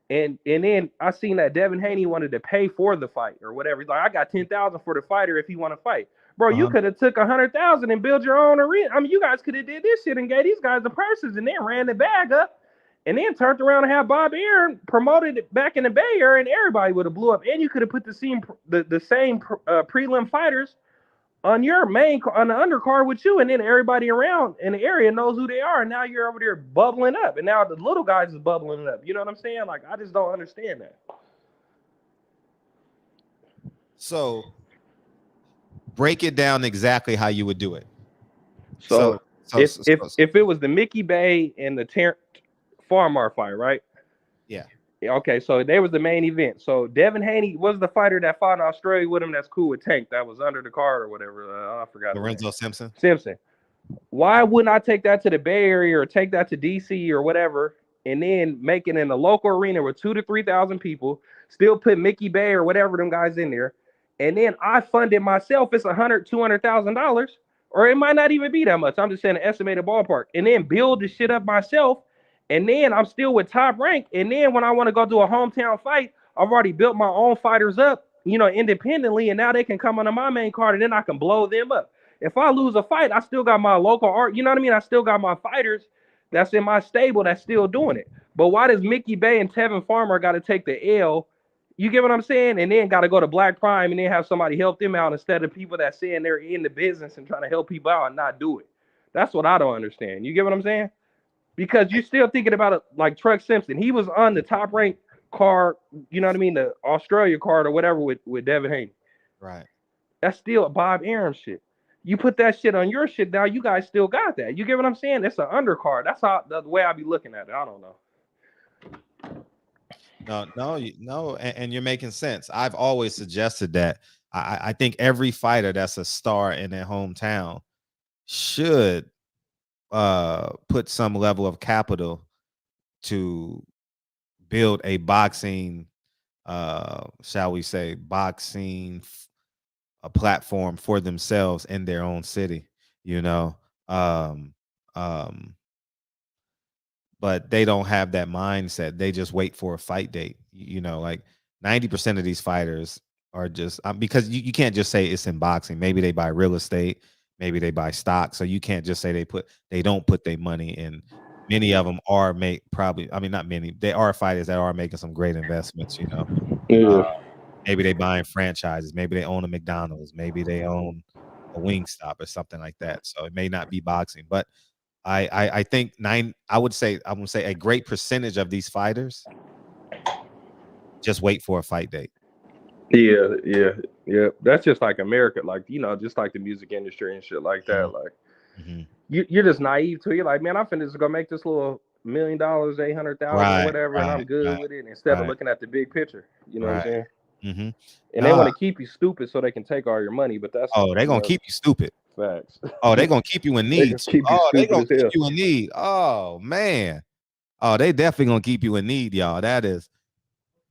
L: And then I seen that Devin Haney wanted to pay for the fight or whatever. He's like, I got 10,000 for the fighter if he want to fight. Bro, you could have took 100,000 and built your own arena. I mean, you guys could have did this shit and gave these guys the purses and then ran the bag up and then turned around and had Bob Aaron promoted it back in the Bay Area and everybody would have blew up. And you could have put the same prelim fighters on the undercard with you, and then everybody around in the area knows who they are, and now you're over there bubbling up, and now the little guys is bubbling up. You know what I'm saying? Like, I just don't understand that.
H: So break it down exactly how you would do it.
L: So if it was the Mickey Bay and the Farmar fight, right?
H: Yeah.
L: Okay, so they was the main event. So Devin Haney was the fighter that fought in Australia with him. That's cool with Tank. That was under the card or whatever. I forgot.
H: Lorenzo Simpson.
L: Why wouldn't I take that to the Bay Area or take that to DC or whatever, and then make it in a local arena with 2,000 to 3,000 people? Still put Mickey Bay or whatever them guys in there, and then I fund it myself. It's $100,000, $200,000. or it might not even be that much. I'm just saying an estimated ballpark, and then build the shit up myself. And then I'm still with Top Rank. And then when I want to go do a hometown fight, I've already built my own fighters up, independently, and now they can come onto my main card, and then I can blow them up. If I lose a fight, I still got my local art. You know what I mean? I still got my fighters that's in my stable that's still doing it. But why does Mickey Bay and Tevin Farmer got to take the L? You get what I'm saying? And then got to go to Black Prime and then have somebody help them out instead of people that saying they're in the business and trying to help people out and not do it. That's what I don't understand. You get what I'm saying? Because you're still thinking about it like Truck Simpson. He was on the Top Rank card, you know what I mean? The Australia card or whatever with Devin Haney.
H: Right.
L: That's still a Bob Arum shit. You put that shit on your shit now, you guys still got that. You get what I'm saying? It's an undercard. That's how the way I be looking at it. I don't know.
H: No, and you're making sense. I've always suggested that. I think every fighter that's a star in their hometown should put some level of capital to build a boxing, shall we say, a platform for themselves in their own city, but they don't have that mindset. They just wait for a fight date. Like 90% of these fighters are just because you can't just say it's in boxing. Maybe they buy real estate, maybe they buy stock. So you can't just say they don't put their money in. Many of them are not many. They are fighters that are making some great investments.
L: Yeah.
H: Maybe they buying franchises. Maybe they own a McDonald's. Maybe they own a Wingstop or something like that. So it may not be boxing, but I think I would say a great percentage of these fighters just wait for a fight date.
L: Yeah. That's just like America, like just like the music industry and shit like that. Like you're just naive to it. You're like, man, I'm finna just go make this little $1 million, 800,000 or whatever, and I'm good with it. Instead of looking at the big picture, you know what I'm saying?
H: Mm-hmm.
L: And they want to keep you stupid so they can take all your money, but that's
H: they're gonna keep you stupid.
L: Facts.
H: They're gonna keep you in need. They're gonna keep you in need. Oh man. They definitely gonna keep you in need, y'all. That is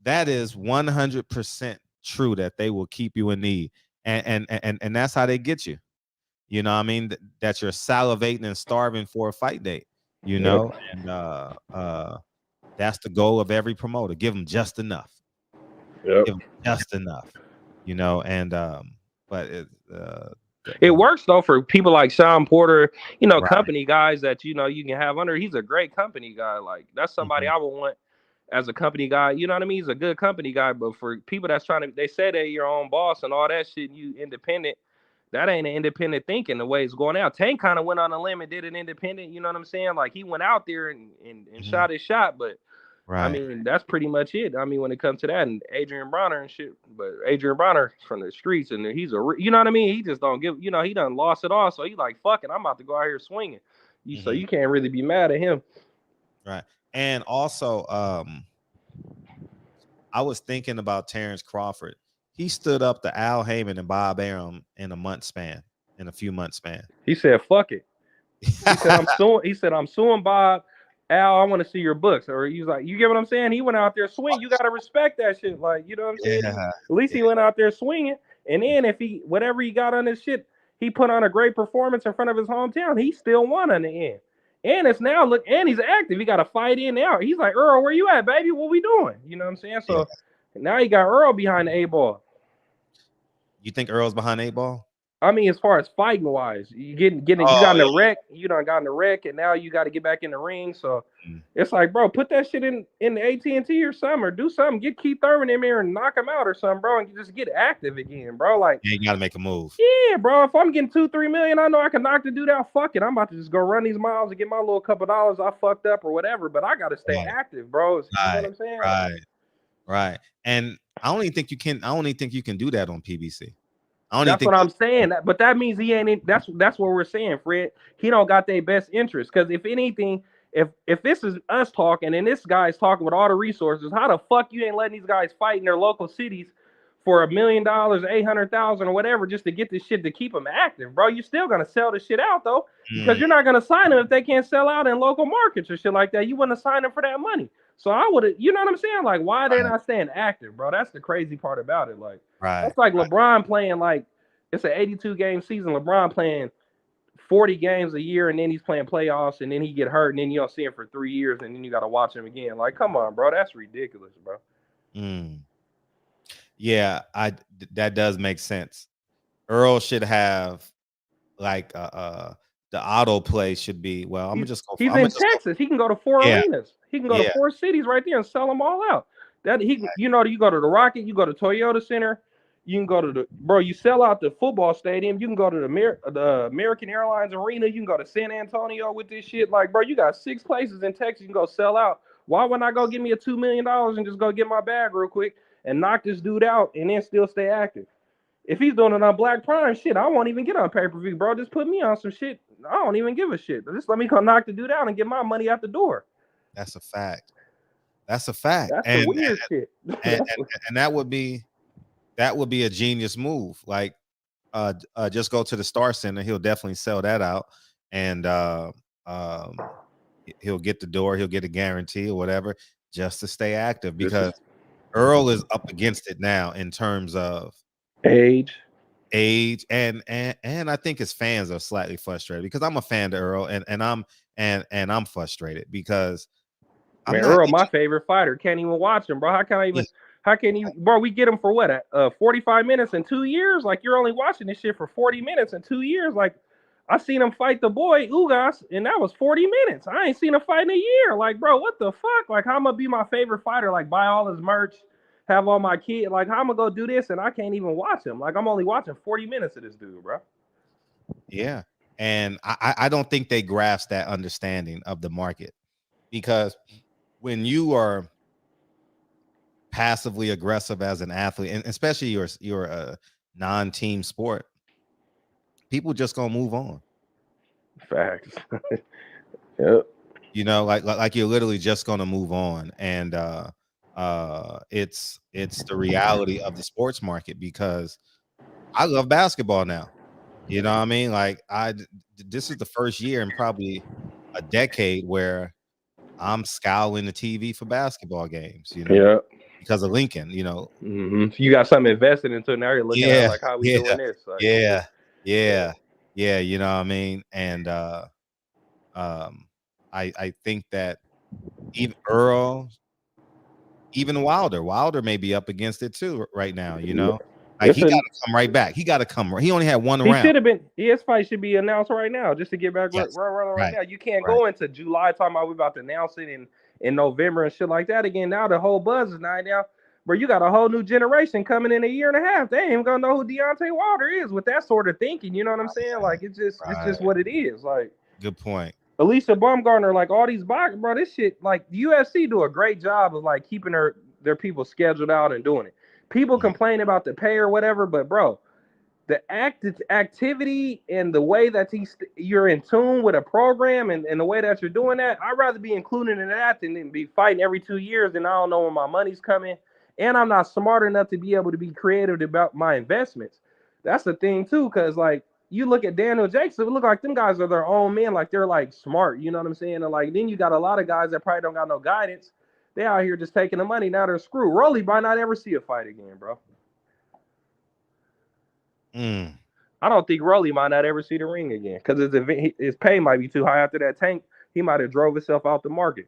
H: 100% true that they will keep you in need, and that's how they get you. You know what I mean? That you're salivating and starving for a fight date. And that's the goal of every promoter. Give them just enough.
L: Yep.
H: Give them just enough. But
L: it works though for people like Shawn Porter, company guys that you can have under. He's a great company guy. Like that's somebody I would want as a company guy. You know what I mean? He's a good company guy. But for people that's they say they're your own boss and all that shit, you independent. That ain't an independent thinking the way it's going out. Tank kind of went on a limb and did an independent. You know what I'm saying? Like he went out there and shot his shot, but. Right. I mean, that's pretty much it. I mean, when it comes to that, and Adrian Broner and shit, but Adrian Broner from the streets, and he's you know what I mean? He just don't give, he done lost it all. So he like, fuck it, I'm about to go out here swinging. So you can't really be mad at him.
H: Right. And also, I was thinking about Terrence Crawford. He stood up to Al Haymon and Bob Arum in a few months span.
L: He said, fuck it. He said, I'm suing Bob. Al, I want to see your books. Or he's like, you get what I'm saying? He went out there swinging. You got to respect that shit. Like, you know what I'm saying? At least he went out there swinging. And then if whatever he got on his shit, he put on a great performance in front of his hometown. He still won in the end. And it's now, and he's active. He got a fight in now. He's like, Earl, where you at, baby? What we doing? You know what I'm saying? So now he got Earl behind the 8-ball.
H: You think Earl's behind 8-ball?
L: I mean, as far as fighting wise, you got in the wreck, you done got in the wreck, and now you got to get back in the ring. So it's like, bro, put that shit in the AT&T or something, or do something. Get Keith Thurman in there and knock him out or something, bro, and just get active again, bro. Like,
H: you got to make a move.
L: Yeah, bro. If I'm getting $2-3 million, I know I can knock the dude out. Fuck it, I'm about to just go run these miles and get my little couple dollars. I fucked up or whatever, but I got to stay active, bro. You know what I'm saying?
H: Right. And I don't even think you can do that on PBC.
L: That's what I'm saying. But that means he ain't. That's what we're saying, Fred. He don't got their best interest. Because if anything, if this is us talking and this guy's talking with all the resources, how the fuck you ain't letting these guys fight in their local cities for $1 million, 800,000 or whatever just to get this shit to keep them active, bro? You're still gonna sell the shit out though, because you're not gonna sign them if they can't sell out in local markets or shit like that. You wouldn't sign them for that money. So I would have, you know what I'm saying? Like, why are they not staying active, bro? That's the crazy part about it. Like, that's like LeBron playing, like, it's an 82 game season. LeBron playing 40 games a year, and then he's playing playoffs, and then he get hurt, and then you don't see him for 3 years, and then you got to watch him again. Like, come on, bro, that's ridiculous, bro.
H: Yeah, that does make sense. Earl should have like the auto play should be. Well, I'm gonna just go.
L: He's in Texas. He can go to 4 arenas. He can go to 4 cities right there and sell them all out. That you go to the Rocket, you go to Toyota Center, you can go to you sell out the football stadium. You can go to the American Airlines Arena. You can go to San Antonio with this shit. Like, bro, you got 6 places in Texas you can go sell out. Why wouldn't I go give me a $2 million and just go get my bag real quick and knock this dude out and then still stay active? If he's doing it on Black Prime, shit, I won't even get on pay-per-view, bro. Just put me on some shit. I don't even give a shit. Just let me come knock the dude out and get my money out the door.
H: That's a fact. That's a fact.
L: That's the weird shit.
H: And that would be a genius move. Like, just go to the Star Center. He'll definitely sell that out, and he'll get the door. He'll get a guarantee or whatever just to stay active, because Earl is up against it now in terms of
L: age,
H: and I think his fans are slightly frustrated, because I'm a fan of Earl, and I'm frustrated because
L: Earl, my favorite fighter, can't even watch him, bro. How can you, bro? We get him for what, 45 minutes in 2 years? Like, you're only watching this shit for 40 minutes in 2 years. Like, I seen him fight the boy Ugas, and that was 40 minutes. I ain't seen him fight in a year. Like, bro, what the fuck? Like, how I'm gonna be my favorite fighter? Like, buy all his merch, have all my kids. Like, how I'm gonna go do this and I can't even watch him? Like, I'm only watching 40 minutes of this dude, bro.
H: Yeah, and I don't think they grasp that understanding of the market, because when you are passively aggressive as an athlete, and especially you're a non-team sport, people just gonna move on.
L: Facts. Yep.
H: You know, like you're literally just gonna move on, and it's the reality of the sports market, because I love basketball now. You know what I mean? Like, this is the first year in probably a decade where I'm scouring the TV for basketball games, you know.
L: Yeah.
H: Because of Lincoln, you know.
L: Mm-hmm. You got something invested into it, now you're looking at like, how we doing this? Like,
H: yeah, you know what I mean? And I think that even Earl, even Wilder may be up against it too right now, you know. Like, he got to come right back. He got to come. He only had one round.
L: He should have been. His fight should be announced right now, just to get back right now. You can't go into July talking about we're about to announce it in November and shit like that again. Now the whole buzz is dying down. But you got a whole new generation coming in a year and a half. They ain't even gonna know who Deontay Wilder is with that sort of thinking. You know what I'm saying? Like, it's just what it is. Like,
H: good point.
L: Alicia Baumgartner, like, all these boxers, bro, this shit, like, the UFC do a great job of like keeping their people scheduled out and doing it. People complain about the pay or whatever, but bro, the activity and the way that you're in tune with a program and the way that you're doing that, I'd rather be included in that than be fighting every 2 years and I don't know when my money's coming. And I'm not smart enough to be able to be creative about my investments. That's the thing too, because like, you look at Daniel Jakes, it look like them guys are their own men, like they're like smart, you know what I'm saying? And like, then you got a lot of guys that probably don't got no guidance. They out here just taking the money. Now they're screwed. Rolly might not ever see a fight again, bro. I don't think Rolly might not ever see the ring again, because his pay might be too high after that tank. He might have drove himself out the market.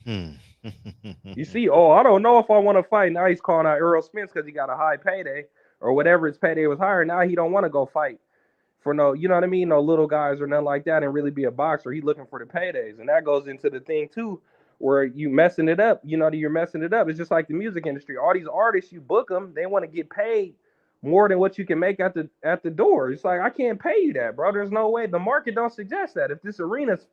L: You see, I don't know if I want to fight. Now he's calling out Earl Spence because he got a high payday or whatever. His payday was higher. Now he don't want to go fight for no, you know what I mean? No little guys or nothing like that and really be a boxer. He's looking for the paydays. And that goes into the thing too, where you messing it up, you know, you're messing it up. It's just like the music industry. All these artists, you book them, they want to get paid more than what you can make at the door. It's like, I can't pay you that, bro. There's no way. The market don't suggest that. If this arena's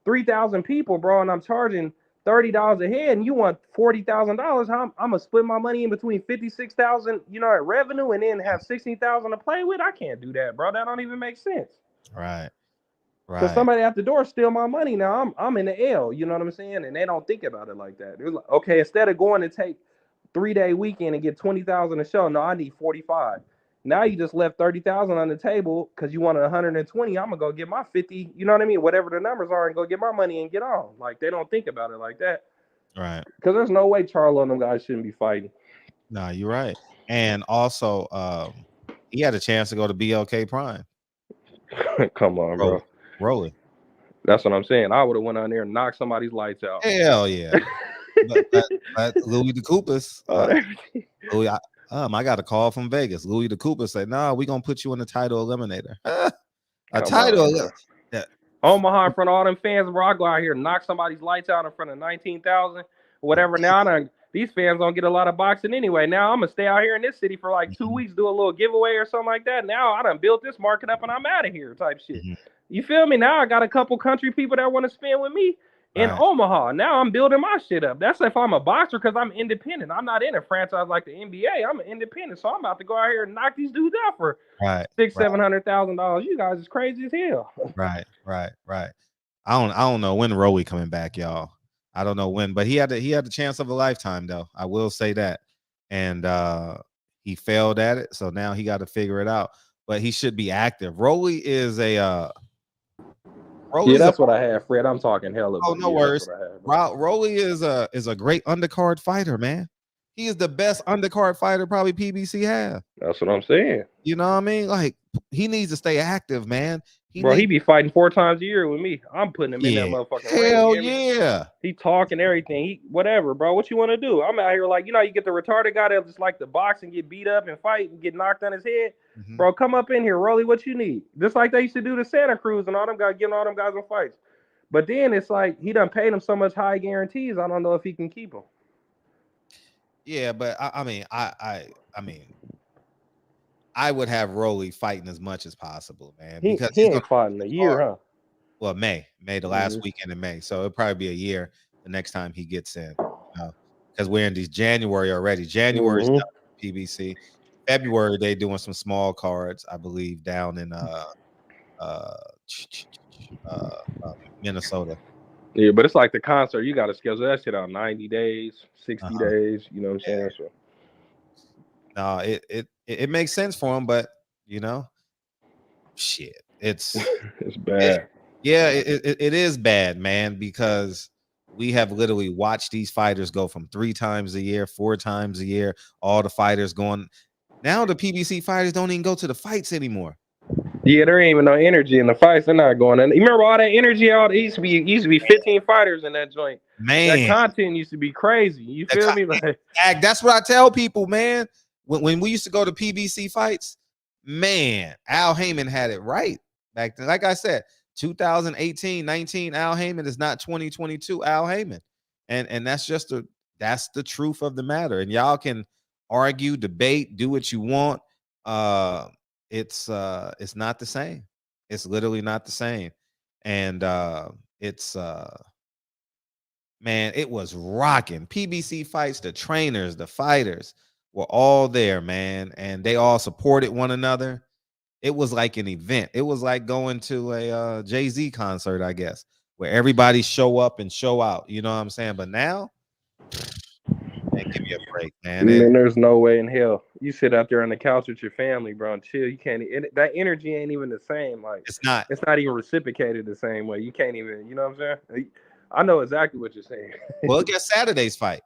L: 3,000 people, bro, and I'm charging $30 a head and you want $40,000, I'm gonna split my money in between 56,000, you know, at revenue, and then have 16,000 to play with. I can't do that, bro. That don't even make sense.
H: Right.
L: Because somebody at the door steal my money. Now I'm in the L, you know what I'm saying? And they don't think about it like that. They're like, okay, instead of going to take 3-day weekend and get 20,000 a show, no, I need 45. Now you just left 30,000 on the table because you wanted 120. I'm gonna go get my 50, you know what I mean? Whatever the numbers are, and go get my money and get on. Like, they don't think about it like that.
H: Right.
L: Because there's no way Charlo and them guys shouldn't be fighting.
H: No, you're right. And also, he had a chance to go to BLK Prime.
L: Come on, bro.
H: Roll it.
L: That's what I'm saying. I would have went on there and knocked somebody's lights out.
H: Hell yeah. but Louis the Coopers. Louis, I got a call from Vegas. Louis the Cooper said, "No, we're gonna put you in the title eliminator." A title.
L: Omaha in front of all them fans, bro. I go out here and knock somebody's lights out in front of 19,000, whatever. Now these fans don't get a lot of boxing anyway. Now I'm gonna stay out here in this city for like 2 weeks, do a little giveaway or something like that. Now I done built this market up and I'm out of here, type shit. You feel me? Now I got a couple country people that want to spend with me in Omaha. Now I'm building my shit up. That's if I'm a boxer, because I'm independent. I'm not in a franchise like the NBA. I'm an independent, so I'm about to go out here and knock these dudes out for $600,000-$700,000. You guys is crazy as hell.
H: Right. I don't know when Roey coming back, y'all. I don't know when, but he had the chance of a lifetime, though. I will say that, and he failed at it, so now he got to figure it out. But he should be active. Roey is a
L: that's what I have, Fred. I'm talking hella.
H: Oh, no worries. Roey is a great undercard fighter, man. He is the best undercard fighter probably PBC have.
L: That's what I'm saying.
H: You know what I mean? Like, he needs to stay active, man.
L: He be fighting 4 times a year with me. I'm putting him in that motherfucking ring.
H: Hell yeah.
L: He talking everything. Whatever, bro. What you want to do? I'm out here like, you get the retarded guy that just like to box and get beat up and fight and get knocked on his head. Bro, come up in here, Rolly. What you need? Just like they used to do to Santa Cruz and all them guys, giving all them guys in fights. But then it's like he done paid him so much high guarantees. I don't know if he can keep them.
H: Yeah, but I mean, I would have Rolly fighting as much as possible, man. Because
L: he ain't fought in a year, huh?
H: Well, May the last weekend in May, so it'll probably be a year the next time he gets in. Because we're in these January already. January's done for PBC. February they doing some small cards, I believe, down in Minnesota.
L: Yeah, but it's like the concert. You got to schedule that shit out 90 days, 60 days. You know what I'm saying? So.
H: No, it makes sense for him, but shit, it's
L: bad.
H: It is bad, man, because we have literally watched these fighters go from 3 times a year, 4 times a year. All the fighters going. Now the PBC fighters don't even go to the fights anymore.
L: Yeah, there ain't even no energy in the fights. They're not going in. You remember all that energy out? It used to be 15 fighters in that joint.
H: Man,
L: that content used to be crazy. You feel me? Like,
H: that's what I tell people, man. When we used to go to PBC fights, man, Al Haymon had it right back then. Like I said, 2018, 19, Al Haymon is not 2022 Al Haymon. And that's just that's the truth of the matter. And y'all can argue, debate, do what you want. It's not the same. It's literally not the same. And man, it was rocking. PBC fights, the trainers, the fighters were all there, man, and they all supported one another. It was like an event. It was like going to a Jay-Z concert, I guess, where everybody show up and show out. You know what I'm saying? But now, man, give me a break, man.
L: Man, there's no way in hell. You sit out there on the couch with your family, bro, and chill. You can't. That energy ain't even the same. Like
H: it's not.
L: It's not even reciprocated the same way. You can't even. You know what I'm saying? I know exactly what you're saying.
H: Well, look at Saturday's fight.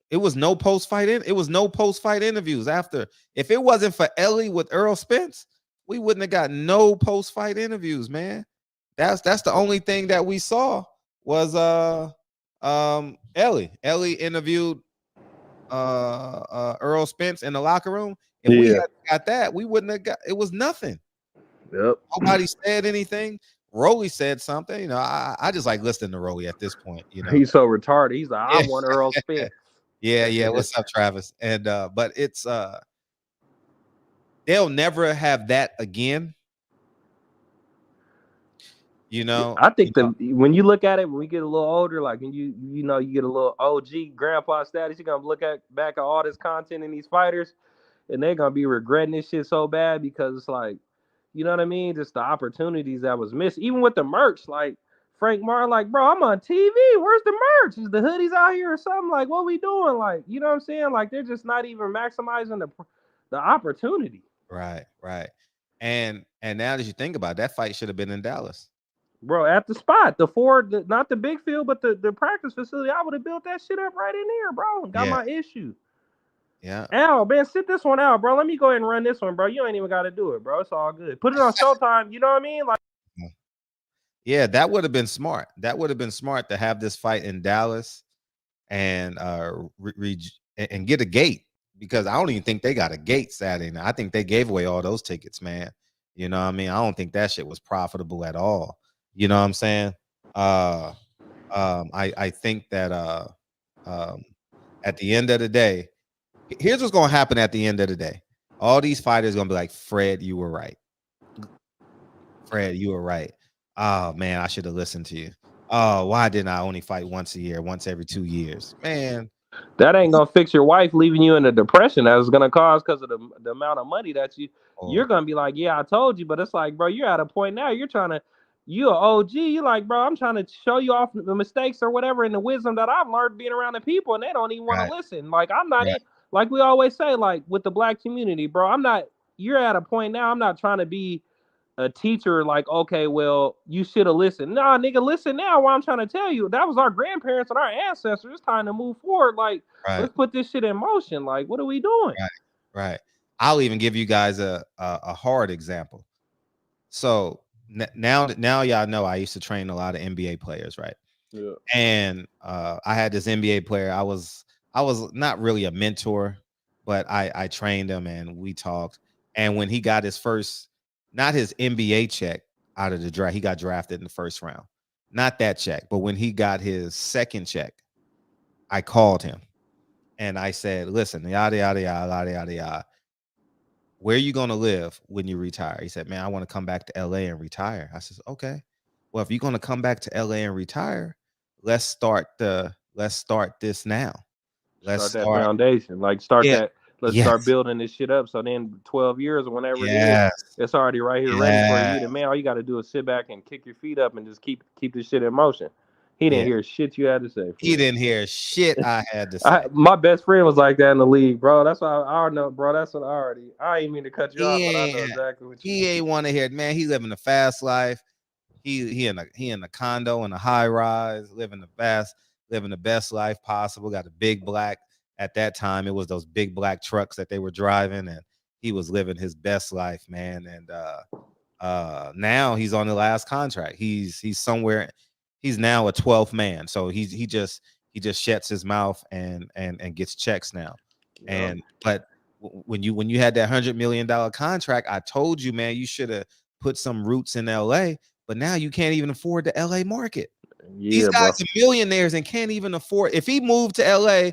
H: It was no post-fight interviews after. If it wasn't for Ellie with Earl Spence, we wouldn't have got no post-fight interviews, man. That's the only thing that we saw was Ellie. Ellie interviewed Earl Spence in the locker room. If we had got that, we wouldn't have got. It was nothing.
L: Yep.
H: Nobody said anything. Rolly said something. You know, I just like listening to Rolly at this point. You know,
L: he's so retarded. He's like, I want Earl Spence.
H: Yeah. What's up, Travis? And but it's they'll never have that again. You know,
L: I think when you look at it, when we get a little older, like when you get a little OG grandpa status, you're gonna look back at all this content in these fighters, and they're gonna be regretting this shit so bad because it's like, you know what I mean? Just the opportunities that was missed, even with the merch, like. Frank Martin, like, bro, I'm on TV. Where's the merch? Is the hoodies out here or something? Like, what we doing? Like, you know what I'm saying? Like, they're just not even maximizing the opportunity.
H: Right. And now that you think about it, that fight should have been in Dallas.
L: Bro, at the spot, not the big field, but the practice facility, I would have built that shit up right in there, bro. Got my issue.
H: Yeah.
L: Al, man, sit this one out, bro. Let me go ahead and run this one, bro. You ain't even got to do it, bro. It's all good. Put it on Showtime. You know what I mean? Like,
H: yeah, that would have been smart. That would have been smart to have this fight in Dallas and and get a gate, because I don't even think they got a gate Saturday night. I think they gave away all those tickets, man. You know what I mean? I don't think that shit was profitable at all. You know what I'm saying? I think that at the end of the day, here's what's gonna happen at the end of the day. All these fighters gonna be like, Fred, you were right. Fred, you were right. Oh man, I should have listened to you. Oh, why didn't I only fight once a year, once every 2 years? Man,
L: that ain't gonna fix your wife leaving you in a depression that is gonna cause because of the amount of money that you're gonna be like, yeah, I told you, but it's like, bro, you're at a point now. You're trying to, you an OG. You're like, bro, I'm trying to show you off the mistakes or whatever and the wisdom that I've learned being around the people, and they don't even want to listen. Like, I'm not like we always say, like with the black community, bro. I'm not. You're at a point now. I'm not trying to be a teacher, like, okay, well, you should have listened. Nah, nigga, listen now. What I'm trying to tell you, that was our grandparents and our ancestors. It's time to move forward. Like, let's put this shit in motion. Like, what are we doing?
H: Right. I'll even give you guys a hard example. So now y'all know I used to train a lot of NBA players, right?
L: Yeah.
H: And I had this NBA player. I was not really a mentor, but I trained him and we talked. And when he got his first, not his NBA check out of the draft, he got drafted in the first round. Not that check, but when he got his second check, I called him and I said, listen, yada, yada, yada, yada, yada, yada. Where are you going to live when you retire? He said, man, I want to come back to LA and retire. I said, okay. Well, if you're going to come back to LA and retire, let's start this now. Let's
L: start that foundation. Like, start that. Let's start building this shit up. So then 12 years or whenever it is, it's already right here ready for you. And man, all you got to do is sit back and kick your feet up and just keep this shit in motion. He didn't hear shit you had to say.
H: He didn't hear shit I had to say.
L: My best friend was like that in the league, bro. That's why I know, bro. That's what I ain't mean to cut you off, but I know exactly what you mean.
H: He ain't want to hear it, man. He living a fast life. He in a condo in a high rise, living the best life possible. Got a big black. At that time, it was those big black trucks that they were driving, and he was living his best life, man. And now he's on the last contract. He's somewhere. He's now a 12th man, so he just shuts his mouth and gets checks now. And but when you had that $100 million contract, I told you, man, you should have put some roots in LA. But now you can't even afford the LA market. These guys are millionaires and can't even afford. If he moved to LA,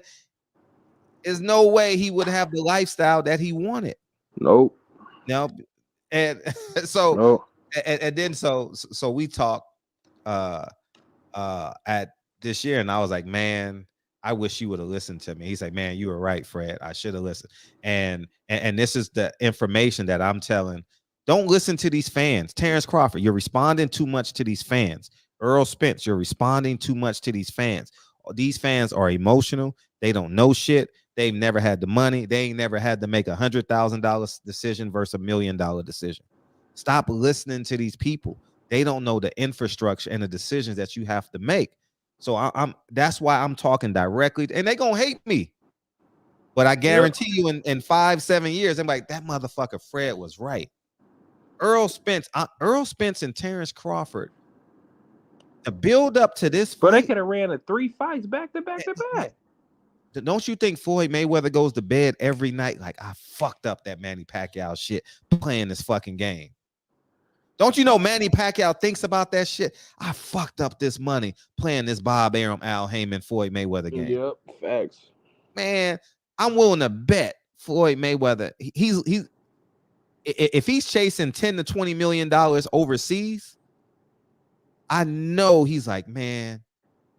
H: there's no way he would have the lifestyle that he wanted.
L: Nope.
H: No. And so and then so we talked at this year, and I was like, man, I wish you would have listened to me. He's like, man, you were right, Fred. I should have listened. And this is the information that I'm telling. Don't listen to these fans. Terrence Crawford, you're responding too much to these fans. Earl Spence, you're responding too much to these fans. These fans are emotional. They don't know shit. They've never had the money. They ain't never had to make $100,000 decision versus $1 million decision. Stop listening to these people. They don't know the infrastructure and the decisions that you have to make. So that's why I'm talking directly. And they're gonna hate me. But I guarantee you in 5-7 years, I'm like, that motherfucker Fred was right. Earl Spence and Terrence Crawford. The build up to this fight,
L: but they could have ran 3 fights back to back to back.
H: Don't you think Floyd Mayweather goes to bed every night like, I fucked up that Manny Pacquiao shit playing this fucking game? Don't you know Manny Pacquiao thinks about that shit? I fucked up this money playing this Bob Arum, Al Haymon, Floyd Mayweather game.
L: Yep, facts.
H: Man, I'm willing to bet Floyd Mayweather, he's if he's chasing $10 to $20 million overseas, I know he's like, man,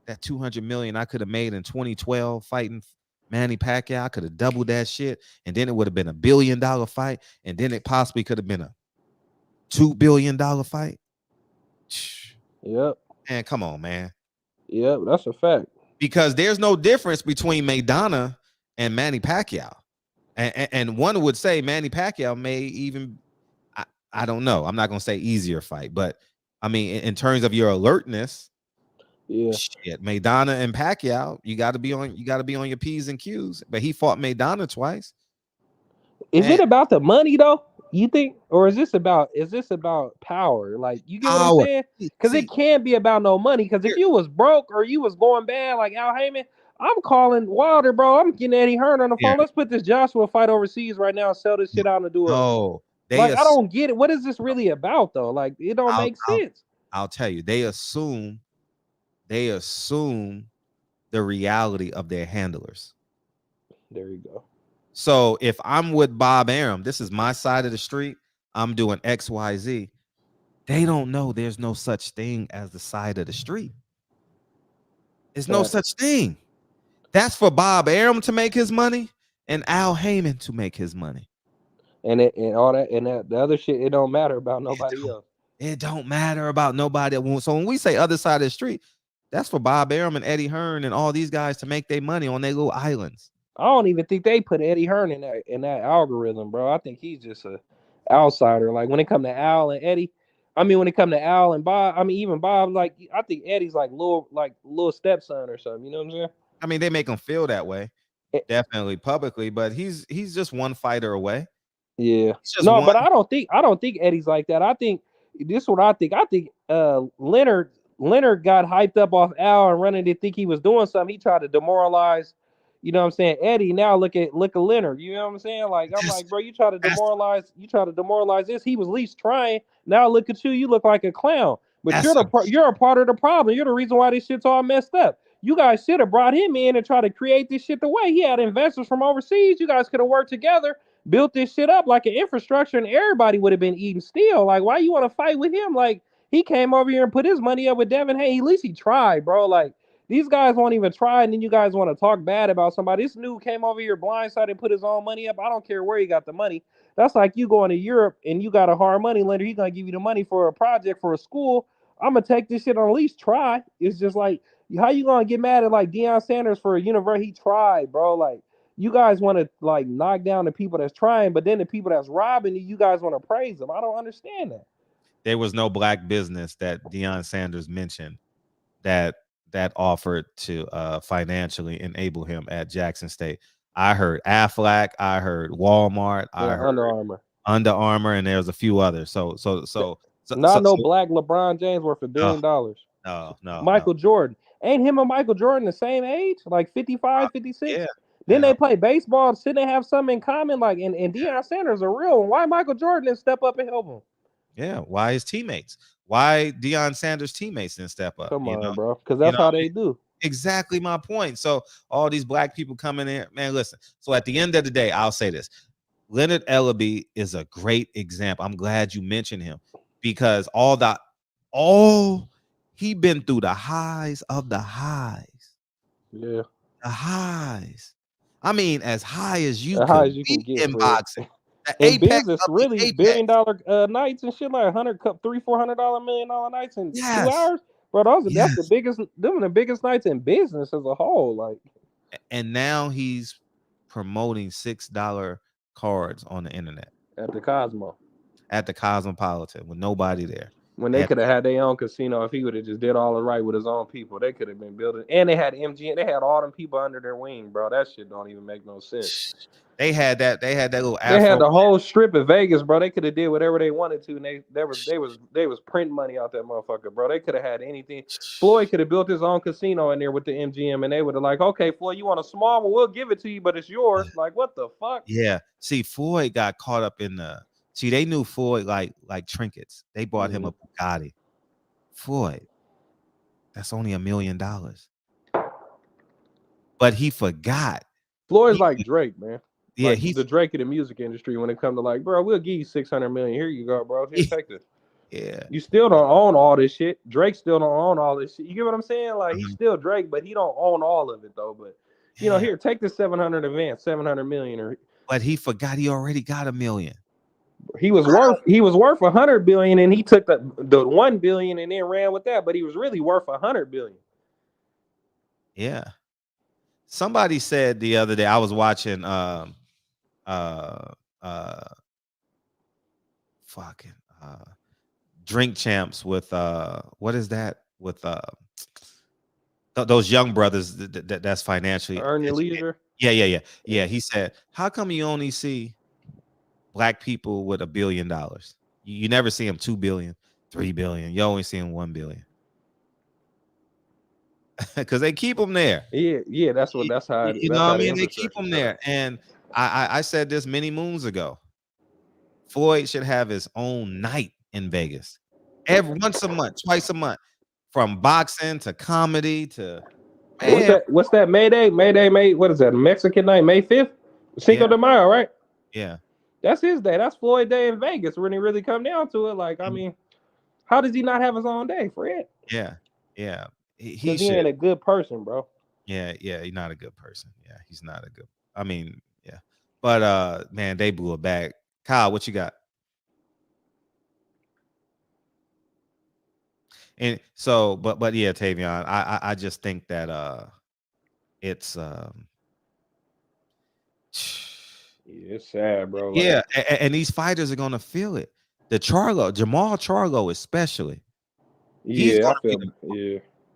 H: that $200 million I could have made in 2012 fighting Manny Pacquiao, I could have doubled that shit, and then it would have been $1 billion fight, and then it possibly could have been a $2 billion fight.
L: Yep.
H: Man, come on, man.
L: Yep, that's a fact.
H: Because there's no difference between Maidana and Manny Pacquiao. And one would say Manny Pacquiao may even, I don't know. I'm not going to say easier fight, but I mean, in terms of your alertness.
L: Yeah.
H: Shit, Maidana and Pacquiao, you got to be on your P's and Q's. But he fought Maidana twice.
L: Is it about the money though? You think, or is this about power? Like, you get what I'm
H: Power.
L: saying? Because it can't be about no money. Because if you was broke or you was going bad like Al Haymon, I'm calling Wilder, bro. I'm getting Eddie Hearn on the phone. Let's put this Joshua fight overseas right now and sell this shit out and do it.
H: No,
L: like, I don't get it. What is this really about though? Like, it don't make sense.
H: I'll tell you. They assume the reality of their handlers.
L: There you go.
H: So if I'm with Bob Arum, this is my side of the street. I'm doing XYZ. They don't know there's no such thing as the side of the street. There's no such thing. That's for Bob Arum to make his money and Al Haymon to make his money.
L: And all that and the other shit, it don't matter about nobody else.
H: It don't matter about nobody. So when we say other side of the street, that's for Bob Arum and Eddie Hearn and all these guys to make their money on their little islands.
L: I don't even think they put Eddie Hearn in that algorithm, bro. I think he's just a outsider. Like, when it come to Al and Eddie, when it come to Al and Bob, even Bob, like, I think Eddie's like little stepson or something. You know what I'm saying?
H: They make him feel that way, definitely publicly, but he's just one fighter away.
L: Yeah. No, but I don't think Eddie's like that. I think this is what I think. I think Leonard got hyped up off Al and running to think he was doing something. He tried to demoralize, you know what I'm saying, Eddie. Now look at Leonard. You know what I'm saying? Like, I'm like, bro, you try to demoralize this. He was at least trying. Now look at you. You look like a clown. But you're a part of the problem. You're the reason why this shit's all messed up. You guys should have brought him in and tried to create this shit the way. He had investors from overseas. You guys could have worked together, built this shit up like an infrastructure, and everybody would have been eating steel. Like, why you want to fight with him? Like, he came over here and put his money up with Devin. Hey, at least he tried, bro. Like, these guys won't even try, and then you guys want to talk bad about somebody. This dude came over here blindsided and put his own money up. I don't care where he got the money. That's like you going to Europe and you got a hard money lender. He's going to give you the money for a project for a school. I'm going to take this shit on, at least try. It's just like, how you going to get mad at like Deion Sanders for a university? He tried, bro. Like, you guys want to like knock down the people that's trying, but then the people that's robbing you guys want to praise them. I don't understand that.
H: There was no black business that Deion Sanders mentioned that offered to financially enable him at Jackson State. I heard Aflac, I heard Walmart, I heard Under Armour, and there's a few others. So
L: black LeBron James worth $1 billion.
H: No.
L: Michael Jordan. Ain't him and Michael Jordan the same age? Like 55, 56?
H: Yeah.
L: Then they play baseball. Shouldn't they have something in common? Like, and Deion Sanders a real one. Why Michael Jordan didn't step up and help him?
H: Yeah. Why his teammates? Why Deion Sanders' teammates didn't step up?
L: Come on, bro. Because that's how they do.
H: Exactly my point. So all these black people coming in, man, listen. So at the end of the day, I'll say this. Leonard Ellaby is a great example. I'm glad you mentioned him because he been through the highs of the highs.
L: Yeah.
H: The highs. As high as you
L: can get
H: in boxing.
L: In business, really, $1 billion nights and shit, like $300-400 $1 million nights in 2 hours. Bro, that's the biggest. Them are the biggest nights in business as a whole. Like,
H: and now he's promoting $6 cards on the internet
L: at the
H: Cosmopolitan with nobody there.
L: When they could have had their own casino, if he would have just did all it right with his own people, they could have been building. And they had MGM. They had all them people under their wing, bro. That shit don't even make no sense.
H: They had that little.
L: They had the whole strip of Vegas, bro. They could have did whatever they wanted to, and they was printing money out that motherfucker, bro. They could have had anything. Floyd could have built his own casino in there with the MGM, and they would have like, okay, Floyd, you want a small one? We'll give it to you, but it's yours. Like, what the fuck?
H: Yeah. See, Floyd got caught up in the. See, they knew Floyd like trinkets. They bought him a Bugatti. Floyd, that's only $1 million. But he forgot.
L: Floyd's like Drake, man.
H: Yeah,
L: like
H: he's
L: the Drake of the music industry when it comes to like, bro, we'll give you $600 million. Here you go, bro. Here, take this.
H: Yeah.
L: You still don't own all this shit. Drake still don't own all this shit. You get what I'm saying? Like, he's still Drake, but he don't own all of it though. But you know, here, take this 700 advance, $700 million.
H: But he forgot he already got $1 million.
L: He was worth $100 billion, and he took the $1 billion and then ran with that. But he was really worth $100 billion.
H: Yeah. Somebody said the other day, I was watching Drink Champs with what is that? With those young brothers that's financially
L: Earn your
H: educated.
L: leisure.
H: Yeah. He said, how come you only see black people with $1 billion? You never see them 2 billion, 3 billion. You only see them 1 billion. Because they keep them there.
L: Yeah. That's how.
H: You
L: That's
H: know
L: how
H: what I
L: the
H: mean? They keep
L: infrastructure
H: them
L: set
H: there.
L: up.
H: And I said this many moons ago. Floyd should have his own night in Vegas. Once a month, twice a month. From boxing to comedy to
L: What's that? Mayday. What is that? Mexican night, May 5th? Cinco de Mayo, right?
H: Yeah.
L: That's his day. That's Floyd Day in Vegas. When it really come down to it, like, I mean, how does he not have his own day, Fred?
H: Yeah.
L: He ain't a good person, bro.
H: Yeah, he's not a good person. Yeah, he's not a good. I mean, yeah. But man, they blew it back. Kyle, what you got? And so, but yeah, Tavion, I just think that it's
L: it's sad, bro.
H: Like, yeah, and these fighters are gonna feel it. Jamal Charlo especially.
L: Yeah,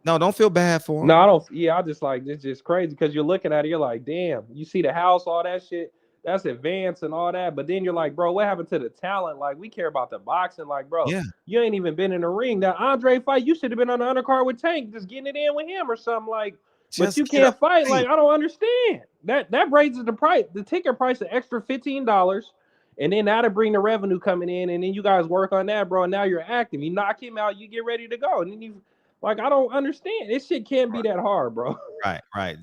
H: No, don't feel bad for him.
L: No, I don't. Yeah, I just like it's just crazy because you're looking at it, you're like, damn, you see the house, all that shit, that's advanced and all that. But then you're like, bro, what happened to the talent? Like, we care about the boxing, like, bro, you ain't even been in the ring. That Andre fight, you should have been on the undercard with Tank, just getting it in with him or something like. But you can't fight. Like, I don't understand. That raises the price, the ticket price, an extra $15. And then that'll bring the revenue coming in, and then you guys work on that, bro. And now you're active. You knock him out, you get ready to go, and then you, like, I don't understand. This shit can't be that hard, bro.
H: Right.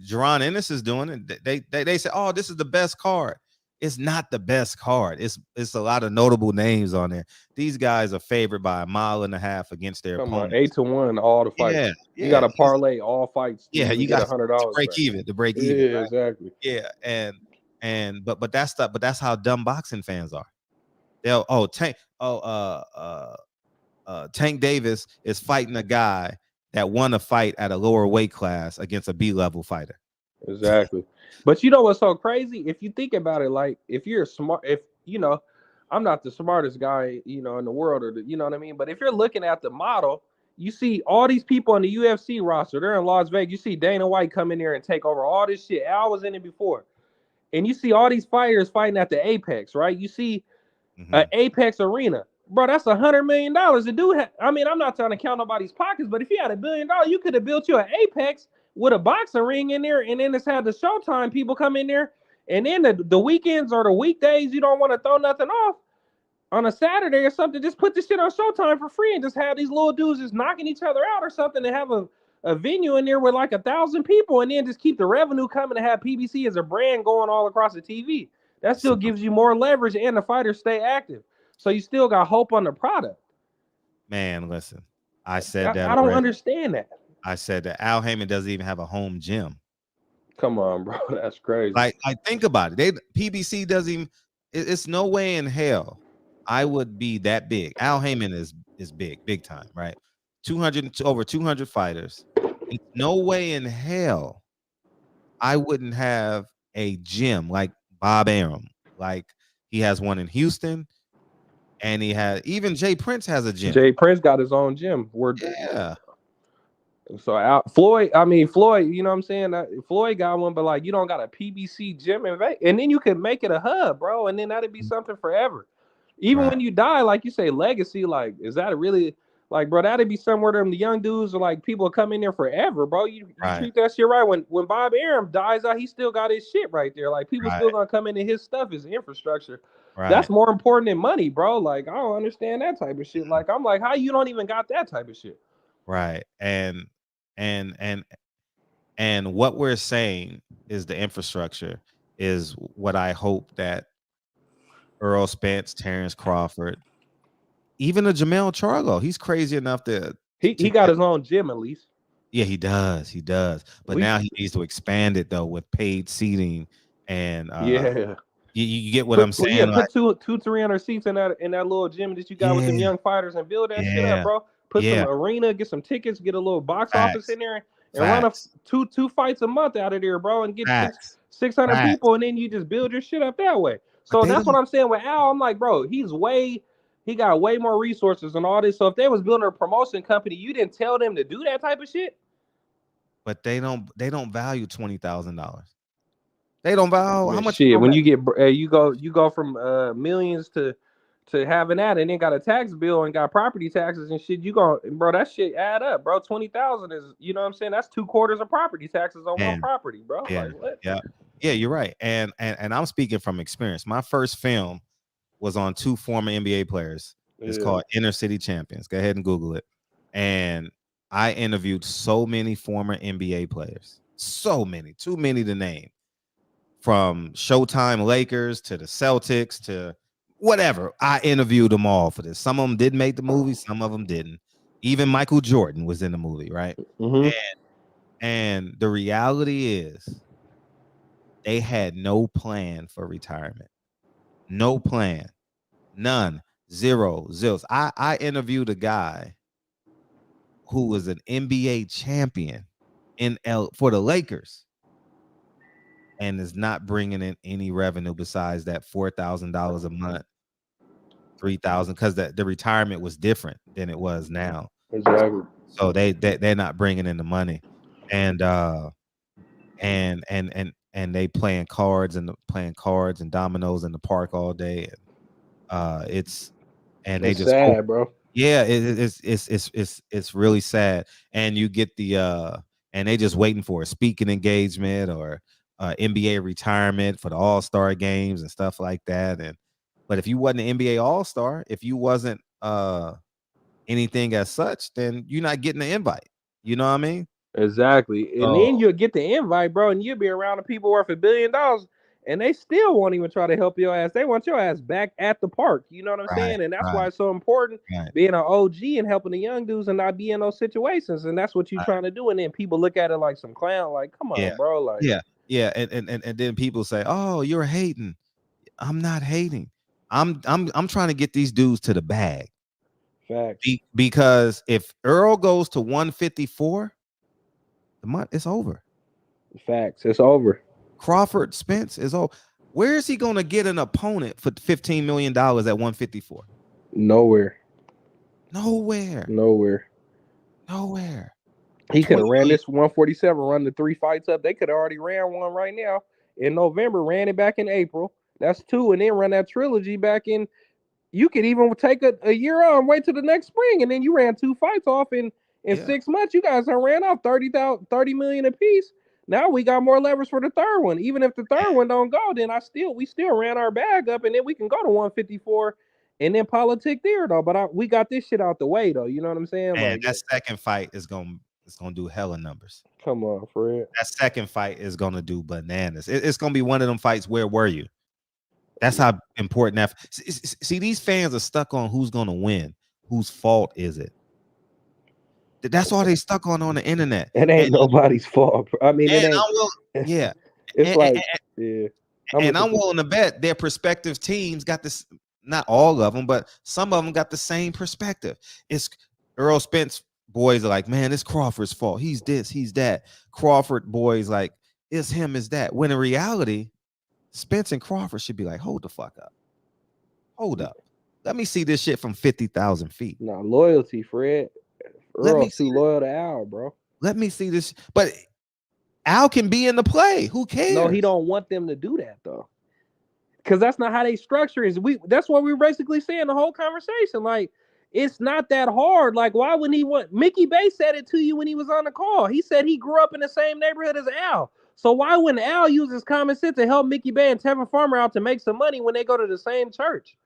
H: Jerron Ennis is doing it. They say, oh, this is the best card. It's not the best card. It's a lot of notable names on there. These guys are favored by 1.5 miles against their opponents.
L: 8-1 all the fights.
H: Yeah.
L: You got to parlay all fights.
H: You got
L: $100
H: to break even.
L: Yeah,
H: right?
L: exactly.
H: Yeah, but that's how dumb boxing fans are. They'll Tank Davis is fighting a guy that won a fight at a lower weight class against a B-level fighter.
L: Exactly. But you know what's so crazy? If you think about it, like, if you're smart, I'm not the smartest guy, in the world, or you know what I mean? But if you're looking at the model, you see all these people on the UFC roster, they're in Las Vegas. You see Dana White come in there and take over all this shit. Al was in it before. And you see all these fighters fighting at the Apex, right? You see an Apex arena. Bro, that's $100 million. The dude, I'm not trying to count nobody's pockets, but if you had $1 billion, you could have built you an Apex with a boxing ring in there, and then it's had the Showtime people come in there, and then the weekends or the weekdays, you don't want to throw nothing off on a Saturday or something, just put this shit on Showtime for free and just have these little dudes just knocking each other out or something, and have a venue in there with like 1,000 people, and then just keep the revenue coming to have PBC as a brand going all across the TV. That still gives you more leverage, and the fighters stay active. So you still got hope on the product.
H: Man, listen, I said that.
L: I don't understand that.
H: I said that Al Haymon doesn't even have a home gym.
L: Come on, bro. That's crazy.
H: Like think about it. PBC doesn't even, it's no way in hell I would be that big. Al Haymon is big time, right? Over 200 fighters. It's no way in hell I wouldn't have a gym like Bob Arum. Like, he has one in Houston, and even Jay Prince has a gym.
L: Jay Prince got his own gym.
H: Yeah.
L: So Floyd, you know what I'm saying? Floyd got one, but like, you don't got a PBC gym in Vegas, and then you could make it a hub, bro, and then that'd be something forever. Even when you die, like you say, legacy, like, is that really, like, bro, that'd be somewhere the young dudes, or like people come in there forever, bro. You treat that shit right. When Bob Arum dies out, he still got his shit right there. Like, people still gonna come into his stuff, his infrastructure. That's more important than money, bro. Like, I don't understand that type of shit. Like, I'm like, how you don't even got that type of shit?
H: Right. And what we're saying is the infrastructure is what I hope that Earl Spence, Terrence Crawford, even a Jamel Charlo, he's crazy enough to
L: he got his own gym at least.
H: Yeah, he does. But now he needs to expand it though with paid seating and you get what I'm saying.
L: Yeah, put 200-300 seats in that little gym that you got with them young fighters and build that shit up, bro. Put some arena, get some tickets, get a little box office in there, and run two fights a month out of there, bro, and get 600 people, and then you just build your shit up that way. So that's what I'm saying with Al. I'm like, bro, he got way more resources and all this. So if they was building a promotion company, you didn't tell them to do that type of shit?
H: but they don't value $20,000. They don't value how much.
L: Shit, when you get you go from millions to having that, and then got a tax bill and got property taxes and shit. You go, bro, that shit add up, bro. 20,000 is, you know what I'm saying? That's 2/4 of property taxes on one property, bro.
H: Yeah,
L: like what?
H: Yeah, you're right. And I'm speaking from experience. My first film was on 2 former NBA players. It's called Inner City Champions. Go ahead and Google it. And I interviewed so many former NBA players. So many, too many to name. From Showtime Lakers to the Celtics to whatever. I interviewed them all for this. Some of them did make the movie, some of them didn't. Even Michael Jordan was in the movie, right? And the reality is they had no plan for retirement. No plan. None. Zero. Zills. I interviewed a guy who was an NBA champion for the Lakers and is not bringing in any revenue besides that $4,000 a month, $3,000, because the retirement was different than it was now.
L: Exactly.
H: So they're not bringing in the money, and they playing cards and dominoes in the park all day, and it's they just
L: sad, bro.
H: Yeah, it's really sad, and you get the and they just waiting for a speaking engagement or NBA retirement for the All-Star games and stuff like that. But if you wasn't an NBA All-Star, if you wasn't anything as such, then you're not getting the invite. You know what I mean?
L: Exactly. And then you'll get the invite, bro, and you'll be around the people worth $1 billion, and they still won't even try to help your ass. They want your ass back at the park. You know what I'm saying? And that's why it's so important being an OG and helping the young dudes and not be in those situations. And that's what you're trying to do. And then people look at it like some clown, like, come on, bro. Like,
H: and then people say, "Oh, you're hating." I'm not hating. I'm trying to get these dudes to the bag.
L: Facts.
H: Because if Earl goes to 154, the month it's over.
L: Facts. It's over.
H: Crawford Spence is over. Where is he going to get an opponent for $15 million at 154?
L: Nowhere. He could have ran this 147, run the 3 fights up. They could have already ran one right now in November, ran it back in April. That's 2, and then run that trilogy back in. You could even take a year on, wait till the next spring, and then you ran 2 fights off in 6 months. You guys have ran off $30 million apiece. Now we got more leverage for the third one. Even if the third one don't go, then we still ran our bag up, and then we can go to 154 and then politic there though. But we got this shit out the way though. You know what I'm saying?
H: And
L: like,
H: that second fight is gonna do hella numbers.
L: Come on, Fred.
H: That second fight is gonna do bananas. It's gonna be one of them fights. Where were you? That's how important that. See, these fans are stuck on who's gonna win. Whose fault is it? That's all they stuck on the internet.
L: It ain't nobody's fault. I mean, it ain't.
H: I'm willing to bet their prospective teams got this. Not all of them, but some of them got the same perspective. It's Earl Spence boys are like, man, it's Crawford's fault. He's this, he's that. Crawford boys like, it's him, is that. When in reality, Spence and Crawford should be like, hold the fuck up. Hold up. Let me see this shit from 50,000 feet.
L: Nah, loyalty, Fred. Earl's too loyal to Al, bro.
H: Let me see this. But Al can be in the play. Who cares?
L: No, he don't want them to do that though. Because that's not how they structure it. That's what we were basically saying the whole conversation. Like, it's not that hard. Like, why wouldn't he want? Mickey Bay said it to you when he was on the call. He said he grew up in the same neighborhood as Al. So why wouldn't Al use his common sense to help Mickey Bay and Tevin Farmer out to make some money when they go to the same church?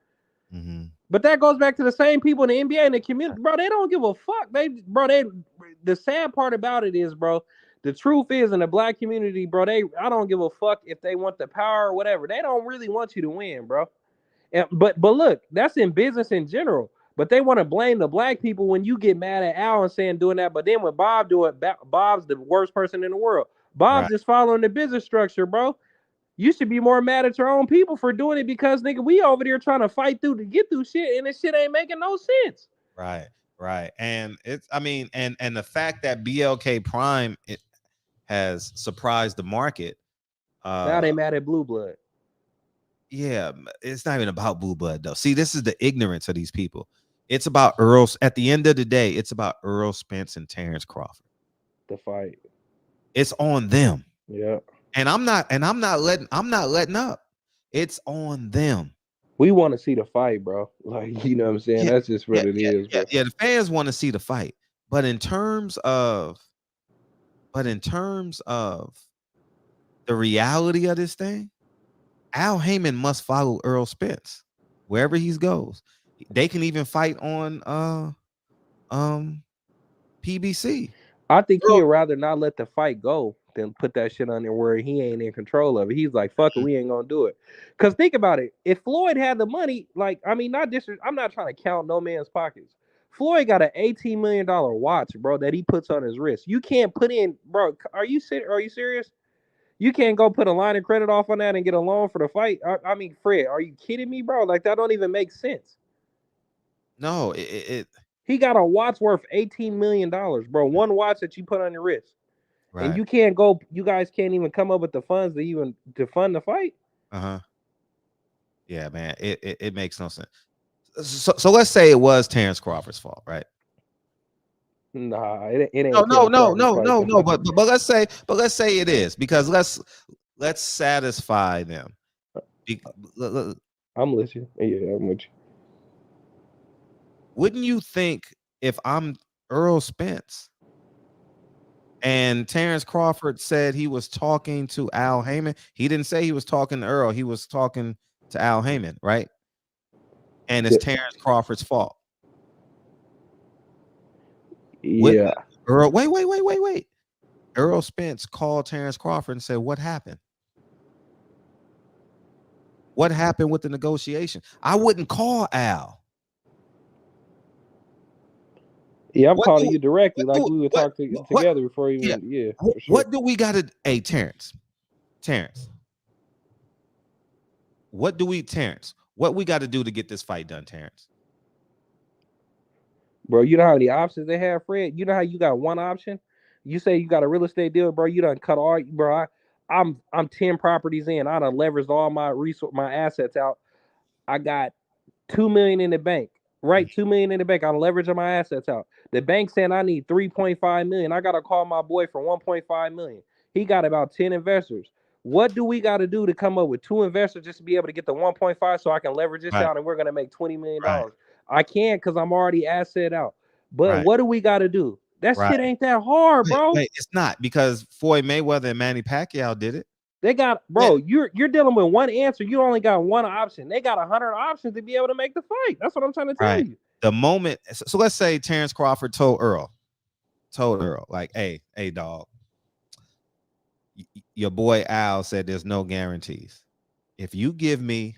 H: Mm-hmm.
L: But that goes back to the same people in the NBA and the community, bro. They don't give a fuck. The sad part about it is, bro, the truth is in the black community, bro, I don't give a fuck if they want the power or whatever. They don't really want you to win, bro. But look, that's in business in general. But they want to blame the black people when you get mad at Al and saying doing that. But then when Bob do it, Bob's the worst person in the world. Bob's just following the business structure, bro. You should be more mad at your own people for doing it because, nigga, we over there trying to fight through to get through shit, and this shit ain't making no sense.
H: Right. And it's, I mean, and the fact that BLK Prime has surprised the market.
L: Now they mad at Blue Blood.
H: Yeah, it's not even about Blue Blood though. See, this is the ignorance of these people. It's about Earl. At the end of the day, it's about Earl Spence and Terrence Crawford.
L: The fight.
H: It's on them.
L: Yeah.
H: And I'm not letting up. It's on them.
L: We want to see the fight, bro. Like, you know what I'm saying? That's just what it is, bro.
H: Yeah, the fans want to see the fight. But in terms of the reality of this thing, Al Haymon must follow Earl Spence wherever he goes. They can even fight on PBC.
L: I think he'd rather not let the fight go than put that shit on there where he ain't in control of it. He's like, fuck it, we ain't gonna do it. Because think about it. If Floyd had the money, like, I mean, I'm not trying to count no man's pockets. Floyd got an $18 million watch, bro, that he puts on his wrist. You can't put in, bro, are you serious? You can't go put a line of credit off on that and get a loan for the fight? I mean, Fred, are you kidding me, bro? Like, that don't even make sense.
H: No,
L: he got a watch worth $18 million, bro. One watch that you put on your wrist. Right. And you guys can't even come up with the funds to fund the fight.
H: Yeah, man. It makes no sense. So let's say it was Terrence Crawford's fault, right?
L: Nah, it ain't.
H: No. But let's say it is, because let's satisfy them.
L: I'm listening. Yeah, I'm with you.
H: Wouldn't you think if I'm Earl Spence and Terrence Crawford said he was talking to Al Haymon? He didn't say he was talking to Earl. He was talking to Al Haymon, right? And it's Terrence Crawford's fault.
L: Yeah.
H: Earl, wait. Earl Spence called Terrence Crawford and said, what happened? What happened with the negotiation? I wouldn't call Al.
L: Yeah, I'm calling you directly, like we would talk together before even. Yeah. For sure.
H: What do we got to? Hey, Terrence. What we got to do to get this fight done, Terrence?
L: Bro, you know how many options they have, Fred? You know how you got one option? You say you got a real estate deal, bro. You done cut all, bro. I'm 10 properties in. I done leveraged all my assets out. I got $2 million in the bank. Right, $2 million in the bank. I'm leveraging my assets out. The bank saying I need $3.5 million. I gotta call my boy for $1.5 million. He got about 10 investors. What do we got to do to come up with 2 investors just to be able to get the 1.5 so I can leverage this out and we're gonna make $20 million? Right. I can't because I'm already asset out. But what do we got to do? That shit ain't that hard, bro.
H: Wait, it's not, because Floyd Mayweather and Manny Pacquiao did it.
L: They got, bro, you're dealing with one answer. You only got one option. They got 100 options to be able to make the fight. That's what I'm trying to tell you.
H: The moment, so let's say Terrence Crawford told Earl, like, hey, dog, your boy Al said there's no guarantees. If you give me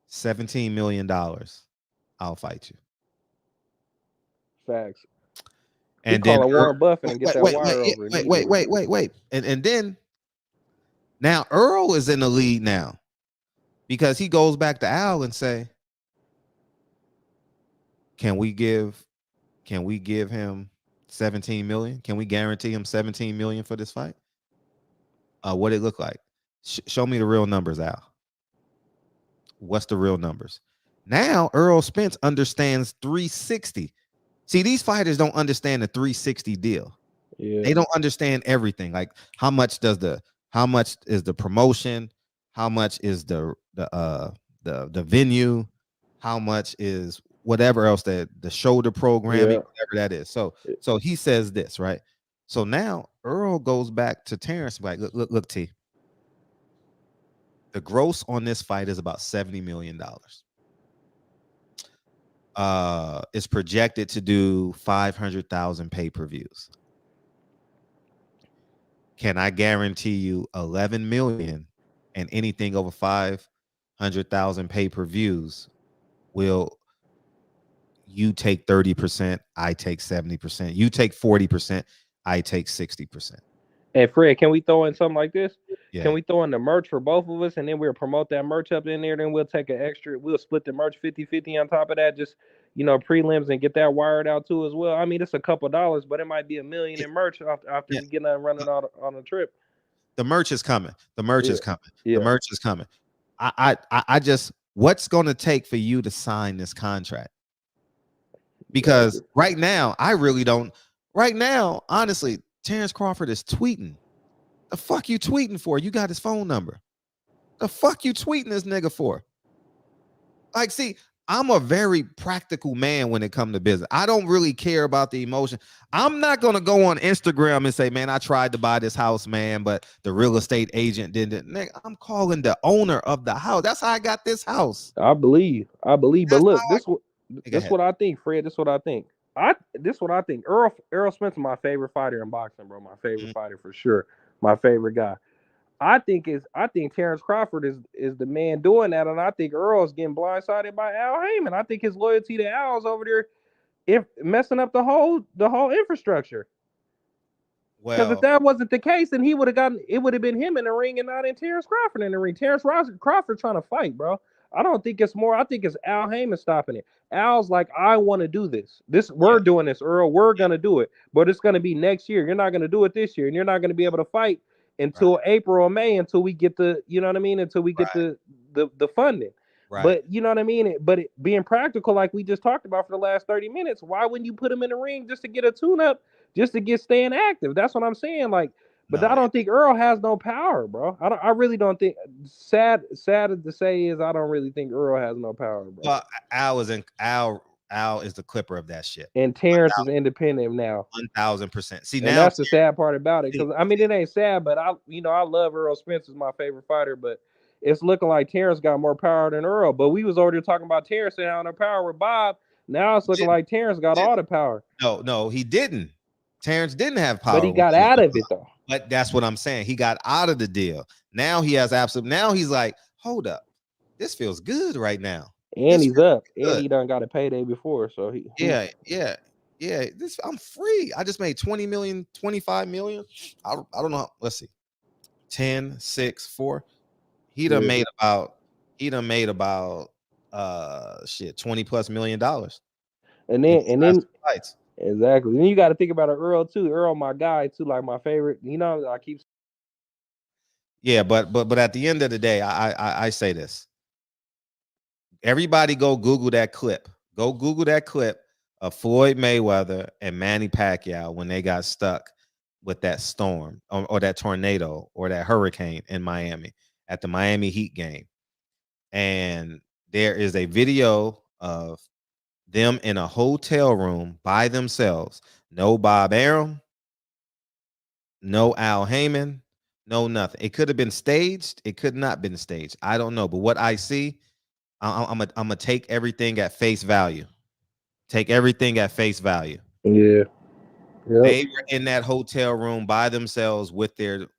H: $17 million, I'll fight you.
L: Facts.
H: And
L: then
H: call
L: Warren Buffett and get that wire over.
H: Wait. And then now Earl is in the lead now, because he goes back to Al and say, can we give him 17 million? Can we guarantee him 17 million for this fight? What it look like? Show me the real numbers, Al. What's the real numbers? Now Earl Spence understands 360. See, these fighters don't understand the 360 deal. Yeah. They don't understand everything. Like, how much is the promotion? How much is the venue? How much is whatever else, the shoulder programming, whatever that is. So he says this, right? So now Earl goes back to Terrence, like, look, T. The gross on this fight is about $70 million. It's projected to do 500,000 pay-per-views. Can I guarantee you 11 million, and anything over 500,000 pay-per-views will you take 30%, I take 70%, you take 40%, I take 60%.
L: And Fred, can we throw in something like this?
H: Yeah.
L: Can we throw in the merch for both of us, and then we'll promote that merch up in there? Then we'll take we'll split the merch 50-50 on top of that, just, prelims, and get that wired out too as well. I mean, it's a couple dollars, but it might be $1 million in merch after we get done running out on a trip.
H: The merch is coming. The merch is coming. The merch is coming. I just, what's going to take for you to sign this contract? Because right now, I really don't. Right now, honestly, Terrence Crawford is tweeting. The fuck you tweeting for? You got his phone number. The fuck you tweeting this nigga for? Like, see, I'm a very practical man when it comes to business. I don't really care about the emotion. I'm not going to go on Instagram and say, man, I tried to buy this house, man, but the real estate agent didn't. Nigga, I'm calling the owner of the house. That's how I got this house.
L: I believe. But look, this what I think, Fred. This what I think. This what I think. Errol Spence is my favorite fighter in boxing, bro. My favorite fighter for sure. My favorite guy. I think Terrence Crawford is the man doing that, and I think Earl's getting blindsided by Al Haymon. I think his loyalty to Al's over there, messing up the whole infrastructure. Because if that wasn't the case, then it would have been him in the ring and not in Terrence Crawford in the ring. Terrence Crawford trying to fight, bro. I don't think it's more. I think it's Al Haymon stopping it. Al's like, I want to do this. We're doing this, Earl. We're gonna do it, but it's gonna be next year. You're not gonna do it this year, and you're not gonna be able to fight until April or May, until we get the, you know what I mean, until we get the funding. Right. But you know what I mean? But being practical, like we just talked about for the last 30 minutes, why wouldn't you put him in the ring just to get a tune-up, just to get staying active? That's what I'm saying. Like, but I don't think Earl has no power, bro. I really don't think. Sad to say is I don't really think Earl has no power, bro.
H: Well, Al is the clipper of that shit.
L: And Terrence is independent now.
H: 1000%. See, now
L: that's the sad part about it. Because I mean, it ain't sad, but I love Errol Spence as my favorite fighter, but it's looking like Terrence got more power than Earl. But we was already talking about Terrence and having no power with Bob. Now it's looking like Terrence got all the power.
H: No, he didn't. Terrence didn't have power.
L: But he got out of it though.
H: But that's what I'm saying. He got out of the deal. Now he has absolute. Now he's like, hold up, this feels good right now.
L: And he's up. Good. And he done got a payday before. So
H: yeah. I'm free. I just made 20 million, 25 million. I don't know. Let's see. 10, 6, 4. He done made about $20+ million.
L: And then fights. Exactly. Then you got to think about Earl too. Earl, my guy too, like my favorite. You know, I keep.
H: Yeah, but at the end of the day, I say this. Everybody go Google that clip. Go Google that clip of Floyd Mayweather and Manny Pacquiao when they got stuck with that storm or that tornado or that hurricane in Miami at the Miami Heat game. And there is a video of them in a hotel room by themselves. No Bob Arum, no Al Haymon, no nothing. It could have been staged. It could not have been staged. I don't know. But what I see, I'm gonna take everything at face value. Take everything at face value.
L: Yeah. Yep.
H: They were in that hotel room by themselves with their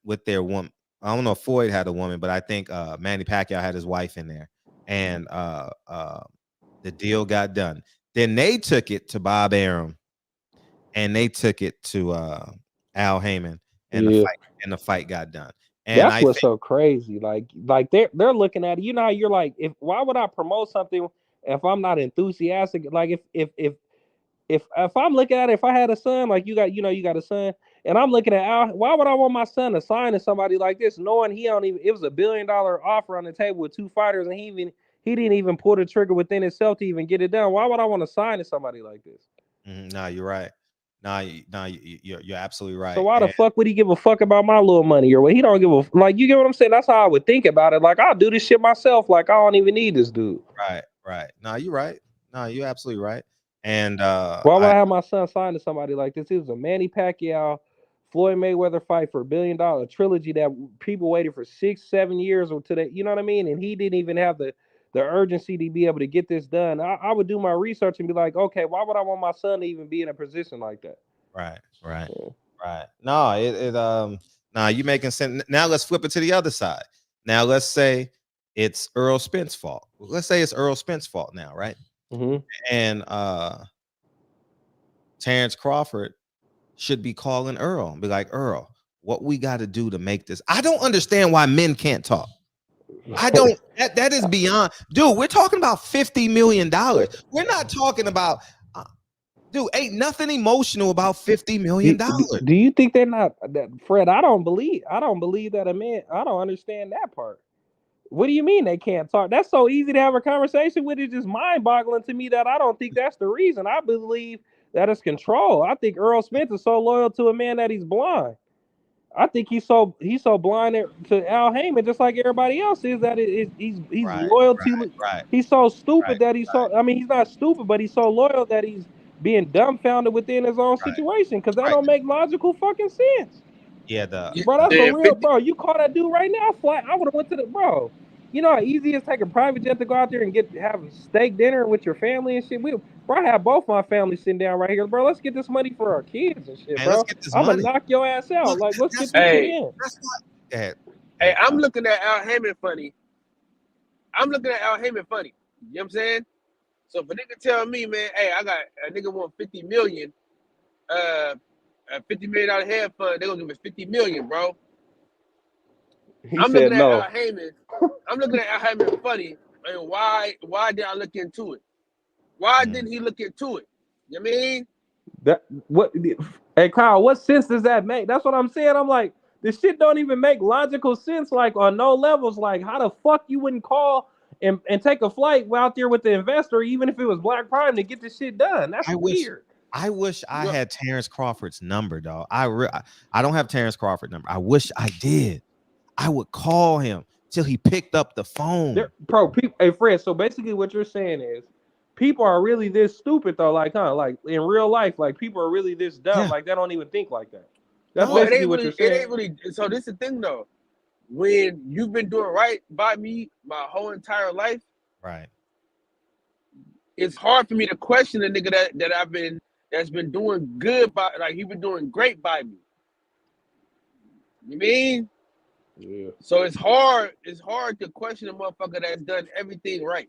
H: woman. I don't know if Floyd had a woman, but I think Manny Pacquiao had his wife in there. And the deal got done. Then they took it to Bob Arum and they took it to Al Haymon, and the fight got done. And
L: that's what's so crazy. Like they're looking at it. You know how you're like, why would I promote something if I'm not enthusiastic? Like if I'm looking at it, if I had a son, like you got a son, and I'm looking at Al, why would I want my son to sign to somebody like this, knowing it was $1 billion offer on the table with 2 fighters, and he didn't even pull the trigger within himself to even get it done. Why would I want to sign to somebody like this?
H: No, you're right. No, you're absolutely right.
L: So why the fuck would he give a fuck about my little money or what? He don't give a like. You get what I'm saying? That's how I would think about it. Like, I'll do this shit myself. Like, I don't even need this dude.
H: Right. No, you're right. No, you're absolutely right. And
L: why would I have my son sign to somebody like this? It was a Manny Pacquiao, Floyd Mayweather fight for $1 billion trilogy that people waited for 6-7 years or today. You know what I mean? And he didn't even have the urgency to be able to get this done. I would do my research and be like, okay, why would I want my son to even be in a position like that?
H: Right. No, you making sense. Now let's flip it to the other side. Now let's say it's Errol Spence's fault. Let's say it's Errol Spence's fault now, right?
L: Mm-hmm.
H: And Terrence Crawford should be calling Earl and be like, Earl, what we got to do to make this? I don't understand why men can't talk. I don't. That is beyond. Dude, we're talking about $50 million. We're not talking about. Dude, ain't nothing emotional about $50 million.
L: Do you think they're not, Fred? I don't believe that a man. I don't understand that part. What do you mean they can't talk? That's so easy to have a conversation with. It's just mind-boggling to me that I don't think that's the reason. I believe that is control. I think Earl Spence is so loyal to a man that he's blind. I think he's so blind to Al Haymon, just like everybody else is. That he's loyal to. He's so stupid that he's so. I mean, he's not stupid, but he's so loyal that he's being dumbfounded within his own situation because that don't make logical fucking sense.
H: Yeah,
L: bro, that's a real bro. You call that dude right now, flat. I would have went to the bro. You know how easy it is to take a private jet to go out there and have a steak dinner with your family and shit. Bro, I have both my family sitting down right here, bro. Let's get this money for our kids and shit, bro. I'm gonna knock your ass out. Like, let's get this shit in.
M: Hey, I'm looking at Al Haymon funny. You know what I'm saying? So if a nigga tell me, man, hey, I got a nigga want $50 million, a $50 million head fund, they gonna give me $50 million, bro. I'm looking at Al Haymon funny, and why did I look into it? Why didn't he look into it? You know what I mean?
L: Hey Kyle, what sense does that make? That's what I'm saying. I'm like, this shit don't even make logical sense, like on no levels. Like, how the fuck you wouldn't call and take a flight out there with the investor, even if it was Black Prime, to get this shit done? That's weird.
H: I wish I had Terrence Crawford's number, dog. I don't have Terrence Crawford's number. I wish I did. I would call him till he picked up the phone.
L: Hey Fred, so basically what you're saying is people are really this stupid though, like like in real life, like people are really this dumb, like they don't even think like that. That's basically what you're saying.
M: It ain't really. So this is the thing though. When you've been doing right by me my whole entire life,
H: right?
M: It's hard for me to question a nigga that's been doing good by, like he been doing great by me. You mean?
L: Yeah.
M: So it's hard to question a motherfucker that's done everything right.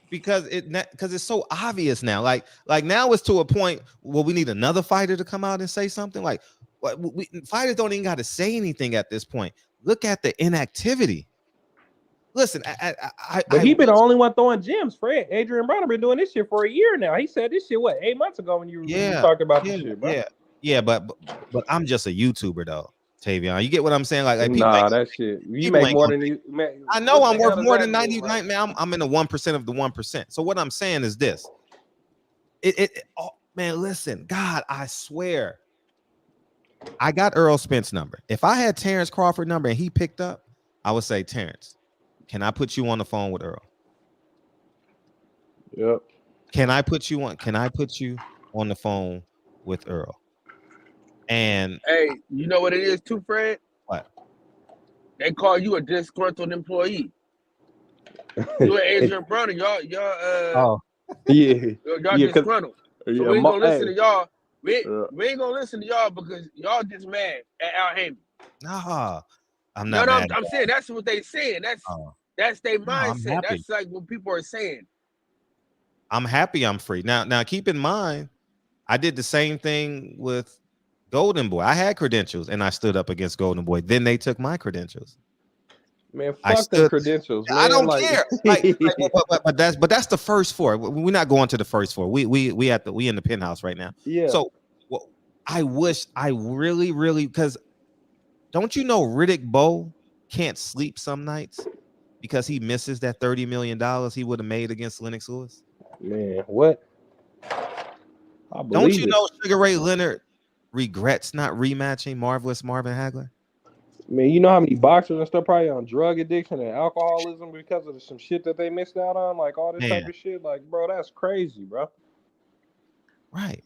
H: Because it's so obvious now. Like now it's to a point where we need another fighter to come out and say something. Like fighters don't even got to say anything at this point. Look at the inactivity. Listen,
L: but he been the only one throwing gems. Fred, Adrian Broner been doing this shit for a year now. He said this shit 8 months ago when you talked about this shit, bro.
H: Yeah, but I'm just a YouTuber though. Tavion, you get what I'm saying? Like
L: nah, that shit. You make more than you. Man,
H: I know I'm worth more than 99. Man, I'm in the 1% of the 1%. So what I'm saying is this. Oh, man, listen, God, I swear, I got Earl Spence number. If I had Terrence Crawford number and he picked up, I would say, Terrence, can I put you on the phone with Earl?
L: Yep.
H: Can I put you on the phone with Earl? And
M: hey, you know what it is too, Fred?
H: What?
M: They call you a disgruntled employee. You and Adrian Broner, y'all disgruntled. So we ain't gonna listen to y'all. We ain't gonna listen to y'all because y'all just mad at Al Haymon.
H: Nah, I'm not.
M: No, I'm saying that's what they saying. That's their mindset. That's like what people are saying.
H: I'm happy I'm free. Now keep in mind, I did the same thing with Golden Boy. I had credentials and I stood up against Golden Boy. Then they took my credentials.
L: Man, fuck the credentials. Man.
H: I don't care. But that's the first four. We're not going to the first four. We in the penthouse right now.
L: Yeah.
H: So I wish I really because don't you know Riddick Bowe can't sleep some nights because he misses that $30 million he would have made against Lennox Lewis?
L: Man, what?
H: Don't you know Sugar Ray Leonard regrets not rematching Marvelous Marvin Hagler?
L: Man, you know how many boxers and stuff probably on drug addiction and alcoholism because of some shit that they missed out on, like all this type of shit. Like, bro, that's crazy, bro.
H: Right.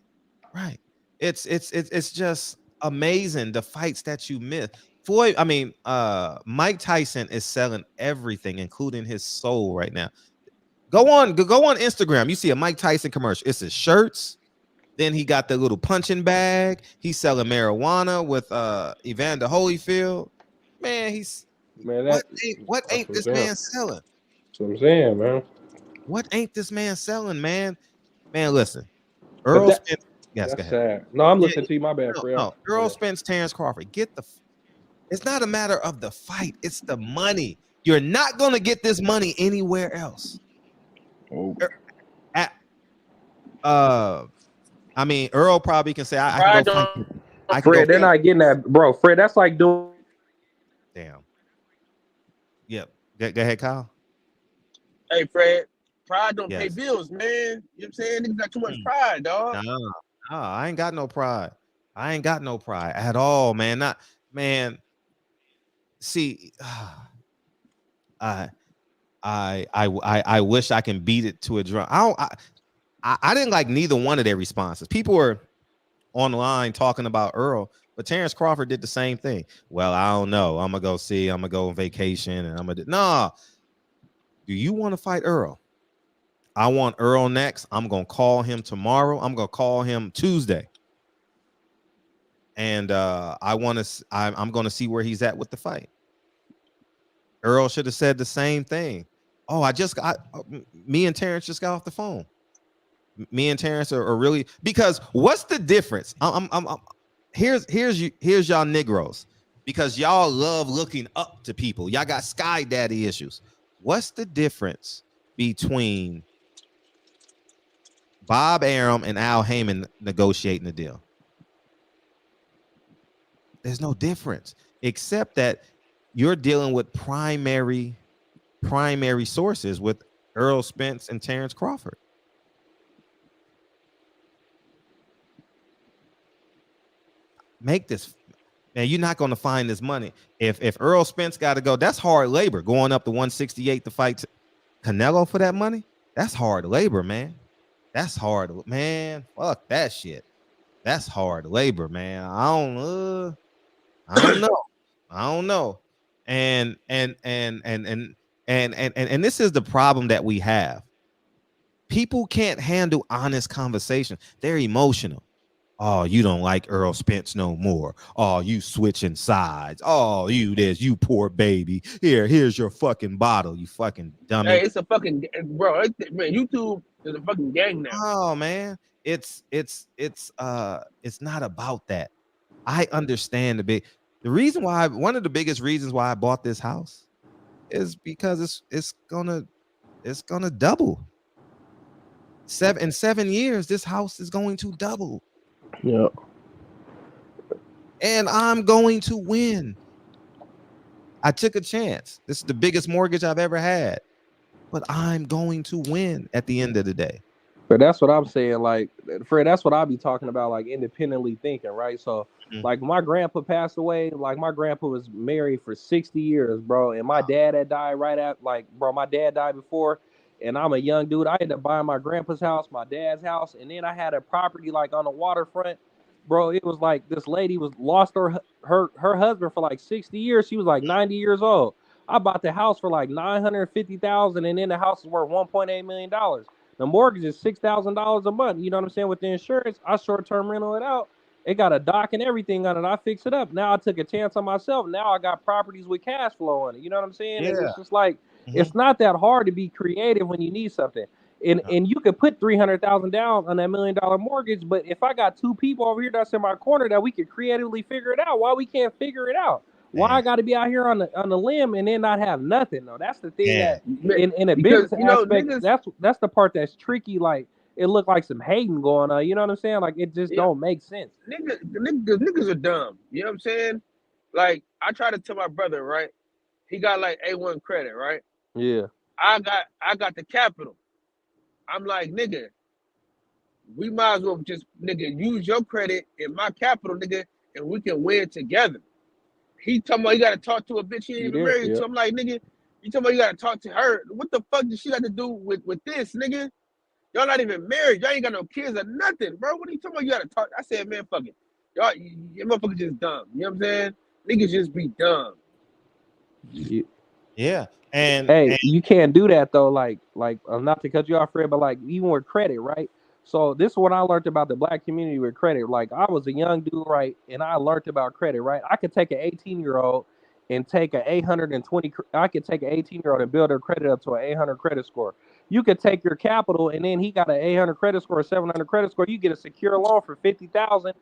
H: It's just amazing the fights that you miss. Mike Tyson is selling everything, including his soul right now. Go on Instagram. You see a Mike Tyson commercial. It's his shirts. Then he got the little punching bag. He's selling marijuana with Evander Holyfield. Man, what ain't this man selling?
L: That's what I'm saying, man.
H: What ain't this man selling, man? Man, listen. Earl Spence. Yes, go ahead.
L: Sad. No, I'm listening to you. My bad, Fred.
H: No, Earl Spence, Terrence Crawford. It's not a matter of the fight. It's the money. You're not gonna get this money anywhere else.
L: Oh.
H: Earl probably can say, I can go fight.
L: Fred, they're not getting that, bro. Fred, that's like doing.
H: Damn. Yep. Go ahead, Kyle.
M: Hey, Fred. Pride don't pay
H: Yes.
M: bills, man. You know what I'm saying? Niggas got too much pride, dog.
H: No, I ain't got no pride. I ain't got no pride at all, man. Not man. See, I wish I can beat it to a drum. I didn't like neither one of their responses. People were online talking about Earl, but Terrence Crawford did the same thing. Well, I don't know. I'm gonna go see. I'm gonna go on vacation, and I'm gonna nah. Do you want to fight Earl? I want Earl next. I'm gonna call him tomorrow. I'm gonna call him Tuesday, and I'm gonna see where he's at with the fight. Earl should have said the same thing. Oh, me and Terrence just got off the phone. Me and Terrence are really, because what's the difference? Here's y'all Negroes, because y'all love looking up to people. Y'all got sky daddy issues. What's the difference between Bob Arum and Al Haymon negotiating the deal? There's no difference, except that you're dealing with primary sources with Earl Spence and Terrence Crawford. Make this, man. You're not going to find this money. If Earl Spence got to go, that's hard labor. Going up to 168 to fight Canelo for that money, that's hard labor, man. That's hard, man. Fuck that shit. That's hard labor, man. I don't know. I don't know. And this is the problem that we have. People can't handle honest conversation. They're emotional. Oh, you don't like Earl Spence no more. Oh, you switching sides. Oh, you poor baby. Here's your fucking bottle, you fucking dummy.
M: Hey, it's a fucking bro. Man, YouTube is a fucking gang now.
H: Oh man, it's not about that. I understand the reason why. One of the biggest reasons why I bought this house is because it's gonna double. In 7 years, this house is going to double.
L: Yeah.
H: And I'm going to win. I took a chance. This is the biggest mortgage I've ever had. But I'm going to win at the end of the day.
L: But that's what I'm saying. Like, Fred, that's what I'll be talking about, like independently thinking, right? So, like, my grandpa passed away. Like, my grandpa was married for 60 years, bro. And my dad had died right after, my dad died before. And I'm a young dude. I ended up buying my grandpa's house, my dad's house, and then I had a property like on the waterfront, bro. It was like this lady lost her husband for like 60 years. She was like 90 years old. I bought the house for like $950,000, and then the house is worth $1.8 million. The mortgage is $6,000 a month. You know what I'm saying? With the insurance, I short-term rental it out. It got a dock and everything on it. I fixed it up. Now I took a chance on myself. Now I got properties with cash flow on it. You know what I'm saying?
H: Yeah.
L: It's just like, it's not that hard to be creative when you need something. And you could put $300,000 down on that $1 million mortgage, but if I got two people over here that's in my corner that we could creatively figure it out, why we can't figure it out? Why I got to be out here on the limb and then not have nothing? though? That's the thing that in a business aspect, that's the part that's tricky. Like, it looked like some hating going on. You know what I'm saying? Like, it just don't make sense.
M: Niggas are dumb. You know what I'm saying? Like, I try to tell my brother, right? He got like A1 credit, right?
L: Yeah.
M: I got the capital. I'm like, nigga, we might as well just, nigga, use your credit and my capital, nigga, and we can win together. He talking about he got to talk to a bitch he ain't even married to. I'm like, nigga, you talking about you got to talk to her. What the fuck does she got to do with this, nigga? Y'all not even married. Y'all ain't got no kids or nothing, bro. What are you talking about? You got to talk? I said, man, fuck it. Y'all, you motherfuckers just dumb. You know what I'm saying? Niggas just be dumb.
H: Yeah. And
L: you can't do that though. Like not to cut you off, Fred, but like even with credit, right? So this is what I learned about the black community with credit. Like, I was a young dude, right, and I learned about credit, right? I could take an 18-year-old and take an 820. I could take an 18-year-old and build their credit up to an 800 credit score. You could take your capital and then he got an 800 credit score, 700 credit score. You get a secure loan for $50,000.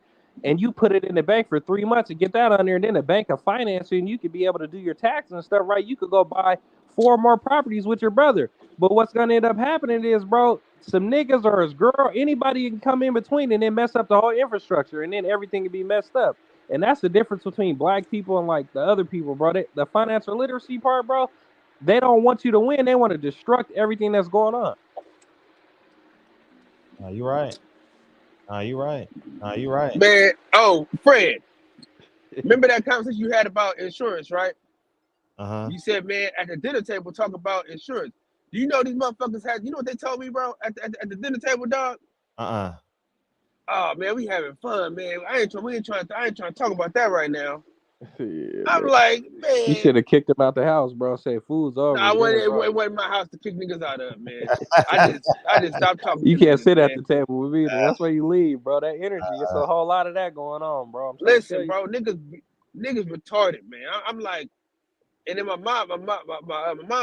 L: And you put it in the bank for 3 months and get that on there, and then the bank will finance you, and you could be able to do your taxes and stuff, right? You could go buy 4 more properties with your brother. But what's going to end up happening is, bro, some niggas or his girl, anybody can come in between and then mess up the whole infrastructure, and then everything can be messed up. And that's the difference between black people and, like, the other people, bro. The financial literacy part, bro, they don't want you to win. They want to destruct everything that's going on.
H: You're right. You're right. You're right.
M: Man, oh, Fred, remember that conversation you had about insurance, right? You said, man, at the dinner table, talk about insurance. Do you know these motherfuckers had? You know what they told me, bro? At the dinner table, dog. Oh man, we having fun, man. I ain't trying to talk about that right now.
L: Yeah,
M: I'm
L: man.
M: like, man.
L: You should have kicked him out the house, bro. Say food's over.
M: Nah, it wasn't my house to kick niggas out of, man. I just stopped talking.
L: You
M: to
L: can't
M: niggas,
L: sit
M: man.
L: at the table with me. That's where you leave, bro. That energy. It's a whole lot of that going on, bro.
M: Listen, bro, niggas retarded, man. I'm like, and then my mom's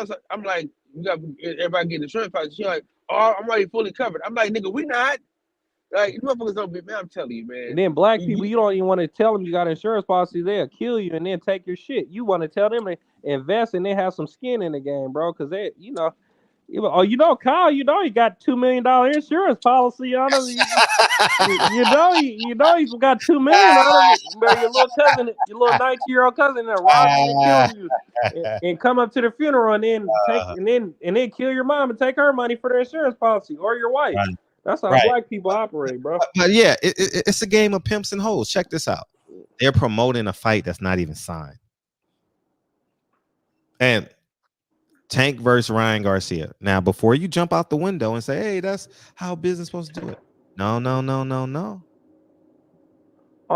M: like, I'm like, you got everybody getting insurance policy. She's like, oh, I'm already fully covered. I'm like, nigga, we not. Like, motherfuckers don't be, man. I'm telling you, man.
L: And then black people, you don't even want to tell them you got insurance policy. They'll kill you and then take your shit. You want to tell them to invest and they have some skin in the game, bro. Because they, Kyle, you got $2 million insurance policy on him. He's got $2 million on him. But your little cousin, your little 19-year-old cousin, that robbed you and killed you, and come up to the funeral and then and then kill your mom and take her money for their insurance policy or your wife. Right. That's how black people operate, bro.
H: But yeah, it's a game of pimps and hoes. Check this out. They're promoting a fight that's not even signed. And Tank versus Ryan Garcia. Now, before you jump out the window and say, hey, that's how business is supposed to do it. No.
L: I don't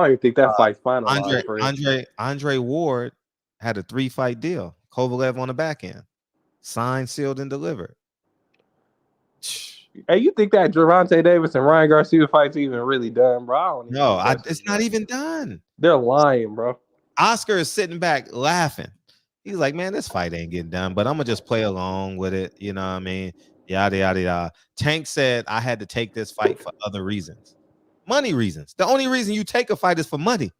L: even think that fight's finalized.
H: Andre Ward had a 3-fight deal. Kovalev on the back end. Signed, sealed, and delivered.
L: Hey, you think that Gervonta Davis and Ryan Garcia fight's even really done, bro?
H: It's not even done.
L: They're lying, bro.
H: Oscar is sitting back laughing. He's like, man, this fight ain't getting done, but I'm going to just play along with it. You know what I mean? Yada, yada, yada. Tank said I had to take this fight for other reasons. Money reasons. The only reason you take a fight is for money.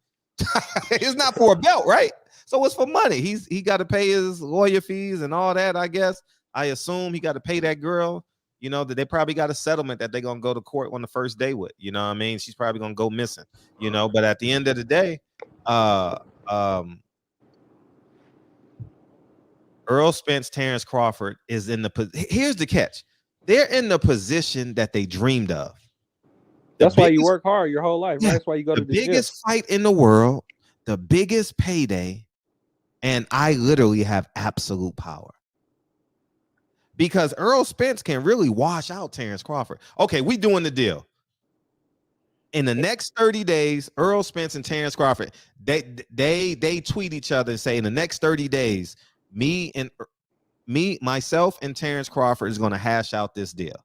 H: It's not for a belt, right? So it's for money. He got to pay his lawyer fees and all that, I guess. I assume he got to pay that girl. You know, that they probably got a settlement that they're going to go to court on the first day with. You know what I mean? She's probably going to go missing. You know, but at the end of the day, Earl Spence, Terrence Crawford is in the here's the catch. They're in the position that they dreamed of.
L: That's why you work hard your whole life, right? That's why you go to the
H: biggest fight in the world, the biggest payday, and I literally have absolute power. Because Earl Spence can really wash out Terrence Crawford. Okay, we doing the deal. In the next 30 days, Earl Spence and Terrence Crawford, they tweet each other and say, in the next 30 days, myself and Terrence Crawford is going to hash out this deal.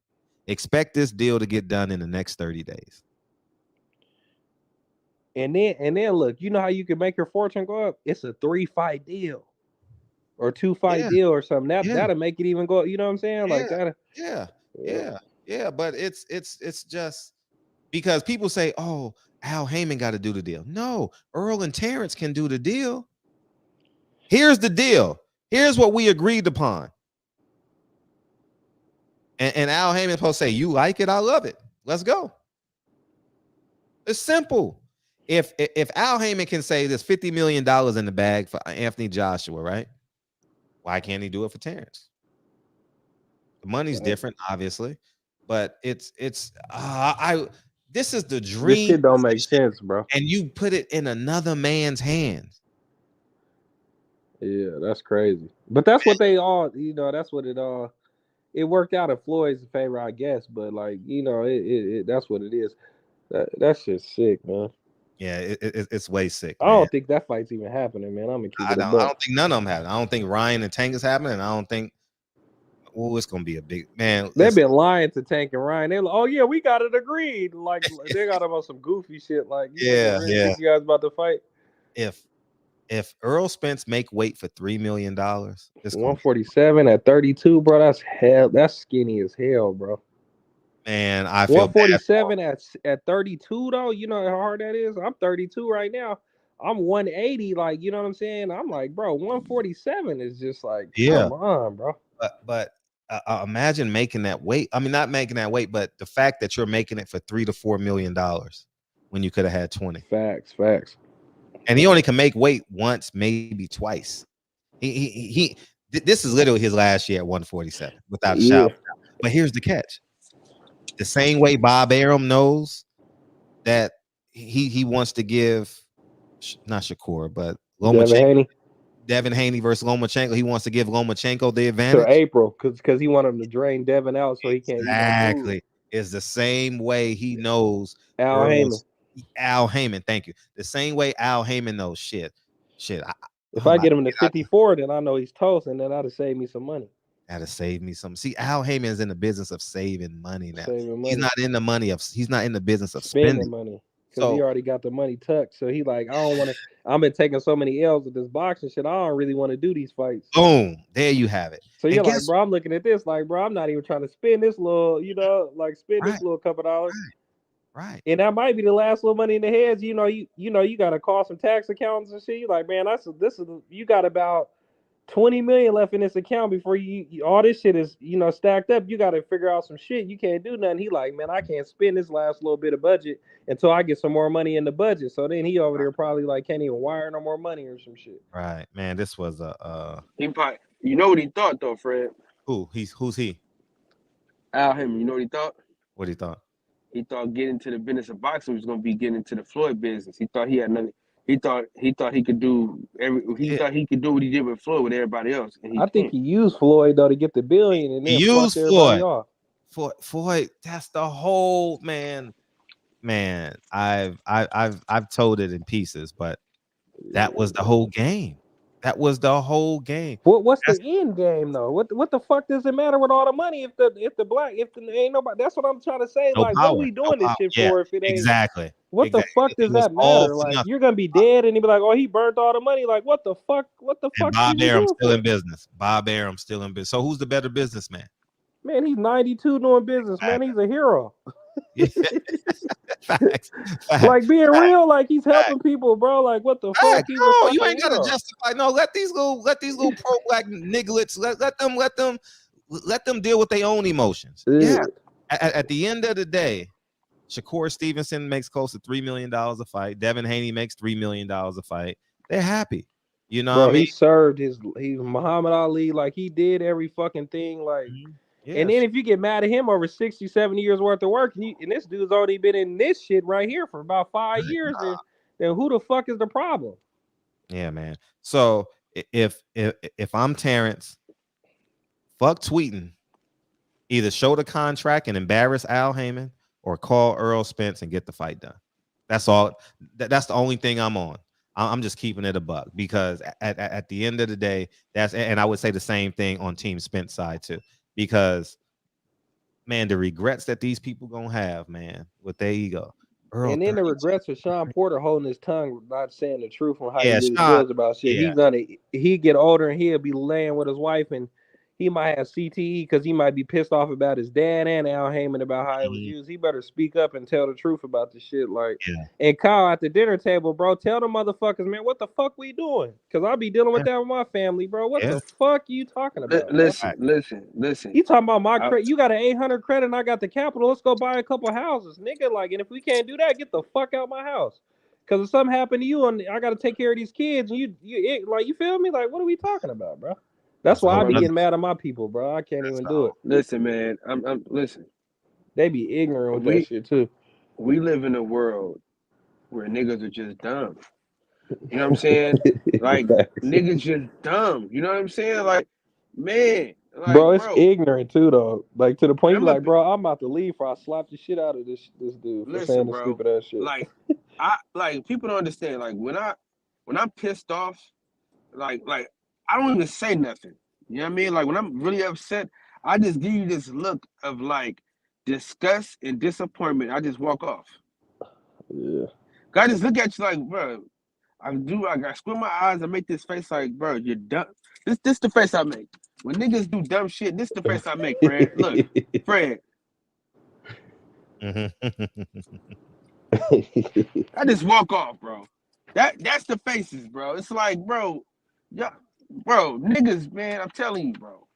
H: Expect this deal to get done in the next 30 days.
L: And then look, you know how you can make your fortune go up? It's a 3-fight deal. Or 2-fight deal or something. That'll make it even go. You know what I'm saying? Like that.
H: Yeah. But it's just because people say, oh, Al Haymon got to do the deal. No, Earl and Terrence can do the deal. Here's the deal. Here's what we agreed upon. And Al Haymon supposed to say, you like it, I love it. Let's go. It's simple. If Al Haymon can say there's $50 million in the bag for Anthony Joshua, right? Why can't he do it for Terrence? The money's different, obviously, but this is the dream.
L: This shit don't make sense, bro.
H: And you put it in another man's hands.
L: Yeah, that's crazy. But that's what they all, that's what it worked out in Floyd's favor, I guess. But like, that's what it is. That's just sick, man.
H: Yeah, it's way sick.
L: I don't think that fight's even happening, man. I'm gonna keep it.
H: I don't think none of them happen. I don't think Ryan and Tank is happening. I don't think. Well, it's gonna be a big man.
L: They've been lying to Tank and Ryan. They're like, oh yeah, we got it agreed. Like they got them on some goofy shit. Like
H: yeah.
L: You guys about to fight?
H: If Earl Spence make weight for $3 million, it's
L: 147 at 32, bro. That's hell. That's skinny as hell, bro.
H: Man, I feel
L: 147 at 32 though. You know how hard that is. I'm 32 right now. I'm 180. Like, you know what I'm saying? I'm like, bro, 147 is just like, come on, bro.
H: But imagine making that weight. I mean, not making that weight, but the fact that you're making it for $3 to $4 million when you could have had 20.
L: Facts.
H: And he only can make weight once, maybe twice. This is literally his last year at 147 without a shout. But here's the catch. The same way Bob Arum knows that he wants to give not Shakur, but Devin Haney versus Lomachenko. He wants to give Lomachenko the advantage.
L: To April, because he wanted him to drain Devin out so he can't.
H: Exactly. It's the same way he knows
L: Al
H: Haymon. Thank you. The same way Al Haymon knows shit.
L: If I get him to 54, then I know he's toast, and then that'll save me some money.
H: That'll save me some. See, Al Haymon is in the business of saving money now.
L: He's
H: not in the business of
L: spending money. Because he already got the money tucked. So he like, I don't want to. I've been taking so many L's with this boxing shit. I don't really want to do these fights.
H: Boom. There you have it.
L: So you're like, bro, I'm looking at this like, bro, I'm not even trying to spend this little, this little couple dollars.
H: Right.
L: And that might be the last little money in the heads. You got to call some tax accountants and shit. You're like, man, you got about 20 million left in this account before you all this shit is, stacked up. You got to figure out some shit. You can't do nothing. He like, man, I can't spend this last little bit of budget until I get some more money in the budget. So then he over there probably like can't even wire no more money or some shit.
H: Right, man. This was
M: he probably, you know what he thought though, Fred?
H: Who's he?
M: Al Haymon. You know what he thought?
H: What he thought?
M: He thought getting into the business of boxing was gonna be getting into the Floyd business. He thought he had nothing. He thought he could do thought he could do what he did with Floyd with everybody else. And
L: I think he used Floyd though to get the billion and then
H: used
L: everybody off.
H: Floyd, that's the whole man. I've told it in pieces, but that was the whole game. That was the whole game.
L: What's the end game though? What the fuck does it matter with all the money if ain't nobody? That's what I'm trying to say. What are we doing this shit for if it ain't
H: exactly?
L: What the fuck does that matter? Like you're gonna be dead and you be like, oh, he burnt all the money. Like what the fuck? What the fuck?
H: Bob Arum still in business. Bob Arum still in business. So who's the better businessman?
L: Man, he's 92 doing business. Man, he's a hero.
H: Facts.
L: Like being real, like he's helping people, bro. Like what the fuck?
H: No, you ain't gotta justify. No, let these little pro black nigglets let them deal with their own emotions. Yeah. At the end of the day, Shakur Stevenson makes close to $3 million a fight. Devin Haney makes $3 million a fight. They're happy. You know what I mean?
L: He served he's Muhammad Ali, like he did every fucking thing, like. Yes. And then if you get mad at him over 60, 70 years worth of work, and this dude's already been in this shit right here for about 5 years, then who the fuck is the problem?
H: Yeah, man. So if I'm Terrence, fuck tweeting. Either show the contract and embarrass Al Haymon or call Earl Spence and get the fight done. That's all. That's the only thing I'm on. I'm just keeping it a buck because at the end of the day, and I would say the same thing on Team Spence side too. Because, man, the regrets that these people gonna have, man, with their ego.
L: And then the regrets of Shawn Porter holding his tongue, not saying the truth on how he really feels about shit. Yeah. He get older and he'll be laying with his wife and he might have CTE because he might be pissed off about his dad and Al Haymon about how it was used. He better speak up and tell the truth about this shit. Like, and Kyle at the dinner table, bro, tell the motherfuckers, man, what the fuck we doing? Because I'll be dealing with that with my family, bro. What the fuck you talking about?
M: Listen.
L: You talking about my credit? You got an 800 credit and I got the capital. Let's go buy a couple houses, nigga. Like, and if we can't do that, get the fuck out my house. Because if something happened to you and I got to take care of these kids, and you feel me? Like, what are we talking about, bro? That's why I be getting mad at my people, bro. I can't even do it.
M: Listen, man. I'm listen.
L: They be ignorant with that shit too.
M: We live in a world where niggas are just dumb. You know what I'm saying? Like niggas just dumb. You know what I'm saying? Like, man. Like,
L: bro, it's ignorant too, though. Like to the point, you're like, bro, I'm about to leave, or I slap the shit out of this dude for saying the stupid ass shit.
M: Like, people don't understand. Like when I'm pissed off, like. I don't even say nothing. You know what I mean? Like when I'm really upset, I just give you this look of like disgust and disappointment. I just walk off.
L: Yeah.
M: I just look at you like, bro, I squint my eyes and make this face like, bro, you're dumb. This the face I make. When niggas do dumb shit, this the face I make, Fred. Look, Fred. I just walk off, bro. That's the faces, bro. It's like, bro, bro, niggas, man, I'm telling you, bro.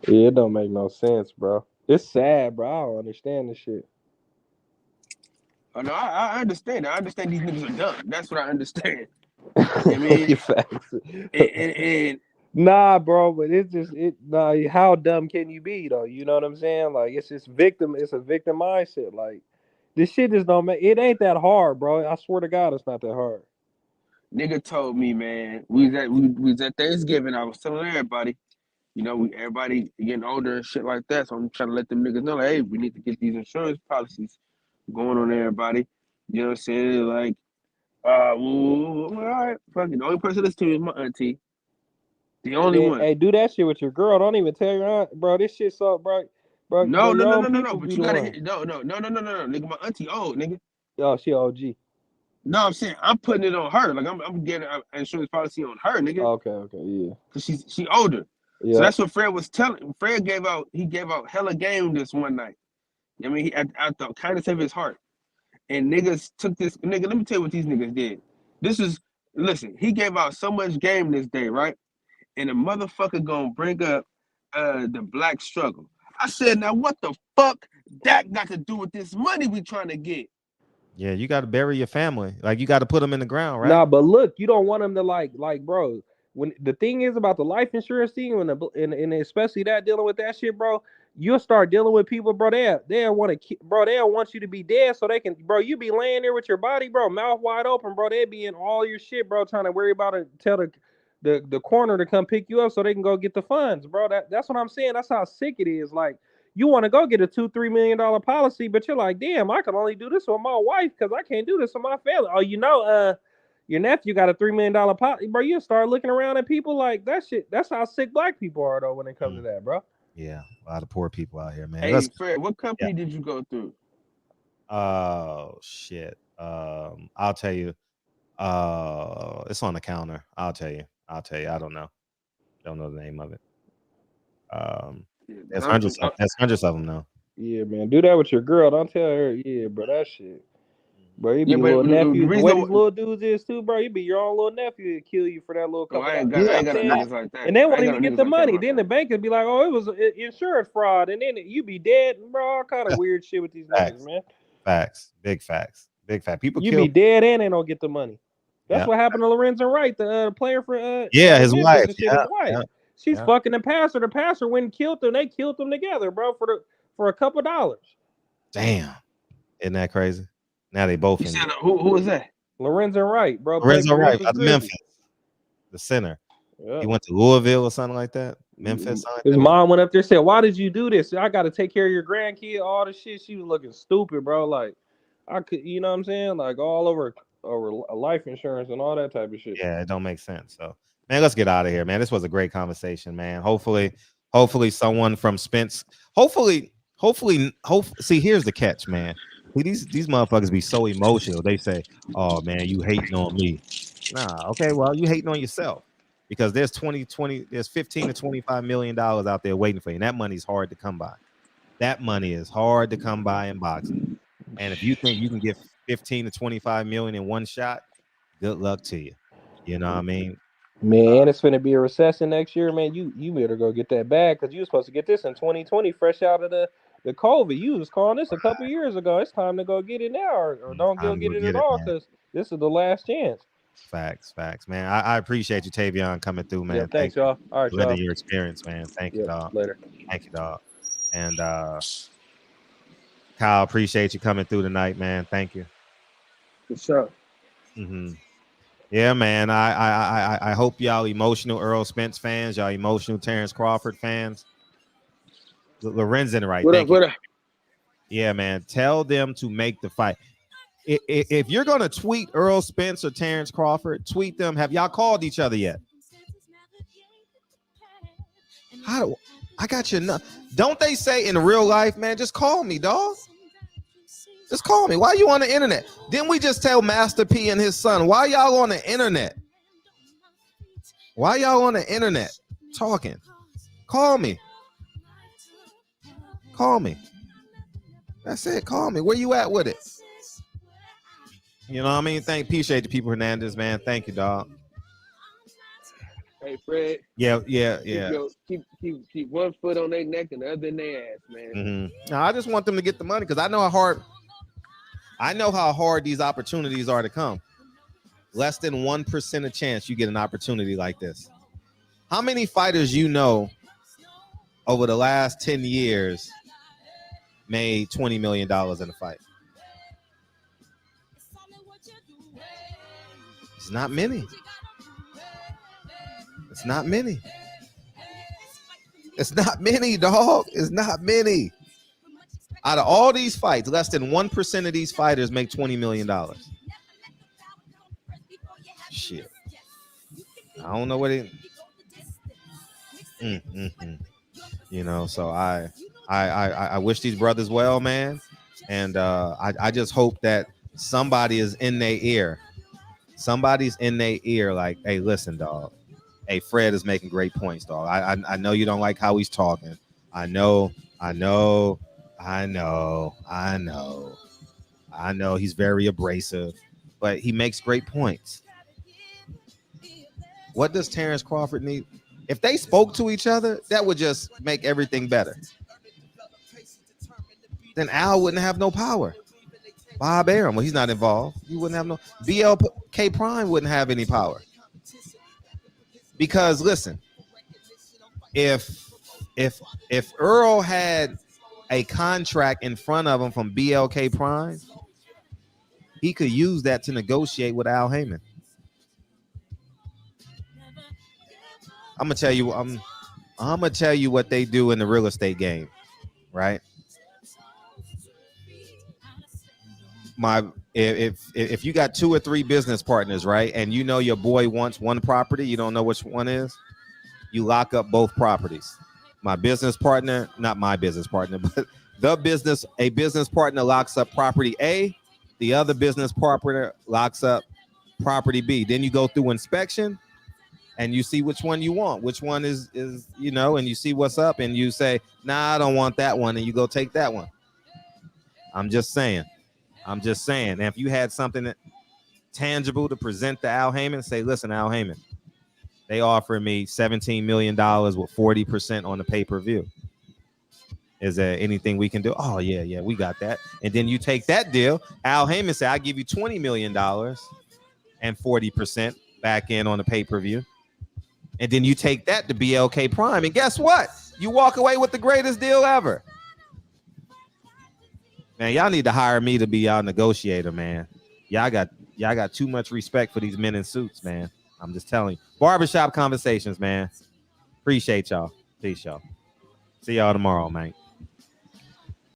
L: Yeah, it don't make no sense, bro. It's sad, bro. I don't understand this shit.
M: Oh no, I understand. I understand these niggas are dumb. That's what I understand. I mean,
L: facts.
M: And
L: Nah, bro, but it's just how dumb can you be though? You know what I'm saying? Like it's just it's a victim mindset. Like this shit just don't make it ain't that hard, bro. I swear to God, it's not that hard.
M: Nigga told me, man, we was at Thanksgiving. I was telling everybody, you know, everybody getting older and shit like that. So I'm trying to let them niggas know, like, hey, we need to get these insurance policies going on everybody. You know what I'm saying? Like, all right, fuck it. The only person that's to me is my auntie. The only
L: Man,
M: one.
L: hey, do that shit with your girl. Don't even tell your aunt, bro. This shit so, bro.
M: No.
L: Your own
M: But
L: people be
M: you
L: the
M: gotta
L: one.
M: hit. No. Nigga, my auntie old, nigga.
L: Oh, she OG.
M: No, I'm saying I'm putting it on her. Like I'm getting an insurance policy on her, nigga.
L: Okay, yeah.
M: Cause she older.
L: Yeah.
M: So that's what Fred was telling. Fred gave out hella game this one night. I mean, he at the kindness of his heart. And niggas took this. Nigga, let me tell you what these niggas did. Listen, he gave out so much game this day, right? And the motherfucker gonna bring up the black struggle. I said, now what the fuck that got to do with this money we trying to get?
H: Yeah, you got to bury your family. Like you got to put them in the ground, right?
L: Nah, but look, you don't want them to like, bro. When the thing is about the life insurance thing, and especially that dealing with that shit, bro, you'll start dealing with people, bro. They want to, bro. They don't want you to be dead, so they can, bro. You be laying there with your body, bro, mouth wide open, bro. They be in all your shit, bro, trying to worry about it. Tell the coroner to come pick you up so they can go get the funds, bro. That's what I'm saying. That's how sick it is. Like you want to go get a $2-3 million policy, but you're like, damn, I can only do this with my wife because I can't do this with my family. Oh, your nephew got a $3 million policy, bro. You start looking around at people like that shit. That's how sick black people are though when it comes to that, bro.
H: Yeah, a lot of poor people out here, man.
M: Hey, Fred, what company did you go through?
H: Oh shit. I'll tell you. It's on the counter. I'll tell you. I don't know. Don't know the name of it. There's hundreds of them now.
L: Yeah, man. Do that with your girl. Don't tell her. Yeah, bro. That shit. Bro, you be little nephew. The way these little dudes is too, bro. You be your own little nephew to kill you for that little couple.
M: I ain't got no niggas like that.
L: And they won't even get the money. Then the bank would be like, "Oh, it was insurance fraud," and then you be dead, bro. All kind of weird shit with these niggas, man.
H: Facts, big facts. People.
L: You be dead and they don't get the money. That's what happened to Lorenzo Wright, the player for
H: his wife.
L: His wife. She's fucking the pastor. The pastor went and killed them. They killed them together, bro, for a couple dollars.
H: Damn, isn't that crazy? Now they both.
M: You said, who is that?
L: Lorenzo Wright, bro.
H: Lorenzo Wright out of Memphis, the center.
L: Yep.
H: He went to Louisville or something like that. Memphis.
L: His mom went up there and said, "Why did you do this? I got to take care of your grandkid." All the shit. She was looking stupid, bro. Like I could, you know what I'm saying? Like all over life insurance and all that type of shit.
H: Yeah, it don't make sense. So, man, let's get out of here, man. This was a great conversation, man. Hopefully someone from Spence. Hopefully. See, here's the catch, man. These motherfuckers be so emotional. They say, "Oh man, you hating on me." Nah, okay, well, you hating on yourself because there's 15 to $25 million out there waiting for you. And that money's hard to come by. That money is hard to come by in boxing. And if you think you can get 15 to 25 million in one shot, good luck to you. You know what I mean?
L: Man, it's gonna be a recession next year, man. You better go get that bag because you were supposed to get this in 2020, fresh out of the COVID. You was calling this a couple years ago. It's time to go get it now, or don't go get it at all because this is the last chance.
H: Facts, man. I appreciate you, Tavion, coming through, man.
L: Yeah, thanks, y'all. All right,
H: y'all. Your experience, man. Thank you, dog.
L: Later.
H: Thank you, dog. And Kyle, appreciate you coming through tonight, man. Thank you.
M: For sure.
H: Mm-hmm. Yeah, man. I hope y'all emotional Earl Spence fans, y'all emotional Terrence Crawford fans. Lorenzen, right?
M: What up?
H: Yeah, man. Tell them to make the fight. If you're gonna tweet Earl Spence or Terrence Crawford, tweet them. Have y'all called each other yet? I got your Don't they say in real life, man? Just call me, dog. Just call me. Why you on the internet? Didn't we just tell Master P and his son? Why y'all on the internet? Why y'all on the internet talking? Call me. Call me. That's it. Call me. Where you at with it? You know what I mean? Appreciate the people, Hernandez, man. Thank you, dog.
M: Hey, Fred.
H: Yeah.
M: Keep one foot on their neck and the other in their ass, man.
H: Mm-hmm. Now, I just want them to get the money because I know how hard these opportunities are to come. Less than 1% of chance you get an opportunity like this. How many fighters you know over the last 10 years made $20 million in a fight? It's not many. It's not many. It's not many, dog. It's not many. Out of all these fights, less than 1% of these fighters make $20 million. Shit. I don't know what it. You know, so I wish these brothers well, man, and I just hope that somebody is in their ear. Somebody's in their ear, like, hey, listen, dog. Hey, Fred is making great points, dog. I know you don't like how he's talking. I know he's very abrasive, but he makes great points. What does Terrence Crawford need? If they spoke to each other, that would just make everything better. Then Al wouldn't have no power. Bob Arum, well, he's not involved. He wouldn't have no. BLK Prime wouldn't have any power. Because listen, if Earl had a contract in front of him from BLK Prime, he could use that to negotiate with Al Haymon. I'm gonna tell you what they do in the real estate game, right? If you got 2 or 3 business partners, right, and you know your boy wants one property, you don't know which one is, you lock up both properties. My business partner, not my business partner, but a business partner locks up property A, the other business partner locks up property B. Then you go through inspection and you see which one you want, which one is you know, and you see what's up, and you say, nah, I don't want that one, and you go take that one. I'm just saying. And if you had something tangible to present to Al Haymon, say, listen, Al Haymon, they offer me $17 million with 40% on the pay-per-view. Is there anything we can do? Oh, yeah, we got that. And then you take that deal. Al Haymon say, I give you $20 million and 40% back in on the pay-per-view. And then you take that to BLK Prime. And guess what? You walk away with the greatest deal ever. Man, y'all need to hire me to be y'all negotiator, man. Y'all got too much respect for these men in suits, man. I'm just telling you. Barbershop conversations, man. Appreciate y'all. Peace, y'all. See y'all tomorrow, man.